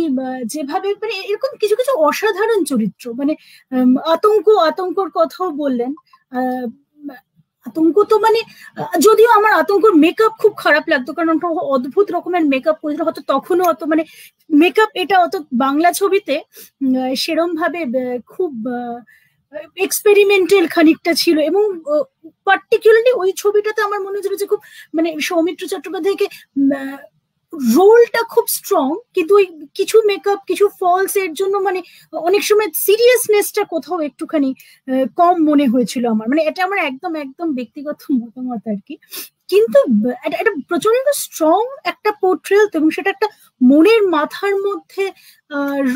যেভাবে মানে এরকম কিছু কিছু অসাধারণ চরিত্র, মানে আতঙ্কর কথাও বললেন। আতঙ্ক তো মানে যদিও আমার আতঙ্কর মেকআপ খুব খারাপ লাগতো, কারণ ওটা অদ্ভুত রকমের মেকআপ করেছিল, হয়তো তখনও অত মানে মেকআপ এটা অত বাংলা ছবিতে সেরম ভাবে খুব এক্সপেরিমেন্টাল খানিকটা ছিল। এবং পার্টিকুলারলি ওই ছবিটাতে আমার মনে হচ্ছিল যে খুব মানে সৌমিত্র চট্টোপাধ্যায়কে রোলটা খুব স্ট্রং, কিন্তু ওই কিছু মেকআপ কিছু ফলস এর জন্য মানে অনেক সময় সিরিয়াসনেসটা কোথাও একটুখানি কম মনে হয়েছিল আমার, মানে এটা আমার একদম একদম ব্যক্তিগত মতামত আর কি। কিন্তু এটা প্রচন্ড স্ট্রং একটা পোর্ট্রেল, এবং সেটা একটা মনের মাথার মধ্যে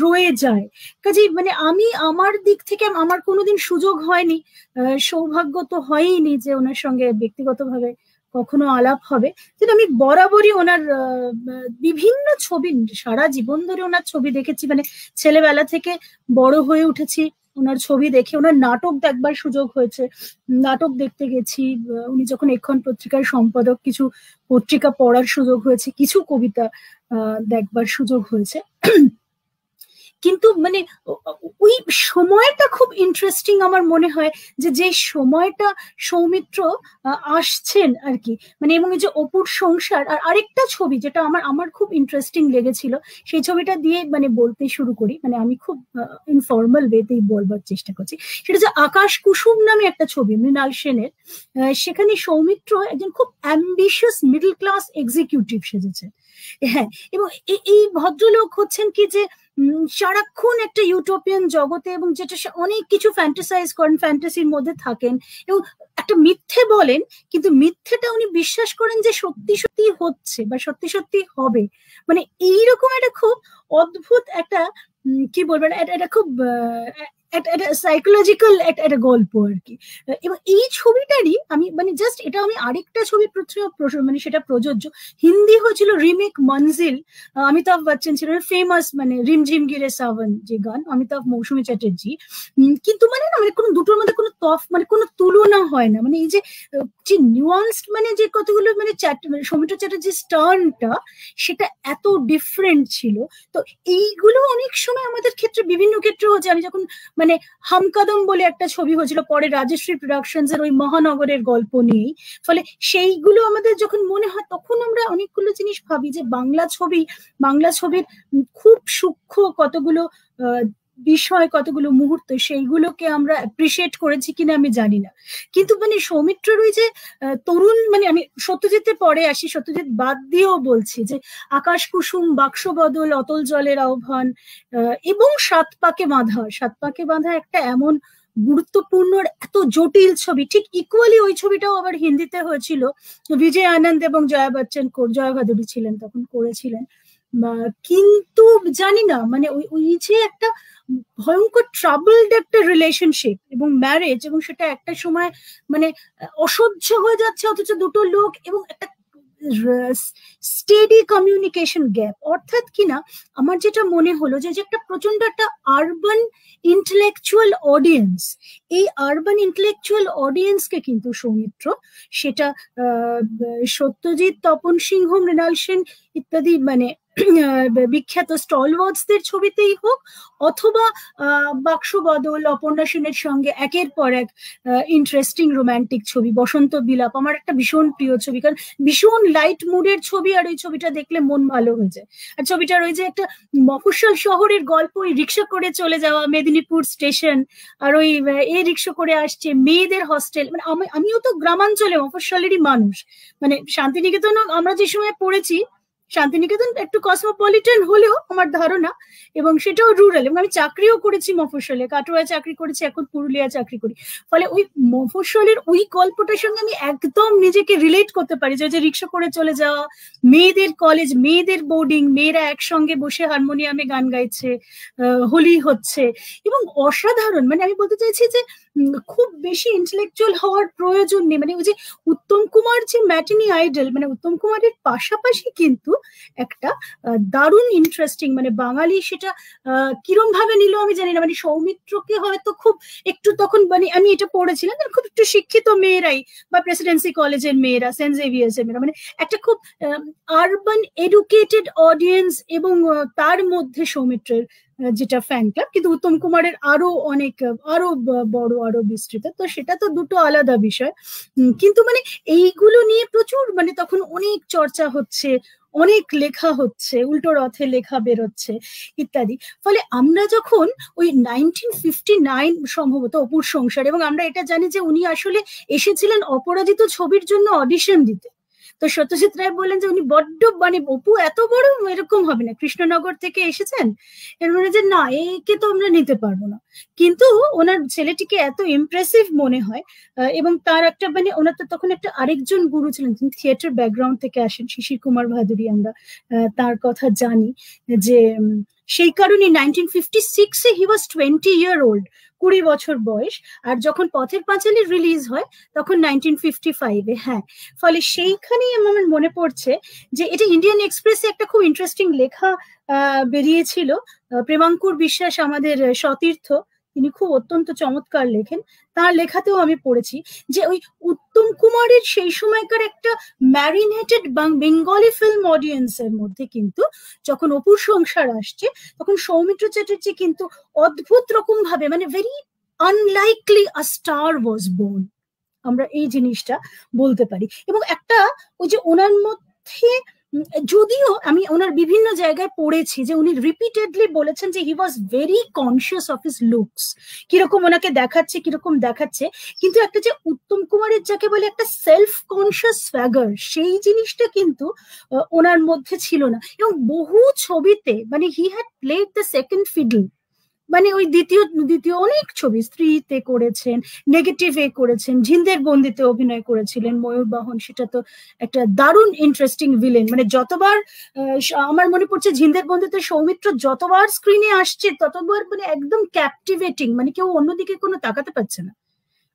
রয়ে যায়। কাজেই মানে আমি আমার দিক থেকে আমার কোনোদিন সুযোগ হয়নি, সৌভাগ্য তো হয়নি যে ওনার সঙ্গে ব্যক্তিগতভাবে কখনো আলাপ হবে, কিন্তু আমি বরাবরই ওনার বিভিন্ন ছবি সারা জীবন ধরে ওনার ছবি দেখেছি, মানে ছেলেবেলা থেকে বড় হয়ে উঠেছি ওনার ছবি দেখে। ওনার নাটক দেখবার সুযোগ হয়েছে, নাটক দেখতে গেছি, উনি যখন এক্ষণ পত্রিকার সম্পাদক কিছু পত্রিকা পড়ার সুযোগ হয়েছে, কিছু কবিতা দেখবার সুযোগ হয়েছে। কিন্তু মানে ওই সময়টা খুব ইন্টারেস্টিং আমার মনে হয়, যে সময়টা সৌমিত্র আসছেন আর কি, মানে এবং এই যে অপুর সংসার। আর আরেকটা ছবি যেটা আমার খুব ইন্টারেস্টিং লেগেছিল, সেই ছবিটা দিয়ে মানে বলতে শুরু করি, মানে আমি খুব ইনফর্মাল ওয়েতেই বলবার চেষ্টা করছি। সেটা যে আকাশ কুসুম নামে একটা ছবি মৃণাল সেনের, সেখানে সৌমিত্র একজন খুব অ্যাম্বিশিয়াস মিডল ক্লাস এক্সিকিউটিভ সেজেছে। হ্যাঁ, এবং এই ভদ্রলোক হচ্ছেন কি যে সারাক্ষণ একটা ইউটোপিয়ান জগতে, এবং যেটা অনেক কিছু ফ্যান্টাসাইজ করেন, ফ্যান্টাসির মধ্যে থাকেন, এবং একটা মিথ্যে বলেন, কিন্তু মিথ্যেটা উনি বিশ্বাস করেন যে সত্যি সত্যি হচ্ছে বা সত্যি সত্যি হবে। মানে এইরকম একটা খুব অদ্ভুত একটা কি বলবেন, এটা খুব একটা সাইকোলজিক্যাল একটা গল্প আর কি। এবং এই ছবিটারই আমি মানে জাস্ট এটা আমি আরেকটা ছবি মানে সেটা প্রযোজ্য, হিন্দি হয়েছিল রিমেক মঞ্জিল, অমিতাভ বচ্চন ছিল, ফেমাস মানে রিমঝিম গিরে সাবন যে গান, অমিতাভ মৌসুমী চ্যাটার্জি। কিন্তু মানে না মানে কোনো দুটোর মধ্যে কোনো মানে কোনো তুলনা হয় না, মানে এই যে নিউয়ান্সড মানে যে কতগুলো মানে সৌমিত্র চ্যাটার্জির টার্নটা সেটা এত ডিফারেন্ট ছিল। তো এইগুলো অনেক সময় আমাদের ক্ষেত্রে বিভিন্ন ক্ষেত্রে হচ্ছে। আমি যখন মানে হামকদম বলে একটা ছবি হয়েছিল পরে রাজশ্রী প্রোডাকশনস এর ওই মহানগরের গল্প নিয়েই, ফলে সেইগুলো আমাদের যখন মনে হয় তখন আমরা অনেকগুলো জিনিস ভাবি যে বাংলা ছবির খুব সূক্ষ্ম কতগুলো বিষয়, কতগুলো মুহূর্ত, সেইগুলোকে আমরা অ্যাপ্রিসিয়েট করেছি কিনা আমি জানি না। কিন্তু মানে সৌমিত্রর ওই যে তরুণ, মানে আমি সত্যজিতের পরে আসি, সত্যজিৎ বাদ দিয়েও বলছি যে আকাশ কুসুম, বাক্স বদল, অতল জলের আহ্বান এবং সাত পাকে বাঁধা একটা এমন গুরুত্বপূর্ণ এত জটিল ছবি, ঠিক ইকুয়ালি ওই ছবিটাও আবার হিন্দিতে হয়েছিল, বিজয় আনন্দ এবং জয়া বচ্চন, জয়া ভাদুরী ছিলেন তখন, করেছিলেন। কিন্তু জানি না মানে ওই যে একটা ভয়ঙ্কর ট্রাবলড একটা রিলেশনশিপ এবং ম্যারেজ, এবং সেটা একটা সময় মানে অসহ্য হয়ে যাচ্ছে, অথচ দুটো লোক, এবং একটা স্টেডি কমিউনিকেশন গ্যাপ। অর্থাৎ কিনা আমার যেটা মনে হলো যে একটা প্রচন্ড একটা আরবান ইন্টেলেকচুয়াল অডিয়েন্স, এই আরবান ইন্টেলেকচুয়াল অডিয়েন্সকে কিন্তু সৌমিত্র, সেটা সত্যজিৎ, তপন সিংহ, মৃণাল সেন ইত্যাদি মানে বিখ্যাত স্টলওয়ার্ডসদের ছবিতেই হোক, অথবা বাক্স বদল, অপর্ণা সেনের সঙ্গে একের পর এক ইন্টারেস্টিং রোমান্টিক ছবি, বসন্ত বিলাপ আমার একটা ভীষণ প্রিয় ছবি, কারণ ভীষণ লাইট মুডের ছবি, আর ওই ছবিটা দেখলে মন ভালো হয়ে যায়। আর ছবিটার ওই যে একটা মফস্বল শহরের গল্প, ওই রিক্সা করে চলে যাওয়া মেদিনীপুর স্টেশন, আর ওই রিক্সা করে আসছে মেয়েদের হস্টেল, মানে আমিও তো গ্রামাঞ্চলে মফস্বলেরই মানুষ, মানে শান্তিনিকেতন আমরা যে সময় পড়েছি, শান্তিনিকেতন একটু কসমোপলিটন হলেও আমার ধারণা, এবং সেটাও রুরাল, এবং আমি চাকরিও করেছি মফস্বলে, কাটোয়ায় চাকরি করেছি, এখন পুরুলিয়া চাকরি করি, ফলে ওই মফস্বলের ওই গল্পটার সঙ্গে আমি একদম নিজেকে রিলেট করতে পারি, যে রিক্সা করে চলে যাওয়া, মেয়েদের কলেজ, মেয়েদের বোর্ডিং, মেয়েরা একসঙ্গে বসে হারমোনিয়ামে গান গাইছে, হোলি হচ্ছে, এবং অসাধারণ, মানে আমি বলতে চাইছি যে খুব বেশি ইন্টেলেকচুয়াল হওয়ার প্রয়োজন নেই, মানে ওই যে উত্তম কুমার যে ম্যাটিনি আইডল, মানে উত্তম কুমারের পাশাপাশি কিন্তু একটা দারুণ ইন্টারেস্টিং, মানে বাঙালি সেটা কিরম ভাবে নিল আমি জানি না, মানে সৌমিত্রকে হয়তো খুব একটু তখন, মানে আমি এটা পড়েছিলাম খুব একটু শিক্ষিত মেয়েরাই, বা প্রেসিডেন্সি কলেজের মেয়েরা, সেন্ট জেভিয়ার্সের মেয়েরা, মানে একটা খুব আরবান এডুকেটেড অডিয়েন্স, এবং তার মধ্যে সৌমিত্রের যেটা ফ্যান ক্লাব, কিন্তু উত্তম কুমারের আরো অনেক, আরো বড়, আরো বিস্তৃত, তো সেটা তো দুটো আলাদা বিষয়। কিন্তু মানে এইগুলো নিয়ে প্রচুর মানে তখন অনেক চর্চা হচ্ছে, অনেক লেখা হচ্ছে, উল্টো রথে লেখা বেরোচ্ছে ইত্যাদি। ফলে আমরা যখন ওই 1959 সম্ভবত অপুর সংসার, এবং আমরা এটা জানি যে উনি আসলে এসেছিলেন অপরাজিত ছবির জন্য অডিশন দিতে, তো সত্যজিৎ রায় বললেন যে উনি বড্ড মানে অপু এত বড় এরকম হবে না, কৃষ্ণনগর থেকে এসেছেন, এর মানে যে না একে তো আমরা নিতে পারবো না, কিন্তু ওনার ছেলেটিকে এত ইমপ্রেসিভ মনে হয়, এবং তার একটা মানে ওনার তো তখন একটা আরেকজন গুরু ছিলেন, তিনি থিয়েটার ব্যাকগ্রাউন্ড থেকে আসেন, শিশির কুমার ভাদুরী, আমরা তার কথা জানি, যে সেই কারণে 1956-এ হি ওয়াজ 20 year old, 20 বছর বয়স, আর যখন পথের পাঁচালী রিলিজ হয় তখন 1955-এ। হ্যাঁ, ফলে সেইখানেই আমার মনে পড়ছে যে এটা ইন্ডিয়ান এক্সপ্রেসে একটা খুব ইন্টারেস্টিং লেখা বেরিয়েছিল, প্রেমাঙ্কুর বিশ্বাস আমাদের সতীর্থ, তিনি খুব অত্যন্ত চমৎকার লেখেন, তার লেখাতেও আমি পড়েছি যে ওই উত্তম কুমারের সেই সময়কার একটা ম্যারিনেটেড বেঙ্গলি ফিল্ম অডিয়েন্সের মধ্যে কিন্তু যখন অপুর সংসার আসছে, তখন সৌমিত্র চ্যাটার্জি কিন্তু অদ্ভুত রকম ভাবে, মানে very unlikely a star was born, আমরা এই জিনিসটা বলতে পারি। এবং একটা ওই যে ওনার মধ্যে, যদিও আমি ওনার বিভিন্ন জায়গায় পড়েছি যে উনি রিপিটেডলি বলেছেন যে he was very conscious of his looks, কিরকম ওনাকে দেখাচ্ছে, কিরকম দেখাচ্ছে, কিন্তু একটা যে উত্তম কুমারের যাকে বলে একটা সেলফ কনসিয়াস স্ব্যাগার, সেই জিনিসটা কিন্তু ওনার মধ্যে ছিল না। এবং বহু ছবিতে মানে he had played the second fiddle, মানে ওই দ্বিতীয় অনেক ছবি, স্ত্রীতে করেছেন, নেগেটিভে করেছেন, ঝিন্দের বন্দিতে অভিনয় করেছিলেন, ময়ূরবাহন, সেটা তো একটা দারুণ ইন্টারেস্টিং ভিলেন, মানে যতবার আমার মনে পড়ছে ঝিন্দের বন্দিতে সৌমিত্র যতবার স্ক্রিনে আসছে ততবার মানে একদম ক্যাপটিভেটিং, মানে কেউ অন্যদিকে কোনো তাকাতে পারছে না,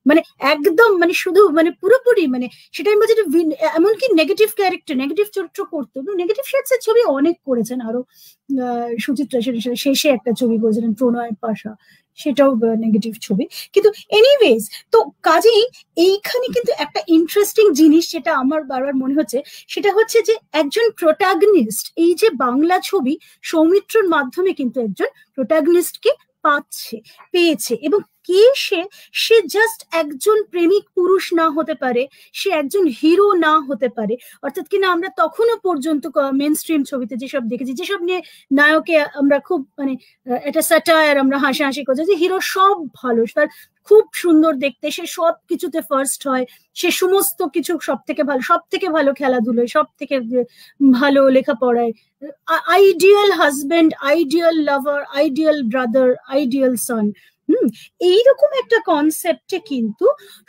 মানে একদম মানে শুধু মানে পুরোপুরি মানে সেটার মধ্যে এমনকি নেগেটিভ ক্যারেক্টার, নেগেটিভ চরিত্র করতো, নেগেটিভ শেডসের ছবি অনেক করেছেন, আরো সুচিত্রা সেনের শেষে একটা ছবি করেছিলেন প্রণয়ের পাশা, সেটাও নেগেটিভ ছবি, কিন্তু এনিওয়েজ তো কাজেই এইখানে কিন্তু একটা ইন্টারেস্টিং জিনিস যেটা আমার বারবার মনে হচ্ছে, সেটা হচ্ছে যে একজন প্রোটাগনিস্ট, এই যে বাংলা ছবি সৌমিত্রর মাধ্যমে কিন্তু একজন প্রোটাগনিস্টকে পেয়েছে, এবং কে সে জাস্ট একজন প্রেমিক পুরুষ না হতে পারে, সে একজন হিরো না হতে পারে, অর্থাৎ কিনা আমরা তখনও পর্যন্ত মেন স্ট্রিম ছবিতে যেসব দেখেছি, যেসব নিয়ে নায়কে আমরা খুব মানে একটা স্যাটায়ার আমরা হাসাহাসি করছি যে হিরো সব ভালো, তার খুব সুন্দর দেখতে, সে সব কিছুতে ফার্স্ট হয়, সে সমস্ত কিছু সব থেকে ভালো খেলাধুলোয়, সব থেকে ভালো লেখাপড়ায়, আইডিয়াল হাজবেন্ড, আইডিয়াল লাভার, আইডিয়াল ব্রাদার, আইডিয়াল সন, এইরকম একটা কনসেপ্টে কিন্তু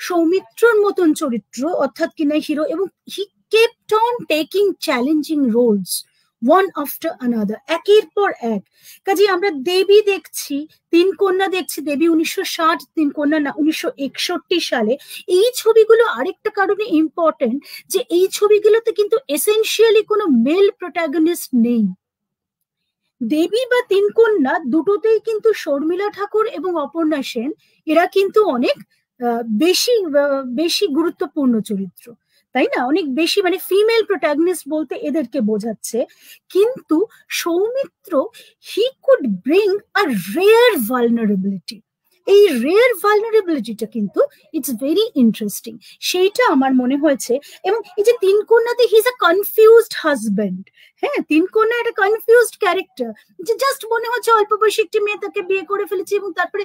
সৌমিত্রর মতন চরিত্র অর্থাৎ কিনা হিরো, এবং he kept on taking challenging roles one after another, একের পর এক। কাজে আমরা দেবী দেখছি, তিন কন্যা দেখছি, দেবী 1960, তিন কন্যা 1961 সালে। এই ছবিগুলো আরেকটা কারণে ইম্পর্টেন্ট যে এই ছবিগুলোতে কিন্তু এসেনশিয়ালি কোনো মেল প্রোটাগনিস্ট নেই। দেবী বা তিন কন্যা দুটোতেই কিন্তু শর্মিলা ঠাকুর এবং অপর্ণা সেন এরা কিন্তু অনেক বেশি গুরুত্বপূর্ণ চরিত্র, তাই না? অনেক বেশি, মানে ফিমেল প্রোটাগনিস্ট বলতে এদেরকে বোঝাচ্ছে। কিন্তু Soumitra, he could bring a rare vulnerability. এই রেয়ার ভালনারেবিলিটিটা কিন্তু ইটস ভেরি ইন্টারেস্টিং, সেইটা আমার মনে হয়েছে। এবং এই যে তিন কন্যাতে he is a confused husband, হ্যাঁ, তিন কন্যা একটা কনফিউজড ক্যারেক্টার, যে জাস্ট মনে হচ্ছে অল্প বয়সী একটি মেয়ে তাকে বিয়ে করে ফেলেছি, এবং তারপরে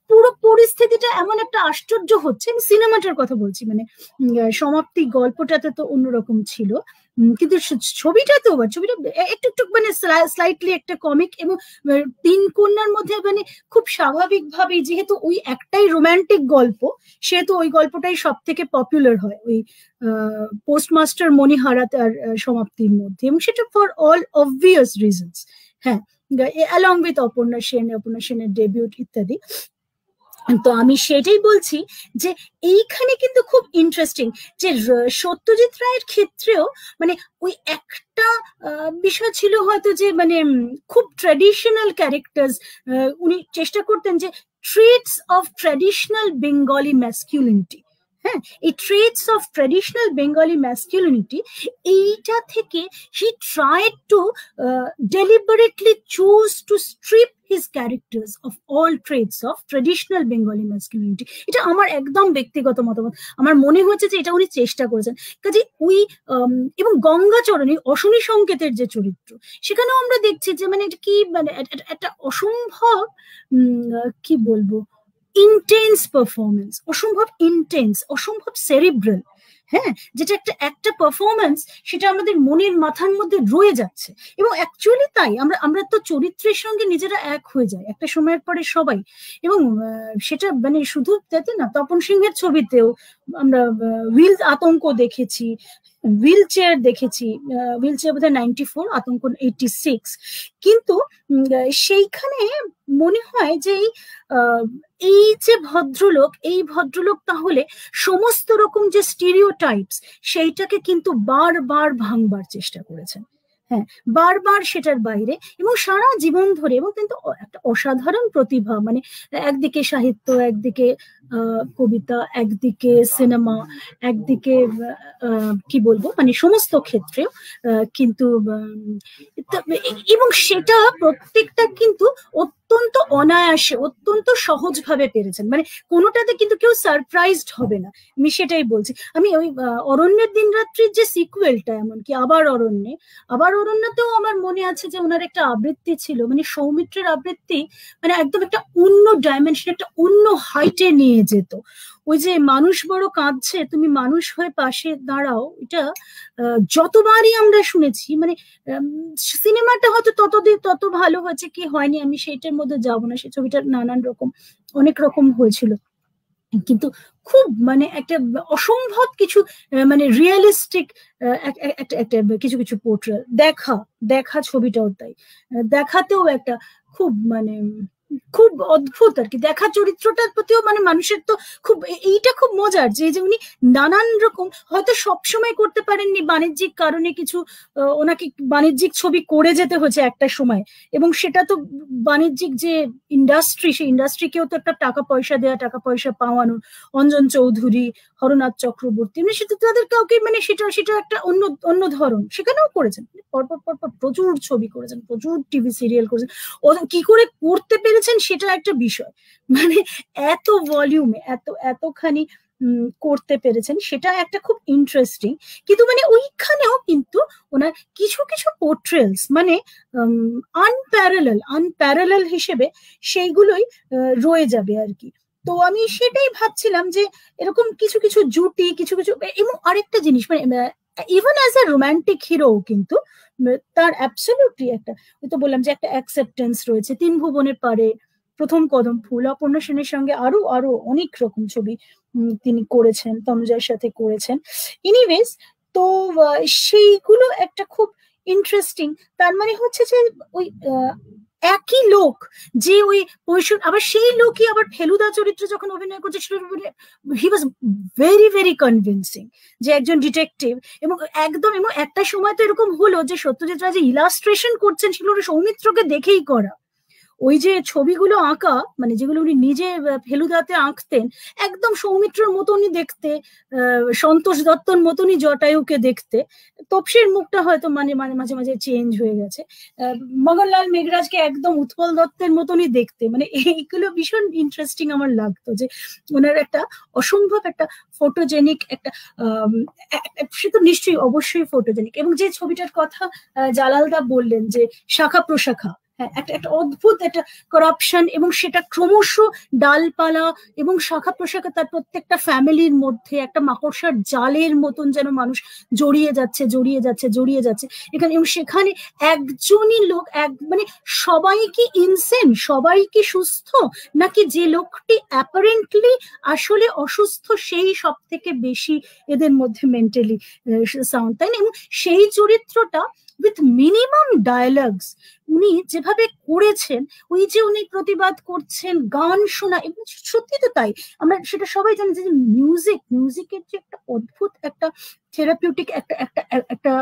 পুরো পরিস্থিতিটা এমন একটা আশ্চর্য হচ্ছে। আমি সিনেমাটার কথা বলছি, মানে সমাপ্তি গল্পটাতে তো অন্যরকম ছিল, কিন্তু ছবিটা একটু একটু মানে স্লাইটলি একটা কমিক। এবং তিন কন্যার মধ্যে মানে খুব স্বাভাবিকভাবে, যেহেতু ওই একটাই রোমান্টিক গল্প, সেহেতু ওই গল্পটাই সব থেকে পপুলার হয় ওই পোস্টমাস্টার মণিহারা তার সমাপ্তির মধ্যে, এবং সেটা ফর অল অবভিয়াস রিজনস। হ্যাঁ, অ্যালং উইথ অপর্ণা সেনের ডেবিউট ইত্যাদি। তো আমি সেটাই বলছি যে এইখানে কিন্তু খুব ইন্টারেস্টিং যে সত্যজিৎ রায়ের ক্ষেত্রেও মানে ওই একটা বিষয় ছিল হয়তো, যে মানে খুব ট্র্যাডিশনাল ক্যারেক্টার্স উনি চেষ্টা করতেন, যে ট্রেটস অফ ট্র্যাডিশনাল বেঙ্গলি ম্যাসকিউলিনিটি, হ্যাঁ, এই ট্রেটস অফ ট্র্যাডিশনাল বেঙ্গলি ম্যাসকিউলিনিটি, এইটা থেকে he tried to deliberately choose to strip his characters of all traits of traditional Bengali masculinity. এটা আমার একদম ব্যক্তিগত মতামত, আমার মনে হচ্ছে যে এটা উনি চেষ্টা করেছেন। কাজে ওই এবং গঙ্গাচরণী অশনি সংকেতের যে চরিত্র, সেখানেও আমরা দেখছি যে মানে কি মানে একটা অসম্ভব কি বলবো ইন্টেন্স পারফরমেন্স, অসম্ভব ইন্টেন্স, অসম্ভব সেরিব্রাল, হ্যাঁ, যেটা একটা পারফরমেন্স সেটা আমাদের মনের মাথার মধ্যে রয়ে যাচ্ছে। এবং অ্যাকচুয়ালি তাই আমরা তো চরিত্রের সঙ্গে নিজেরা এক হয়ে যায় একটা সময়ের পরে সবাই। এবং সেটা মানে শুধু যাতে না, তপন সিংহের ছবিতেও আমরা হুইল আতঙ্ক দেখেছি, হুইল চেয়ার দেখেছি, হুইল চেয়ার বোধহয় 94, আতঙ্ক 86। কিন্তু সেইখানে মনে হয় যে এই যে ভদ্রলোক তাহলে সমস্ত রকম যে স্টিরিওটাইপস, সেইটাকে কিন্তু বারবার ভাঙবার চেষ্টা করেছেন, হ্যাঁ, বারবার সেটার বাইরে, এবং সারা জীবন ধরে। এবং কিন্তু একটা অসাধারণ প্রতিভা, মানে একদিকে সাহিত্য, একদিকে কবিতা, একদিকে সিনেমা, একদিকে কি বলবো মানে সমস্ত ক্ষেত্রে কিন্তু, এবং সেটা প্রত্যেকটা কিন্তু অত্যন্ত অনায়াসে, অত্যন্ত সহজভাবে পেরেছেন, মানে কোনোটাতে কিন্তু কেউ সারপ্রাইজড হবে না। আমি সেটাই বলছি। আমি ওই অরণ্যের দিনরাত্রির যে সিকুয়েলটা, এমনকি আবার অরণ্যতেও আমার মনে আছে যে ওনার একটা আবৃত্তি ছিল, মানে সৌমিত্রের আবৃত্তি, মানে একদম একটা অন্য ডাইমেনশন, একটা অন্য হাইটে নিয়ে যেত। ওই যে মানুষ বড় কাঁদছে, তুমি মানুষ হয়ে পাশে দাঁড়াও, এটা যতবারই আমরা শুনেছি, মানে সিনেমাটা হয়তো তত ভালো হয়েছে কি হয়নি আমি সেইটার মধ্যে যাবো না, সেই ছবিটার নানান রকম অনেক রকম হয়েছিল, কিন্তু খুব মানে একটা অসম্ভব কিছু মানে রিয়েলিস্টিক একটা কিছু পোর্ট্রেল দেখা ছবিটাও তাই, দেখাতেও একটা খুব মানে খুব অদ্ভুত আর কি, দেখা চরিত্রটার প্রতিও মানে মানুষের তো খুব, এইটা খুব মজার যে উনি নানান রকম, হয়তো সবসময় করতে পারেননি বাণিজ্যিক কারণে, কিছু ওনাকে বাণিজ্যিক ছবি করে যেতে হয়েছে একটা সময়, এবং সেটা তো বাণিজ্যিক যে ইন্ডাস্ট্রি, সেই ইন্ডাস্ট্রিকেও তো একটা টাকা পয়সা পাওয়ানো, অঞ্জন চৌধুরী, হরনাথ চক্রবর্তী, মানে সেটা তাদের কাউকে মানে সেটা একটা অন্য ধরন, সেখানেও করেছেন, পরপর প্রচুর ছবি করেছেন, প্রচুর টিভি সিরিয়াল করেছেন, ও কি করে করতে পেরেছেন সেটা একটা বিষয়, মানে এত ভলিউমে এতখানি করতে পেরেছেন, সেটা একটা খুব ইন্টারেস্টিং। কিন্তু মানে ওইখানেও কিন্তু ওনার কিছু পোর্ট্রেলস মানে আনপ্যারালাল হিসেবে সেইগুলোই রয়ে যাবে আর কি। তো আমি সেটাই ভাবছিলাম যে এরকম কিছু জুটি, কিছু এবং আরেকটা জিনিস মানে even as a romantic hero কিন্তু তার অ্যাবসলিউটলি একটা, ওই তো বললাম যে একটা অ্যাকসেপ্টেন্স রয়েছে, তিন ভুবনের পারে, প্রথম কদম ফুল, অপর্ণা সেনের সঙ্গে আরো আরো অনেক রকম ছবি তিনি করেছেন, তনুজার সাথে করেছেন। এনিওয়েজ, তো সেইগুলো একটা খুব ইন্টারেস্টিং। তার মানে হচ্ছে যে ওই একই লোক যে ওই আবার সেই লোকই আবার ফেলুদা চরিত্রে যখন অভিনয় করছে, হি ওয়াজ ভেরি ভেরি কনভিন্সিং যে একজন ডিটেকটিভ। এবং একদম, এবং একটা সময় তো এরকম হলো যে সত্যজিৎ রায় যে ইলাস্ট্রেশন করছেন সেগুলো সৌমিত্রকে দেখেই করা। ওই যে ছবিগুলো আঁকা, মানে যেগুলো উনি নিজে ফেলুদাতে আঁকতেন, একদম সৌমিত্রর মতনই দেখতে, সন্তোষ দত্তর মতনই জটায়ুকে দেখতে। তপসীর মুখটা হয়তো মানে মাঝে মাঝে চেঞ্জ হয়ে গেছে, মগনলাল মেঘরাজকে একদম উৎপল দত্তের মতনই দেখতে। মানে এইগুলো ভীষণ ইন্টারেস্টিং আমার লাগতো, যে ওনার একটা অসম্ভব একটা ফটোজেনিক একটা, সে তো নিশ্চয়ই অবশ্যই ফটোজেনিক। এবং যে ছবিটার কথা জালালদা বললেন যে শাখা প্রশাখা, একটা অদ্ভুত একটা করাপশন, এবং সেটা ক্রমশ ডালপালা এবং শাখা প্রশাখা তার প্রত্যেকটা ফ্যামিলির মধ্যে একটা মাকড়সার জালের মতন যেন মানুষ জড়িয়ে যাচ্ছে এখানে। এবং সেখানে একজনই লোক, মানে সবাই কি ইনসেন, সবাই কি সুস্থ, নাকি যে লোকটি অ্যাপারেন্টলি আসলে অসুস্থ সেই সব থেকে বেশি এদের মধ্যে মেন্টালি সাউন্ড, তাই না? এবং সেই চরিত্রটা উইথ মিনিমাম ডায়ালগস উনি যেভাবে করেছেন, ওই যে উনি প্রতিবাদ করছেন, গান শোনা, এবং সত্যি তো তাই, আমরা সেটা সবাই জানি যে মিউজিকের যে একটা অদ্ভুত একটা থেরাপিউটিক একটা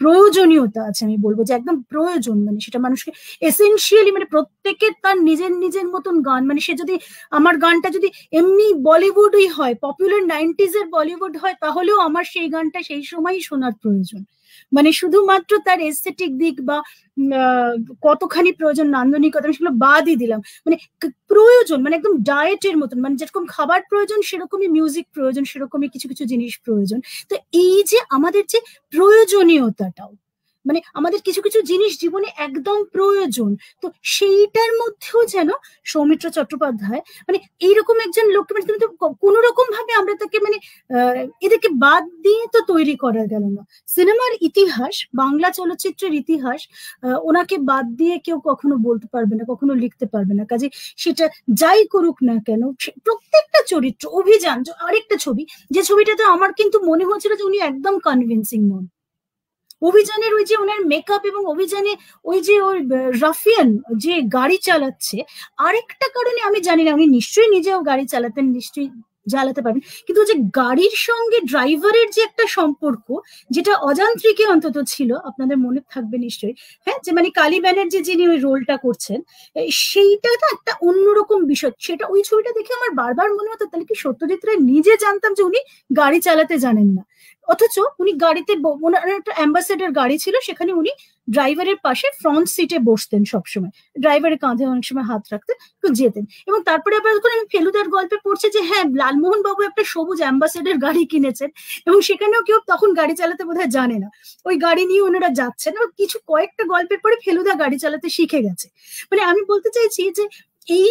প্রয়োজনীয়তা আছে। আমি বলবো যে একদম প্রয়োজন, মানে সেটা মানুষকে এসেনশিয়ালি, মানে প্রত্যেকের তার নিজের মতন গান, মানে সে যদি আমার গানটা যদি এমনি বলিউডই হয়, পপুলার 90s এর বলিউড হয়, তাহলেও আমার সেই গানটা সেই সময়ই শোনার প্রয়োজন। মানে শুধুমাত্র তার এস্থেটিক দিক বা কতখানি প্রয়োজন নান্দনিকতা সেগুলো বাদই দিলাম, মানে প্রয়োজন, মানে একদম ডায়েটের মতন, মানে যেরকম খাবার প্রয়োজন সেরকমই মিউজিক প্রয়োজন, সেরকমই কিছু কিছু জিনিস প্রয়োজন। তো এই যে আমাদের যে প্রয়োজনীয়তাটাও, মানে আমাদের কিছু কিছু জিনিস জীবনে একদম প্রয়োজন, তো সেইটার মধ্যেও যেন সৌমিত্র চট্টোপাধ্যায় মানে এইরকম একজন লোককে, মানে তুমি তো কোনো রকম ভাবে আমরা তাকে মানে এদেরকে বাদ দিয়ে তো তৈরি করা গেল না। সিনেমার ইতিহাস, বাংলা চলচ্চিত্রের ইতিহাস, ওনাকে বাদ দিয়ে কেউ কখনো বলতে পারবে না, কখনো লিখতে পারবে না। কাজে সেটা যাই করুক না কেন, প্রত্যেকটা চরিত্র, অভিযান আরেকটা ছবি, যে ছবিটাতে আমার কিন্তু মনে হচ্ছিল যে উনি একদম কনভিন্সিং নন। অভিযানের ওই যে ওনার মেকআপ, এবং অভিযানে ওই যে ওই রাফিয়ান যে গাড়ি চালাচ্ছে, আরেকটা কারণে আমি জানি না, উনি নিশ্চয়ই নিজেও গাড়ি চালাতেন, নিশ্চয়ই চালাতে পারেন, কিন্তু যে গাড়ির সঙ্গে ড্রাইভারের যে একটা সম্পর্ক, যেটা অযান্ত্রিকে অন্তত ছিল, আপনাদের মনে থাকবে নিশ্চয়ই, হ্যাঁ, যে মানে কালী ব্যানার্জি যিনি ওই রোলটা করছেন, সেইটা তো একটা অন্যরকম বিষয়। সেটা ওই ছবিটা দেখে আমার বারবার মনে হতো, তাহলে কি সত্যজিৎ রায় নিজে জানতাম যে উনি গাড়ি চালাতে জানেন না, অথচ উনি গাড়িতে, ওনার একটা অ্যাম্বাসেডার গাড়ি ছিল, সেখানে উনি ড্রাইভারের পাশে ফ্রন্ট সিটে বসতেন সবসময়, ড্রাইভারের কাঁধে অনেক সময় হাত রাখতেন, তো যেতেন। এবং তারপরে আবার যখন আমি ফেলুদার গল্পে পড়ছি যে হ্যাঁ, লালমোহন বাবু একটা সবুজ অ্যাম্বাসেডার গাড়ি কিনেছেন, এবং সেখানেও কেউ তখন গাড়ি চালাতে বোধহয় জানে না, ওই গাড়ি নিয়ে ওনারা যাচ্ছেন, এবং কিছু কয়েকটা গল্পের পরে ফেলুদা গাড়ি চালাতে শিখে গেছে। মানে আমি বলতে চাইছি যে এই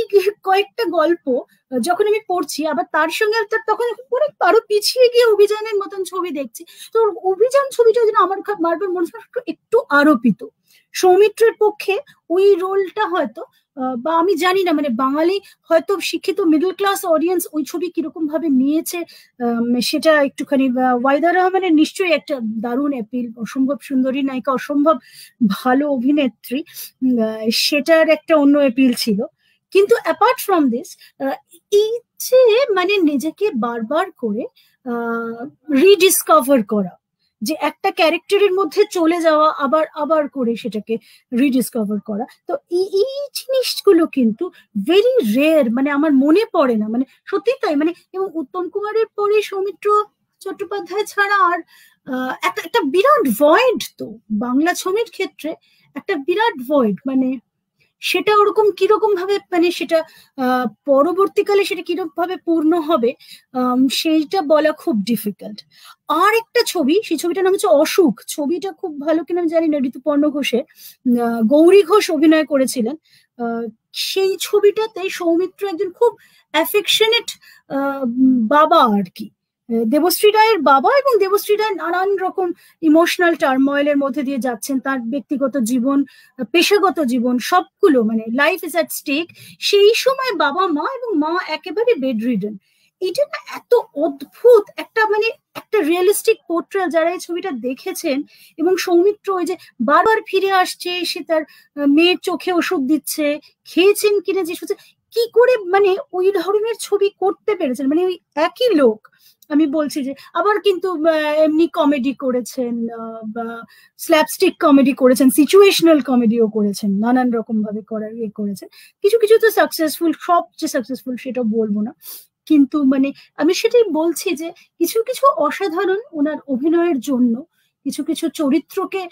কয়েকটা গল্প যখন আমি পড়ছি, আবার তার সঙ্গে তখন অনেক আরো পিছিয়ে গিয়ে অভিযানের মতন ছবি দেখছি, তো অভিযান ছবিটা যেন আমার বারবার মনে হচ্ছে একটু আরোপিত। সৌমিত্রের পক্ষে ওই রোলটা হয়তো, বা আমি জানি না, মানে বাঙালি হয়তো শিক্ষিত মিডল ক্লাস অডিয়েন্স ওই ছবি কিরকম ভাবে নিয়েছে, সেটা একটুখানি, ওয়াইদা রহমানের নিশ্চয়ই একটা দারুণ অ্যাপিল, অসম্ভব সুন্দরী নায়িকা, অসম্ভব ভালো অভিনেত্রী, সেটার একটা অন্য অ্যাপিল ছিল। কিন্তু অ্যাপার্ট ফ্রম দিস, এই যে মানে নিজেকে বারবার করে রিডিসকভার করা, যে একটা ক্যারেক্টারের মধ্যে চলে যাওয়া, আবার করে সেটাকে রিডিসকভার করা, তো এই জিনিসগুলো কিন্তু ভেরি রেয়ার, মানে আমার মনে পড়ে না, মানে সত্যি তাই। মানে এবং উত্তম কুমারের পরে সৌমিত্র চট্টোপাধ্যায় ছাড়া আর একটা বিরাট ভয়েড, তো বাংলা ছবির ক্ষেত্রে একটা বিরাট ভয়েড, মানে সেটা ওরকম কিরকম ভাবে, মানে সেটা পরবর্তীকালে সেটা কিরকম ভাবে পূর্ণ হবে, সেইটা বলা খুব ডিফিকাল্ট। আর একটা ছবি, সেই ছবিটার নাম হচ্ছে অসুখ। ছবিটা খুব ভালো কিনা আমি জানি না, ঋতুপর্ণ ঘোষের, গৌরী ঘোষ অভিনয় করেছিলেন। সেই ছবিটাতে সৌমিত্র একজন খুব অ্যাফেকশনেট বাবা আর কি, দেবশ্রী রায়ের বাবা এবং দেবশ্রী রায় নানান রকম ইমোশনাল টার্ময়েলের মধ্যে দিয়ে যাচ্ছেন, তার ব্যক্তিগত জীবন, পেশাগত জীবন সবগুলো, মানে লাইফ ইজ অ্যাট স্টেক। সেই সময় বাবা মা, এবং মা একেবারে বেড রিডেন। এটা না এত অদ্ভুত একটা, মানে একটা রিয়েলিস্টিক পোর্ট্রেল। যারা এই ছবিটা দেখেছেন, এবং সৌমিত্র ওই যে বারবার ফিরে আসছে, সে তার মেয়ের চোখে ওষুধ দিচ্ছে, খেয়েছেন কিনা যে কি করে মানে ওই ধরনের ছবি করতে পেরেছেন, মানে ওই একই লোক। আমি বলছি যে আবার কিন্তু এমনি কমেডি করেছেন, বা স্ল্যাপস্টিক কমেডি করেছেন, সিচুয়েশনাল কমেডিও করেছেন, নানান রকম ভাবে করার করেছেন। কিছু কিছু তো সাকসেসফুল, সব যে সাকসেসফুল সেটা বলবো না, কিন্তু মানে আমি সেটাই বলছি যে কিছু কিছু অসাধারণ ওনার অভিনয়ের জন্য, কিছু কিছু চরিত্রকে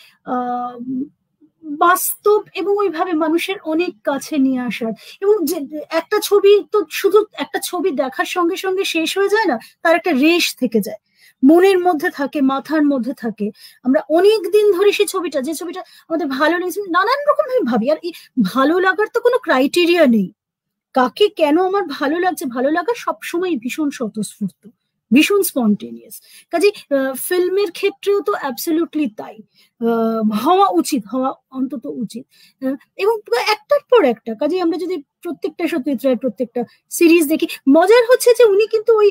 বাস্তব এবং ওইভাবে মানুষের অনেক কাছে নিয়ে আসার। এবং যে একটা ছবি তো শুধু একটা ছবি দেখার সঙ্গে সঙ্গে শেষ হয়ে যায় না, তার একটা রেশ থেকে যায়, মনের মধ্যে থাকে, মাথার মধ্যে থাকে। আমরা অনেক দিন ধরে সেই ছবিটা, যে ছবিটা আমাদের ভালো লেগেছে, নানান রকম ভাবে ভাবি। আর এই ভালো লাগার তো কোনো ক্রাইটেরিয়া নেই, কাকে কেন আমার ভালো লাগছে, ভালো লাগা সবসময় ভীষণ স্বতঃস্ফূর্ত, ভীষণ স্পন্টেনিয়াস। কাজে ফিল্মের ক্ষেত্রেও তো অ্যাবসলিউটলি তাই হওয়া উচিত, হওয়া অন্তত উচিত। এবং একটার পর একটা কাজে আমরা যদি প্রত্যেকটা সত্যজিৎ রায়ের প্রত্যেকটা সিরিজ দেখি, মজার হচ্ছে যে উনি কিন্তু ওই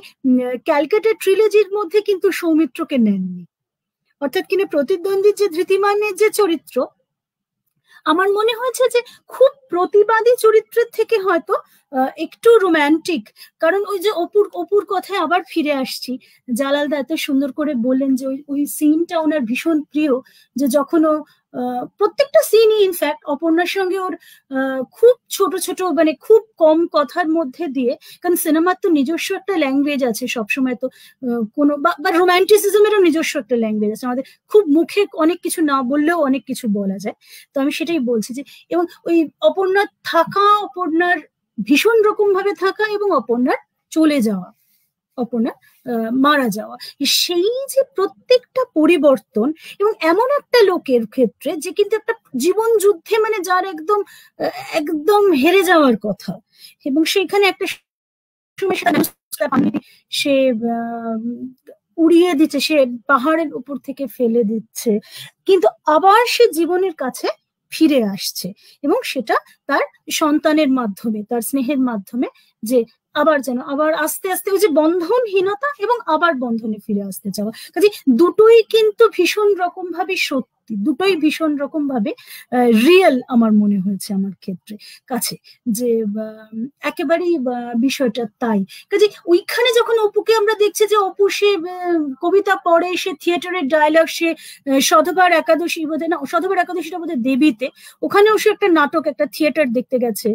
ক্যালকাটা ট্রিলজির মধ্যে কিন্তু সৌমিত্রকে নেননি। অর্থাৎ কিনা প্রতিদ্বন্দ্বী যে ধৃতিমানের যে চরিত্র, আমার মনে হয়েছে যে খুব প্রতিবাদী চরিত্রের থেকে হয়তো একটু রোম্যান্টিক। কারণ ওই যে অপুর কথায় আবার ফিরে আসছি, জালালদা এত সুন্দর করে বললেন যে ওই সিনটা ওনার ভীষণ প্রিয়, যে যখন ও প্রত্যেকটা সিনই ইনফ্যাক্ট অপর্ণার সঙ্গে ওর খুব ছোট ছোট, মানে খুব কম কথার মধ্যে দিয়ে, কারণ সিনেমার তো নিজস্ব একটা ল্যাঙ্গুয়েজ আছে সবসময়, তো কোনো বা রোম্যান্টিসিজমেরও নিজস্ব একটা ল্যাঙ্গুয়েজ আছে, আমাদের খুব মুখে অনেক কিছু না বললেও অনেক কিছু বলা যায়। তো আমি সেটাই বলছি যে, এবং ওই অপর্ণার থাকা, অপর্ণার ভীষণ রকম ভাবে থাকা, এবং অপর্ণার চলে যাওয়া, অপর্ণা মারা যাওয়া, সেই যে প্রত্যেকটা পরিবর্তন, এবং এমন একটা লোকের ক্ষেত্রে যে কিন্তু একটা জীবন যুদ্ধে, মানে যার একদম একদম হেরে যাওয়ার কথা, এবং সেখানে একটা সে উড়িয়ে দিচ্ছে, সে পাহাড়ের উপর থেকে ফেলে দিচ্ছে, কিন্তু আবার সে জীবনের কাছে ফিরে আসছে, এবং সেটা তার সন্তানের মাধ্যমে, তার স্নেহের মাধ্যমে, যে আবার যেন আবার আস্তে আস্তে ওই যে বন্ধনহীনতা এবং আবার বন্ধনে ফিরে আসতে চাওয়া। কাজে দুটোই কিন্তু ভীষণ রকম ভাবে সত্যি, দুটোই ভীষণ রকম ভাবে রিয়েল আমার মনে হয়েছে আমার ক্ষেত্রে কাছে, যে একেবারেই বিষয়টা তাই। কাজে ওইখানে যখন অপুকে আমরা দেখছি যে অপু সে কবিতা পড়ে, সে থিয়েটারের ডায়লগ, সে সধবার একাদশী বোধে না, সধবার একাদশীটা বোধে দেবীতে, ওখানেও সে একটা নাটক, একটা থিয়েটার দেখতে গেছে,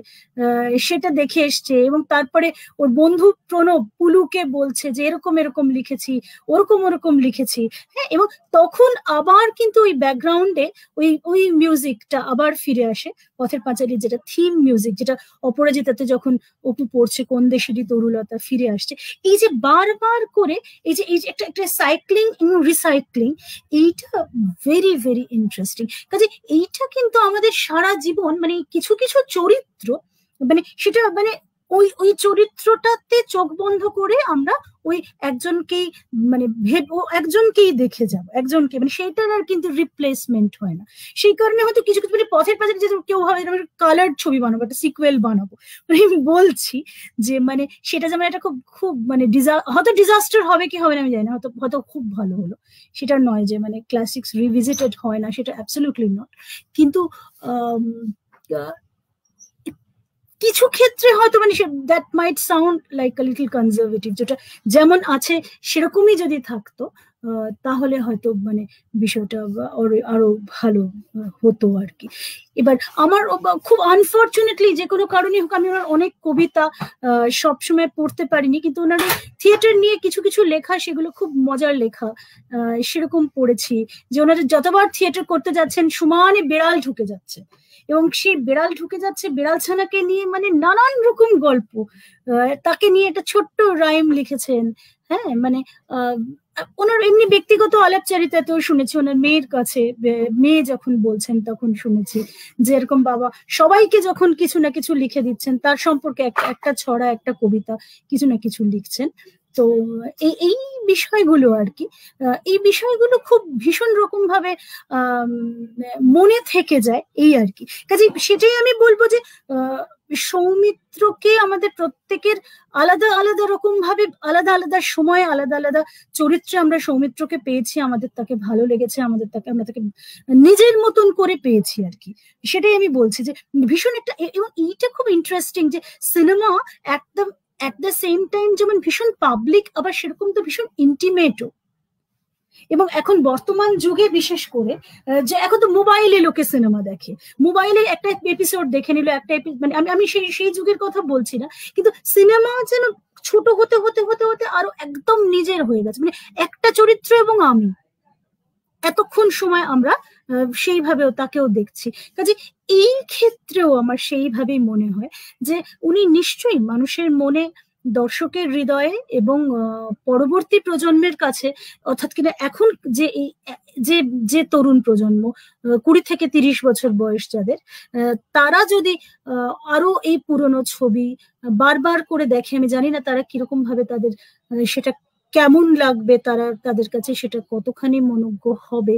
সেটা দেখে এসছে, এবং তারপরে ওর বন্ধু প্রণব পুলুকে বলছে যে এরকম এরকম লিখেছি, ওরকম ওরকম লিখেছি, হ্যাঁ। এবং তখন আবার কিন্তু ওই ব্যাকগ্রাউন্ডে ওই মিউজিকটা আবার ফিরে আসে, পথের পাঁচালী, যেটা থিম মিউজিক, যেটা অপরাজিতাতে যখন অপু পড়ছে কোন দেশেরই তরুলতা ফিরে আসছে। এই যে বারবার করে এই যে একটা সাইক্লিং এবং রিসাইক্লিং, এইটা ভেরি ভেরি ইন্টারেস্টিং। কাজে এইটা কিন্তু আমাদের সারা জীবন, মানে কিছু কিছু চরিত্র, মানে সেটা মানে ওই চরিত্রটাতে চোখ বন্ধ করে আমরা ওই একজনকেই, মানে একজনকেই দেখে যাব, একজনকে, মানে সেইটার আর কিন্তু রিপ্লেসমেন্ট হয় না। সেই কারণে হয়তো কিছু কিছু, মানে পথের পাঁচালী যে কেউ ভাবে কালার ছবি বানাবো, একটা সিকুয়েল বানাবো, মানে আমি বলছি যে মানে সেটা যেমন একটা খুব মানে হয়তো ডিজাস্টার হবে কি হবে না আমি জানি না, হয়তো খুব ভালো হলো, সেটা নয় যে মানে ক্লাসিক্স রিভিজিটেড হয় না, সেটা অ্যাবসলিউটলি নট। কিন্তু কিছু ক্ষেত্রে হয়তো মানে that might sound like a little conservative, যেটা যেমন আছে সেরকমই যদি থাকতো তাহলে হয়তো মানে বিষয়টা আরো ভালো হতো আর কি। এবার আমার খুব আনফর্চুনেটলি যে কোনো কারণে হোক, আমি ওনার অনেক কবিতা সবসময় পড়তে পারিনি, কিন্তু ওনার থিয়েটার নিয়ে কিছু কিছু লেখা, সেগুলো খুব মজার লেখা, সেরকম পড়েছি যে ওনারা যতবার থিয়েটার করতে যাচ্ছেন সমানে বেড়াল ঢুকে যাচ্ছে, এবং সেই বেড়াল ঢুকে যাচ্ছে, বেড়াল ছানাকে নিয়ে মানে নানান রকম গল্প, তাকে নিয়ে একটা ছোট্ট রাইম লিখেছেন, হ্যাঁ। মানে ওনার এমনি ব্যক্তিগত আলাপচারিতাতেও শুনেছি, ওনার মেয়ের কাছে, মেয়ে যখন বলছেন তখন শুনেছি যে এরকম বাবা সবাইকে যখন কিছু না কিছু লিখে দিচ্ছেন, তার সম্পর্কে একটা ছড়া, একটা কবিতা, কিছু না কিছু লিখছেন। তো এই বিষয়গুলো আর কি, এই বিষয়গুলো খুব ভীষণ রকম ভাবে মনে থেকে যায় এই আর কি। কাজে সেটাই আমি বলবো যে সৌমিত্রকে আমাদের প্রত্যেকের আলাদা আলাদা রকম ভাবে, আলাদা আলাদা সময়ে, আলাদা আলাদা চরিত্রে আমরা সৌমিত্রকে পেয়েছি, আমাদের তাকে ভালো লেগেছে, আমরা তাকে নিজের মতন করে পেয়েছি আর কি। সেটাই আমি বলছি যে ভীষণ একটা, এবং এইটা খুব ইন্টারেস্টিং যে সিনেমা একদম অ্যাট দ্য সেম টাইম যেমন ভীষণ পাবলিক, আবার সেরকম তো ভীষণ ইন্টিমেটও। এবং এখন বর্তমান যুগে বিশেষ করে যে এখন তো মোবাইলে লোকে সিনেমা দেখে, মোবাইলে একটা এপিসোড দেখে নিল, একটা মানে আমি সেই যুগের কথা বলছি না, কিন্তু সিনেমা যেন ছোট হতে হতে হতে হতে আরো একদম নিজের হয়ে গেছে, মানে একটা চরিত্র এবং আমি এতক্ষণ সময় আমরা সেইভাবেও তাকেও দেখছি। কাজে এই ক্ষেত্রেও আমার সেইভাবেই মনে হয় যে উনি নিশ্চয়ই মানুষের মনে, দর্শকের হৃদয়ে এবং পরবর্তী প্রজন্মের কাছে, অর্থাৎ কিনা এখন যে এই যে তরুণ প্রজন্ম 20 থেকে 30 বছর বয়স যাদের, তারা যদি আরো এই পুরনো ছবি বারবার করে দেখে, আমি জানি না তারা কিরকম ভাবে তাদের সেটা কেমন লাগবে, তাদের কাছে সেটা কতখানি মনোজ্ঞ হবে,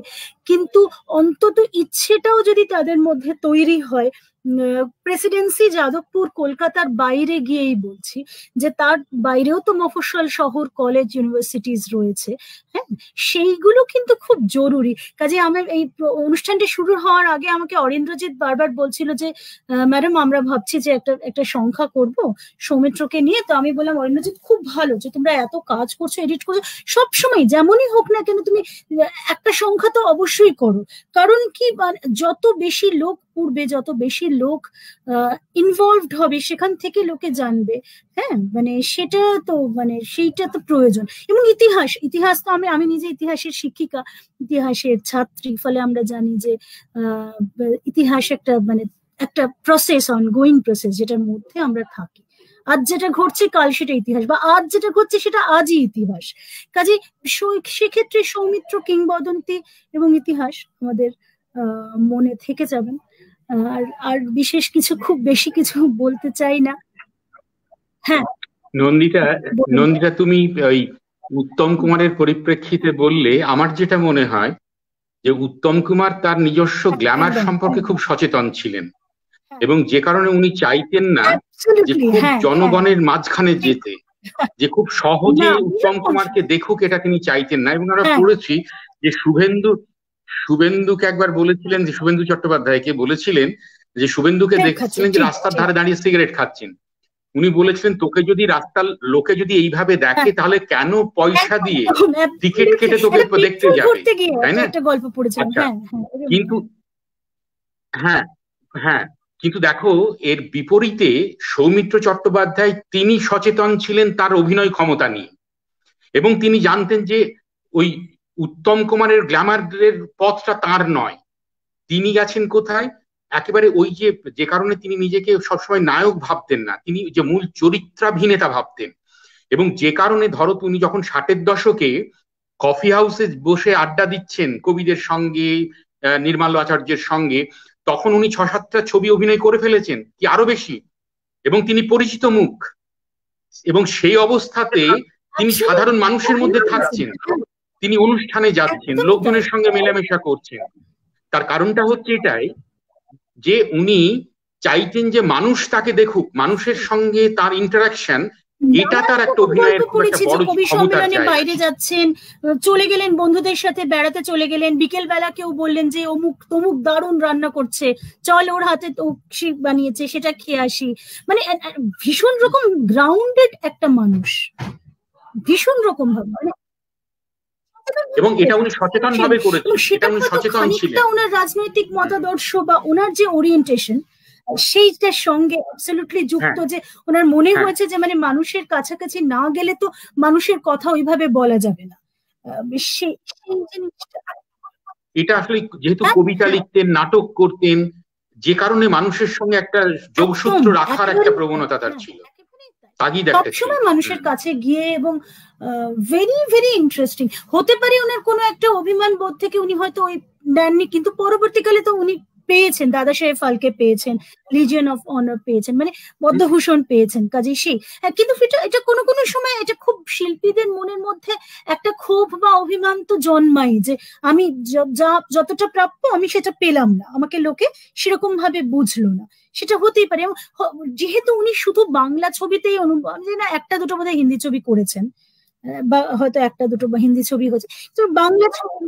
কিন্তু অন্তত ইচ্ছেটাও যদি তাদের মধ্যে তৈরি হয়। প্রেসিডেন্সি যাদবপুর কলকাতার বাইরে গিয়েই বলছি যে তার বাইরেও তো মফস্বল শহর, কলেজ, ইউনিভার্সিটিজ রয়েছে, হ্যাঁ, সেইগুলো কিন্তু খুব জরুরি। কাজে আমার এই অনুষ্ঠানটি শুরু হওয়ার আগে আমাকে অরিন্দ্রজিৎ বারবার বলছিল যে ম্যাডাম আমরা ভাবছি যে একটা সংখ্যা করব সৌমিত্রকে নিয়ে। তো আমি বললাম অরিন্দ্রজিৎ খুব ভালো যে তোমরা এত কাজ করছো, এডিট করছো, সবসময় যেমনই হোক না কেন তুমি একটা সংখ্যা তো অবশ্যই করো। কারণ কি, যত বেশি লোক পড়বে, যত বেশি লোক ইনভলভড হবে, সেখান থেকে লোকে জানবে, হ্যাঁ, মানে সেটা তো মানে সেইটা তো প্রয়োজন। এবং ইতিহাস তো আমি নিজে ইতিহাসের শিক্ষিকা, ইতিহাসের ছাত্রী, ফলে আমরা জানি যে ইতিহাস একটা প্রসেস, অনগোয়িং প্রসেস, যেটার মধ্যে আমরা থাকি। আজ যেটা ঘটছে কাল সেটা ইতিহাস, বা আজ যেটা ঘটছে সেটা আজই ইতিহাস। কাজে সেক্ষেত্রে সৌমিত্র কিংবদন্তি এবং ইতিহাস আমাদের মনে থেকে যাবেন। আর বিশেষ কিছু, খুব বেশি কিছু বলতে চাই না। হ্যাঁ নন্দিতা, তুমি ওই উত্তম কুমারের পরিপ্রেক্ষিতে বললে, আমার যেটা মনে হয় যে উত্তম কুমার তার নিজস্ব গ্ল্যামার সম্পর্কে খুব সচেতন ছিলেন, এবং যে কারণে উনি চাইতেন না যে খুব জনগণের মাঝখানে যেতে, যে খুব সহজে উত্তম কুমারকে দেখুক, এটা তিনি চাইতেন না। এবং আমরা পড়েছি যে শুভেন্দুকে একবার বলেছিলেন, যে শুভেন্দু চট্টোপাধ্যায়কে বলেছিলেন যে শুভেন্দুকে দেখছিলেন যে রাস্তার ধারে দাঁড়িয়ে সিগারেট খাচ্ছেন, উনি বলেছিলেন তোকে যদি রাস্তার লোকে যদি এইভাবে দেখে তাহলে কেন পয়সা দিয়ে টিকিট কেটে তোকে দেখতে যাবে, তাই না? কিন্তু হ্যাঁ, কিন্তু দেখো এর বিপরীতে সৌমিত্র চট্টোপাধ্যায় তিনি সচেতন ছিলেন তার অভিনয় ক্ষমতা নিয়ে, এবং তিনি জানতেন যে ওই উত্তম কুমারের গ্ল্যামারের পথটা তার নয়, তিনি গেছেন কোথায় একেবারে ওই যে কারণে তিনি নিজেকে সবসময় নায়ক ভাবতেন না, তিনি যে মূল চরিত্রাভিনেতা ভাবতেন। এবং যে কারণে ধরো তুমি যখন 60-এর দশকে কফি হাউসে বসে আড্ডা দিচ্ছেন কবিদের সঙ্গে, নির্মাল্য আচার্যের সঙ্গে, তখন উনি 6-7টা ছবি অভিনয় করে ফেলেছেন, কি আরো বেশি, এবং তিনি পরিচিত মুখ, এবং সেই অবস্থাতে তিনি সাধারণ মানুষের মধ্যে থাকছেন, তিনি অনুষ্ঠানে যাচ্ছেন, লোকজনের সঙ্গে মেলামেশা করছেন। তার কারণটা হচ্ছে এটাই যে উনি চাইতেন যে মানুষ তাকে দেখুক, মানুষের সঙ্গে তার ইন্টারাকশন, এটা তার একটা অভিনয়ের খুব একটা বড় ক্ষমতা। বাইরে যাচ্ছেন, চলে গেলেন বন্ধুদের সাথে বেড়াতে চলে গেলেন, বিকেল বেলা কেউ বললেন যে অমুক তমুক দারুণ রান্না করছে, চল ওর হাতে তো বানিয়েছে সেটা খেয়ে আসি, মানে ভীষণ রকম গ্রাউন্ডেড একটা মানুষ, ভীষণ রকম ভাবে, মানে এবং এটা উনি সচেতন ভাবে করেছেন, সেটা উনি সচেতন ছিলেন। ওনার রাজনৈতিক মতাদর্শ বা ওনার যে ওরিয়েন্টেশন সেইটার সঙ্গে অ্যাবসলিউটলি যুক্ত, যে ওনার মনে হয়েছে যে মানে মানুষের কাছাকাছি না গেলে তো মানুষের কথা ওইভাবে বলা যাবে না। এটা আসলে যেহেতু কবিতা লিখতেন, নাটক করতেন, যে কারণে মানুষের সঙ্গে একটা যোগসূত্র রাখার একটা প্রবণতা তার ছিল, সবসময় মানুষের কাছে গিয়ে। এবং ভেরি ভেরি ইন্টারেস্টিং হতে পারে ওনার কোনো একটা অভিমান বোধ থেকে উনি হয়তো ওই নেননি, কিন্তু পরবর্তীকালে তো উনি পেয়েছেন, দাদা সাহেব ফালকে পেয়েছেন, লিজিয়ন অফ অনার পেয়েছেন, মানে পদ্মভূষণ পেয়েছেন, কাজে সেই। কিন্তু এটা কোনো সময় এটা খুব শিল্পী ক্ষোভ বা অভিমান তো জন্মাই, যে আমি যতটা প্রাপ্য আমি সেটা পেলাম না, আমাকে লোকে সেরকম ভাবে বুঝলো না, সেটা হতেই পারে। যেহেতু উনি শুধু বাংলা ছবিতেই আমি জানি না একটা দুটো বোধহয় হিন্দি ছবি করেছেন, বা হয়তো একটা দুটো বা হিন্দি ছবি হয়েছে, তো বাংলা ছবি।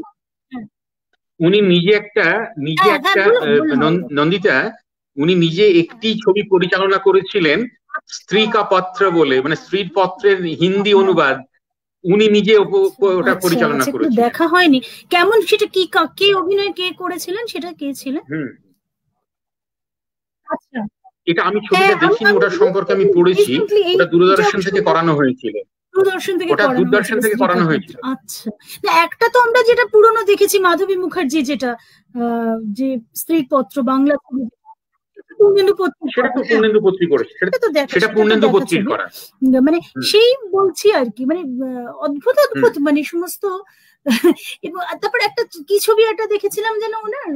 উনি নিজে একটা নন্দিতা, উনি নিজে একটি ছবি পরিচালনা করেছিলেন, স্ত্রী কা পত্র বলে, মানে স্ত্রীর পত্রের হিন্দি অনুবাদ উনি নিজে ওটা পরিচালনা করেছিলেন। দেখা হয়নি, কেমন সেটা, কি কে অভিনয় কে করেছিলেন, সেটা কে ছিলেন? আচ্ছা, এটা আমি ছবিটা দেখিনি, ওটার সম্পর্কে আমি পড়েছি, ওটা দূরদর্শন থেকে করানো হয়েছিল। দূরদর্শন থেকে করানো হয়েছিল। আচ্ছা, একটা তো আমরা যেটা পুরনো দেখেছি মাধবী মুখার্জি, যেটা যে স্ত্রীর পত্র বাংলা, মানে সেই বলছি আর কি, মানে অদ্ভুত অদ্ভুত মানে সমস্ত। এবং তারপর একটা কি ছবি একটা দেখেছিলাম যেন ওনার,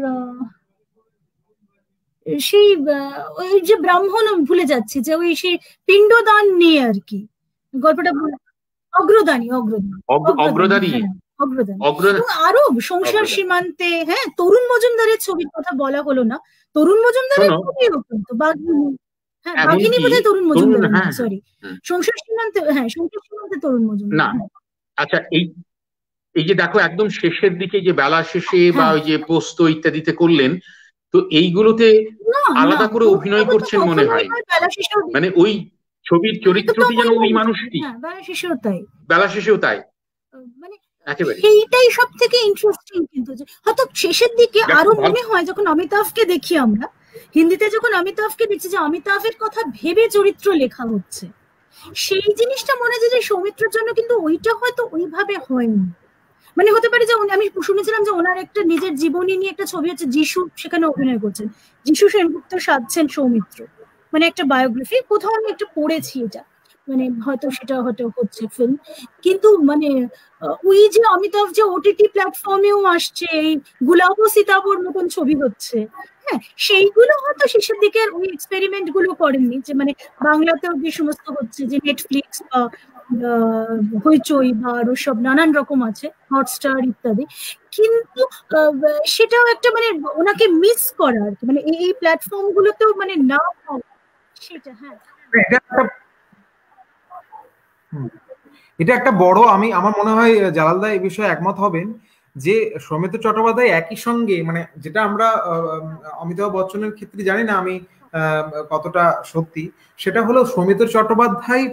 সেই ওই যে ব্রাহ্মণ, ভুলে যাচ্ছি, যে ওই সেই পিণ্ডদান নিয়ে আর কি গল্পটা, অগ্রদানী। আরো সংসার সীমান্তে, হ্যাঁ, তরুণ মজুমদারের ছবির কথা বলা হলো না, তরুণ মজুমদারের ছবিও কিন্তু বাঘিনী বোধহয় তরুণ মজুমদার, সরি, সংসার সীমান্তে, সংসার সীমান্তে তরুণ মজুমদার। আচ্ছা, এই যে দেখো একদম শেষের দিকে যে বেলা শেষে বা ওই যে পোস্ত ইত্যাদিতে করলেন, তো এইগুলোতে আলাদা করে অভিনয় করছেন মনে হয়, মানে ওই ছবির চরিত্রটি যেন ওই মানুষটি, বেলা শেষেও তাই, মানে এইটাই সব থেকে ইন্টারেস্টিং। কিন্তু হয়তো শেষের দিকে আরো মনে হয় যখন অমিতাভকে দেখি আমরা হিন্দিতে, যখন অমিতাভকে দেখছি যে অমিতাভের কথা ভেবে চরিত্র লেখা হচ্ছে, সেই জিনিসটা মনে হয় যে সৌমিত্রের জন্য কিন্তু ওইটা হয়তো ওইভাবে হয়নি। মানে হতে পারে যে আমি শুনেছিলাম যে ওনার একটা নিজের জীবনী নিয়ে একটা ছবি হচ্ছে যিশু, সেখানে অভিনয় করছেন যিশু সেনগুপ্ত সাধছেন সৌমিত্র, মানে একটা বায়োগ্রাফি, কোথাও আমি একটা পড়েছি এটা, মানে হয়তো সেটা হয়তো হচ্ছে ফিল্ম। কিন্তু মানে ওই যে অমিতাভ যে ওটিটি প্ল্যাটফর্মেও আসছে, এই গুলাব ও সীতাবর মতন ছবি হচ্ছে, হ্যাঁ, সেইগুলো হয়তো শেষের দিকে ওই এক্সপেরিমেন্ট গুলো করেননি, যে মানে বাংলাতেও যে সমস্ত হচ্ছে, যে নেটফ্লিক্স বা হইচই বা আরো সব নানান রকম আছে, হটস্টার ইত্যাদি, কিন্তু সেটাও একটা মানে ওনাকে মিস করা আর কি, মানে এই প্ল্যাটফর্ম গুলোতেও মানে না সেটা। হ্যাঁ, এটা একটা বড়, আমার মনে হয় জালালদা এই বিষয়ে একমত হবেন, যে সৌমিত্র চট্টোপাধ্যায় একই সঙ্গে, মানে যেটা আমরা অমিতাভ বচ্চনের ক্ষেত্রে জানি না আমি কতটা সত্যি, সেটা হলো সৌমিত্র চট্টোপাধ্যায়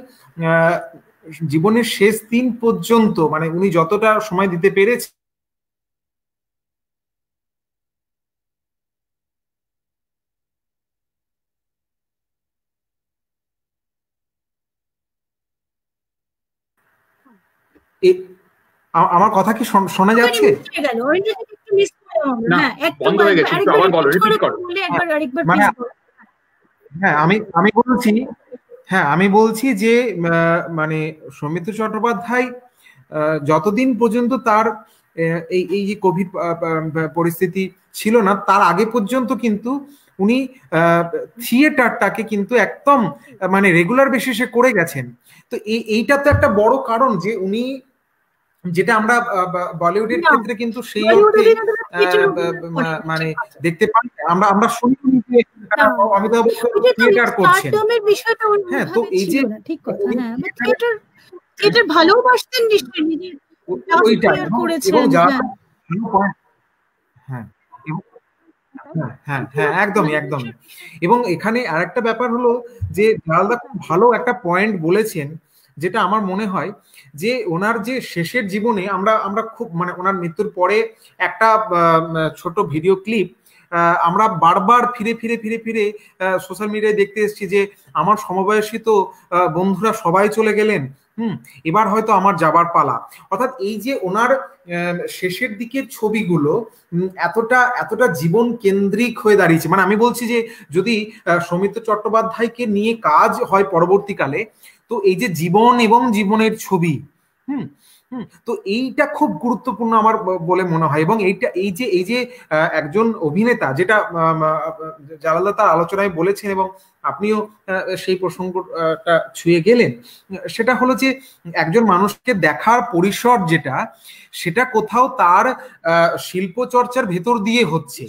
জীবনের শেষ দিন পর্যন্ত, মানে উনি যতটা সময় দিতে পেরেছে, আমার কথা কি শোনা যাচ্ছে? হ্যাঁ, আমি বলছি যে মানে সৌমিত্র চট্টোপাধ্যায় যতদিন পর্যন্ত তার এই যে কোভিড পরিস্থিতি ছিল না, তার আগে পর্যন্ত কিন্তু উনি থিয়েটারটাকে কিন্তু একদম মানে রেগুলার বেসিসে করে গেছেন। তো এইটা তো একটা বড় কারণ, যে উনি, যেটা আমরা বলিউডের ক্ষেত্রে কিন্তু সেই অর্থে মানে দেখতে পাই, আমরা শুনি অমিতাভ থিয়েটার করছেন। হ্যাঁ, তো এই যে ঠিক কথা, হ্যাঁ, থিয়েটার ভালোবাসতেন নিশ্চয়ই, ওইটা এবং হ্যাঁ হ্যাঁ একদমই একদমই। এবং এখানে আরেকটা ব্যাপার হলো যে জালালদা খুব ভালো একটা পয়েন্ট বলেছেন, যেটা আমার মনে হয় যে ওনার যে শেষের জীবনে আমরা খুব, মানে ওনার মৃত্যুর পরে একটা ছোট ভিডিও ক্লিপ আমরা বারবার ফিরে ফিরে ফিরে ফিরে সোশ্যাল মিডিয়ায় দেখতে এসেছি, যে আমার সমবয়সী তো বন্ধুরা সবাই চলে গেলেন, এবার হয়তো আমার যাবার পালা। অর্থাৎ এই যে ওনার শেষের দিকের ছবিগুলো এতটা জীবন কেন্দ্রিক হয়ে দাঁড়িয়েছে। মানে আমি বলছি যে যদি সৌমিত্র চট্টোপাধ্যায়কে নিয়ে কাজ হয় পরবর্তীকালে, তো এই যে জীবন এবং জীবনের ছবি, তো এইটা খুব গুরুত্বপূর্ণ আমার বলে মনে হয়। এবং এই যে একজন অভিনেতা, যেটা জালালদা তার আলোচনায় বলেছেন এবং আপনিও সেই প্রসঙ্গটা ছুঁয়ে গেলেন, সেটা হলো যে একজন মানুষকে দেখার পরিসর যেটা, সেটা কোথাও তার শিল্প চর্চার ভেতর দিয়ে হচ্ছে,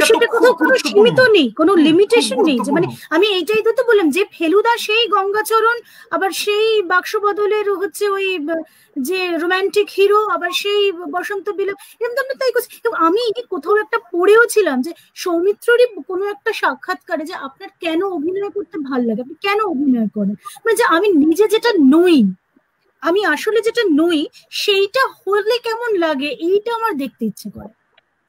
সেটা কোথাও কোনো সীমিত নেই, কোনো লিমিটেশন নেই। যে মানে আমি এইটাই তো বললাম যে ফেলুদা সেই গঙ্গাচরণ, আবার সেই বাক্স বদলের হচ্ছে ওই যে রোমান্টিক হিরো, আবার সেই বসন্ত বিলাপ, এরকম তাই করছি। আমি কোথাও একটা পড়েও ছিলাম যে সৌমিত্ররই কোনো একটা সাক্ষাৎকারে যে আপনার কেন অভিনয় করতে ভালো লাগে, আপনি কেন অভিনয় করেন, মানে যে আমি নিজে যেটা নই, আমি আসলে যেটা নই সেইটা হলে কেমন লাগে, এইটা আমার দেখতে ইচ্ছে করে।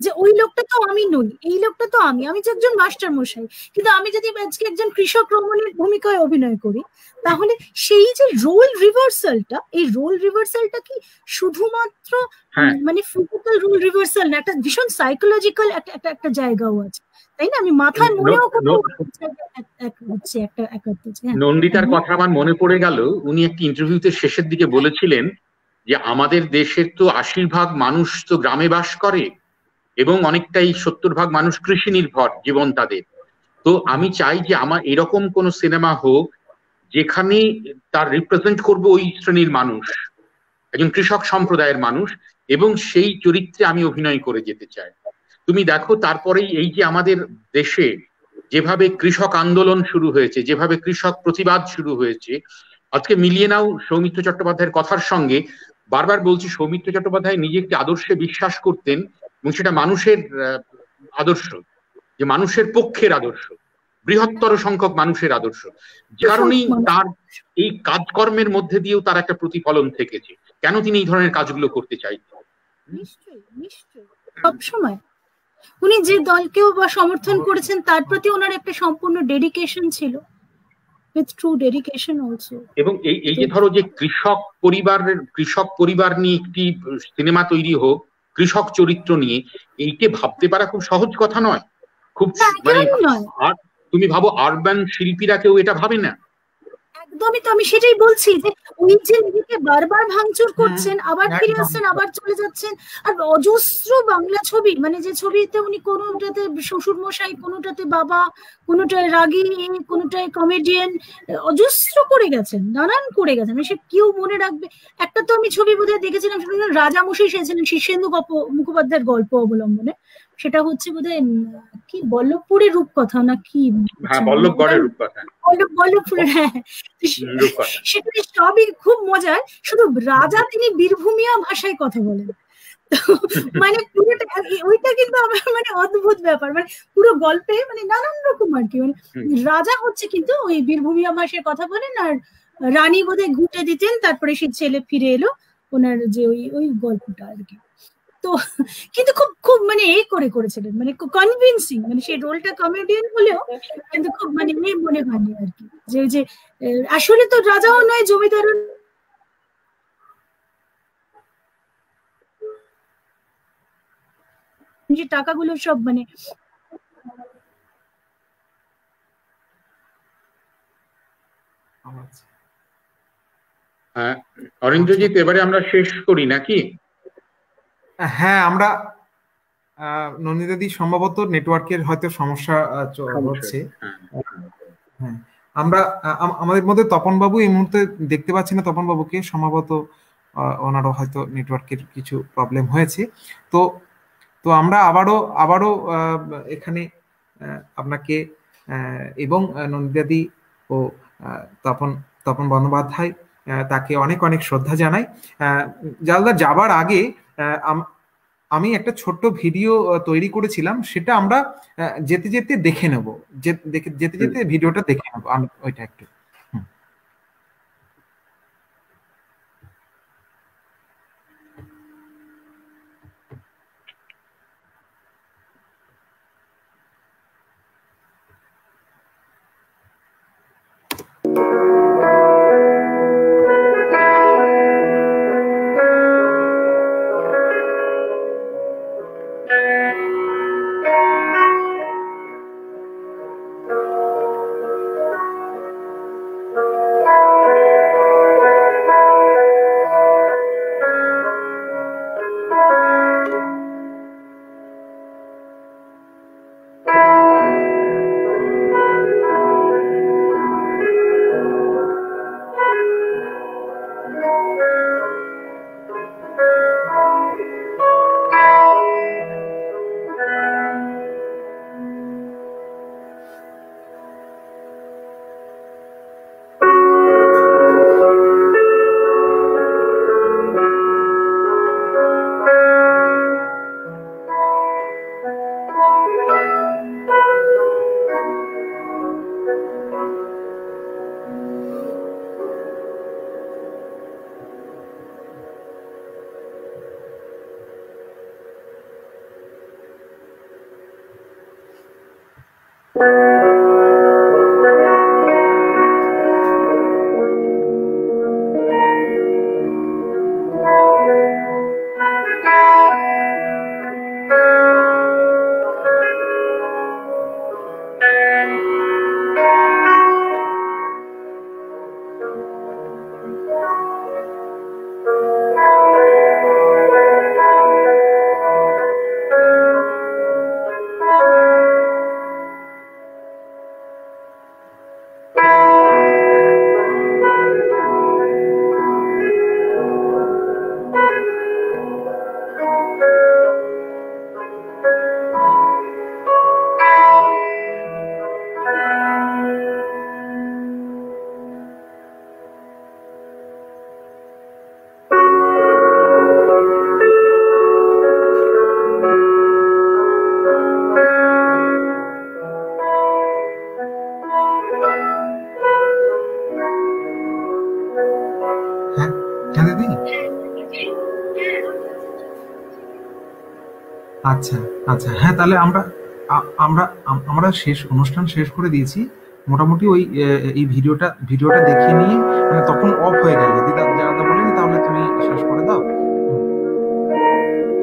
যে ওই লোকটা তো আমি নই, এই লোকটা তো আমি যে একজন মাস্টার মশাই, কিন্তু আমি যদি আজকে একজন কৃষক রমণীর ভূমিকায় অভিনয় করি, তাহলে সেই যে রোল রিভার্সালটা, এই রোল রিভার্সালটা কি শুধুমাত্র মানে ফিজিক্যাল রোল রিভার্সাল না, একটা ভীষণ সাইকোলজিক্যাল একটা জায়গাও আছে, তাই না? আমি মাথায় মনেও হচ্ছে একটা নন্দিতার কথা আমার মনে পড়ে গেল, উনি একটি ইন্টারভিউতে শেষের দিকে বলেছিলেন যে আমাদের দেশের তো 80% মানুষ তো গ্রামে বাস করে এবং অনেকটাই 70% মানুষ কৃষি নির্ভর জীবন তাদের। তো আমি চাই যে আমার এরকম কোন সিনেমা হোক যেখানে তার রিপ্রেজেন্ট করবে ওই শ্রেণীর মানুষ, একজন কৃষক সম্প্রদায়ের মানুষ, এবং সেই চরিত্রে আমি অভিনয় করে যেতে চাই। তুমি দেখো তারপরেই এই যে আমাদের দেশে যেভাবে কৃষক আন্দোলন শুরু হয়েছে, যেভাবে কৃষক প্রতিবাদ শুরু হয়েছে, আজকে মিলিয়ে নাও সৌমিত্র চট্টোপাধ্যায়ের কথার সঙ্গে। বারবার বলছি, সৌমিত্র চট্টোপাধ্যায় নিজে একটি আদর্শে বিশ্বাস করতেন, এবং সেটা মানুষের আদর্শ, যে মানুষের পক্ষের আদর্শ, বৃহত্তর সংখ্যক মানুষের আদর্শ, যে কারণেই তার এই কাজকর্মের মধ্যে দিয়েও তার একটা প্রতিফলন থেকেছে। কেন তিনি এই ধরনের কাজগুলো করতে চাইতেন? নিশ্চয়ই নিশ্চয়ই, সবসময় উনি যে দলকেও বা সমর্থন করেছেন তার প্রতি ওনার একটা সম্পূর্ণ ডেডিকেশন ছিল, উইথ ট্রু ডেডিকেশন অলসো। এবং এই যে ধরো যে কৃষক পরিবার নিয়ে একটি সিনেমা তৈরি হোক কৃষক চরিত্র নিয়ে, এইকে ভাবতে পারা খুব সহজ কথা নয়, খুব মানে তুমি ভাবো আরবান শিল্পীরা কেউ এটা ভাবে না। একদমই, তো আমি সেটাই বলছি যে উনি যে নিজেকে বারবার ভাঙচুর করছেন, আবার ফিরে আসছেন, আবার চলে যাচ্ছেন, আর অজস্র বাংলা ছবি, মানে যে ছবিতে উনি কোনোটাতে শ্বশুর মশাই, কোনোটাতে বাবা, কোনোটায় রাগী, কোনোটায় কমেডিয়ান, অজস্র করে গেছেন, নানান করে গেছেন, মানে সে কেউ মনে রাখবে। একটা তো আমি ছবি বোধহয় দেখেছিলাম, রাজামশাই সেছিলেন শীর্ষেন্দু মুখোপাধ্যায়ের গল্প অবলম্বনে, সেটা হচ্ছে বোধহয় কি বল্লভপুরের রূপকথা না কি, বল্লভগড়ের রূপকথা, বল্লভপুরের, হ্যাঁ, সেখানে সবই খুব মজার, শুধু রাজা তিনি বীরভূমিয়া ভাষায় কথা বলেন। মানে পুরোটা ওইটা কিন্তু আমার মানে অদ্ভুত ব্যাপার, মানে পুরো গল্পে মানে নানান রকম আর কি, মানে রাজা হচ্ছে কিন্তু ওই বীরভূমিয়া ভাষায় কথা বলেন, আর রানী বোধহয় ঘুঁটে দিতেন, তারপরে সেই ছেলে ফিরে এলো, ওনার যে ওই গল্পটা আর কি। তো কিন্তু খুব খুব মানে করেছিলেন, মানে কনভিনসিং, মানে সেই রোলটা কমেডিয়ান হলেও কিন্তু খুব মানে মনে হয়নি আর কি, যে আসলে তো রাজাও নয়, জমিদারও, যে টাকাগুলো সব মানে অরিন্দ্রজিৎ, এবারে আমরা শেষ করি নাকি? হ্যাঁ, আমরা নন্দিতাদি সম্ভবত নেটওয়ার্কের হয়তো সমস্যা হচ্ছে। হ্যাঁ, আমরা আমাদের মধ্যে তপন বাবু এই মুহূর্তে দেখতে পাচ্ছি না, তপন বাবুকে সম্ভবত ওনারও হয়তো নেটওয়ার্কের কিছু প্রবলেম হয়েছে। তো আমরা আবারও এখানে আপনাকে এবং নন্দিতাদি ও তপন বন্দ্যোপাধ্যায়, তাকে অনেক অনেক শ্রদ্ধা জানাই। জালালদা যাবার আগে আমি একটা ছোট্ট ভিডিও তৈরি করেছিলাম, সেটা আমরা যেতে যেতে দেখে নেব, যেতে যেতে ভিডিওটা দেখে নেব, আমি ওইটা একটু আচ্ছা আচ্ছা, হ্যাঁ তাহলে আমরা আমরা আমরা অনুষ্ঠান শেষ করে দিয়েছি মোটামুটি। ওই এই ভিডিওটা দেখে নিয়ে মানে তখন অফ হয়ে গেল। দিদা জানাতে বলেনি, তাহলে তুমি শেষ করে দাও।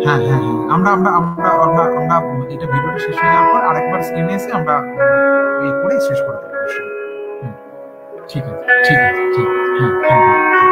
হ্যাঁ হ্যাঁ হ্যাঁ, আমরা আমরা আমরা আমরা আমরা এটা ভিডিওটা শেষ হয়ে যাওয়ার পর আরেকবার স্ক্রিনে এসে আমরা ইয়ে করে শেষ করে দেবো। ঠিক আছে ঠিক আছে ঠিক আছে, হ্যাঁ হ্যাঁ হ্যাঁ।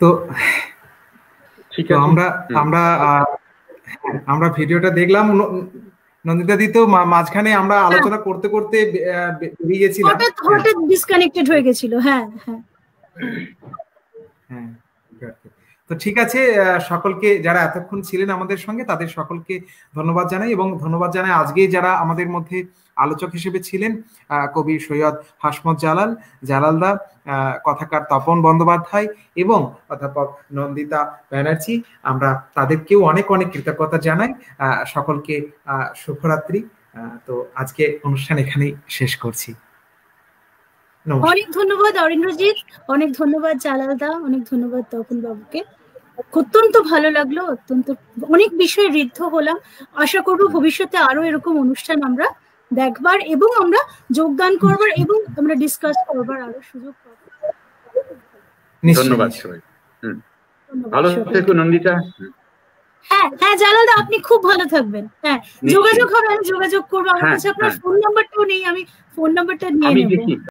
তো আমরা আমরা আমরা ভিডিওটা দেখলাম। নন্দিতা দি, তো মাঝখানে আমরা আলোচনা করতে করতে বেরিয়ে গেছিলাম, হঠাৎ ডিসকানেক্টেড হয়ে গেছিল। হ্যাঁ হ্যাঁ হ্যাঁ, তো ঠিক আছে, সকলকে যারা এতক্ষণ ছিলেন আমাদের সঙ্গে তাদের সকলকে ধন্যবাদ জানাই, এবং ধন্যবাদ জানাই আজকে যারা আমাদের মধ্যে আলোচক হিসেবে ছিলেন, কবি সৈয়দ হাসমত জালালদা, কথাকার তপন বন্দ্যোপাধ্যায় এবং অধ্যাপক নন্দিতা ব্যানার্জি। আমরা তাদেরকেও অনেক অনেক কৃতজ্ঞতা জানাই। সকলকে শুভরাত্রি। তো আজকে অনুষ্ঠান এখানেই শেষ করছি। অনেক ধন্যবাদ অরিন্দ্রজিৎ, অনেক ধন্যবাদ জালালদা, অনেক ধন্যবাদ তপন বাবুকে। অত্যন্ত ভালো লাগলো, অনেক বিষয়ে ঋদ্ধ হলাম। আশা করব ভবিষ্যতে আরো এরকম অনুষ্ঠান আমরা দেখবার এবং আমরা যোগদান করবার এবং আমরা ডিসকাস করবার আরো সুযোগ পাবো। ধন্যবাদ সবাই। ভালো থেকো নন্দিতা। হ্যাঁ হ্যাঁ জালালদা, আপনি খুব ভালো থাকবেন। হ্যাঁ, যোগাযোগ হবে, আমি যোগাযোগ করবো। আমার কাছে আপনার ফোন নাম্বারটাও নেই, আমি ফোন নাম্বারটা নিয়ে নেবো।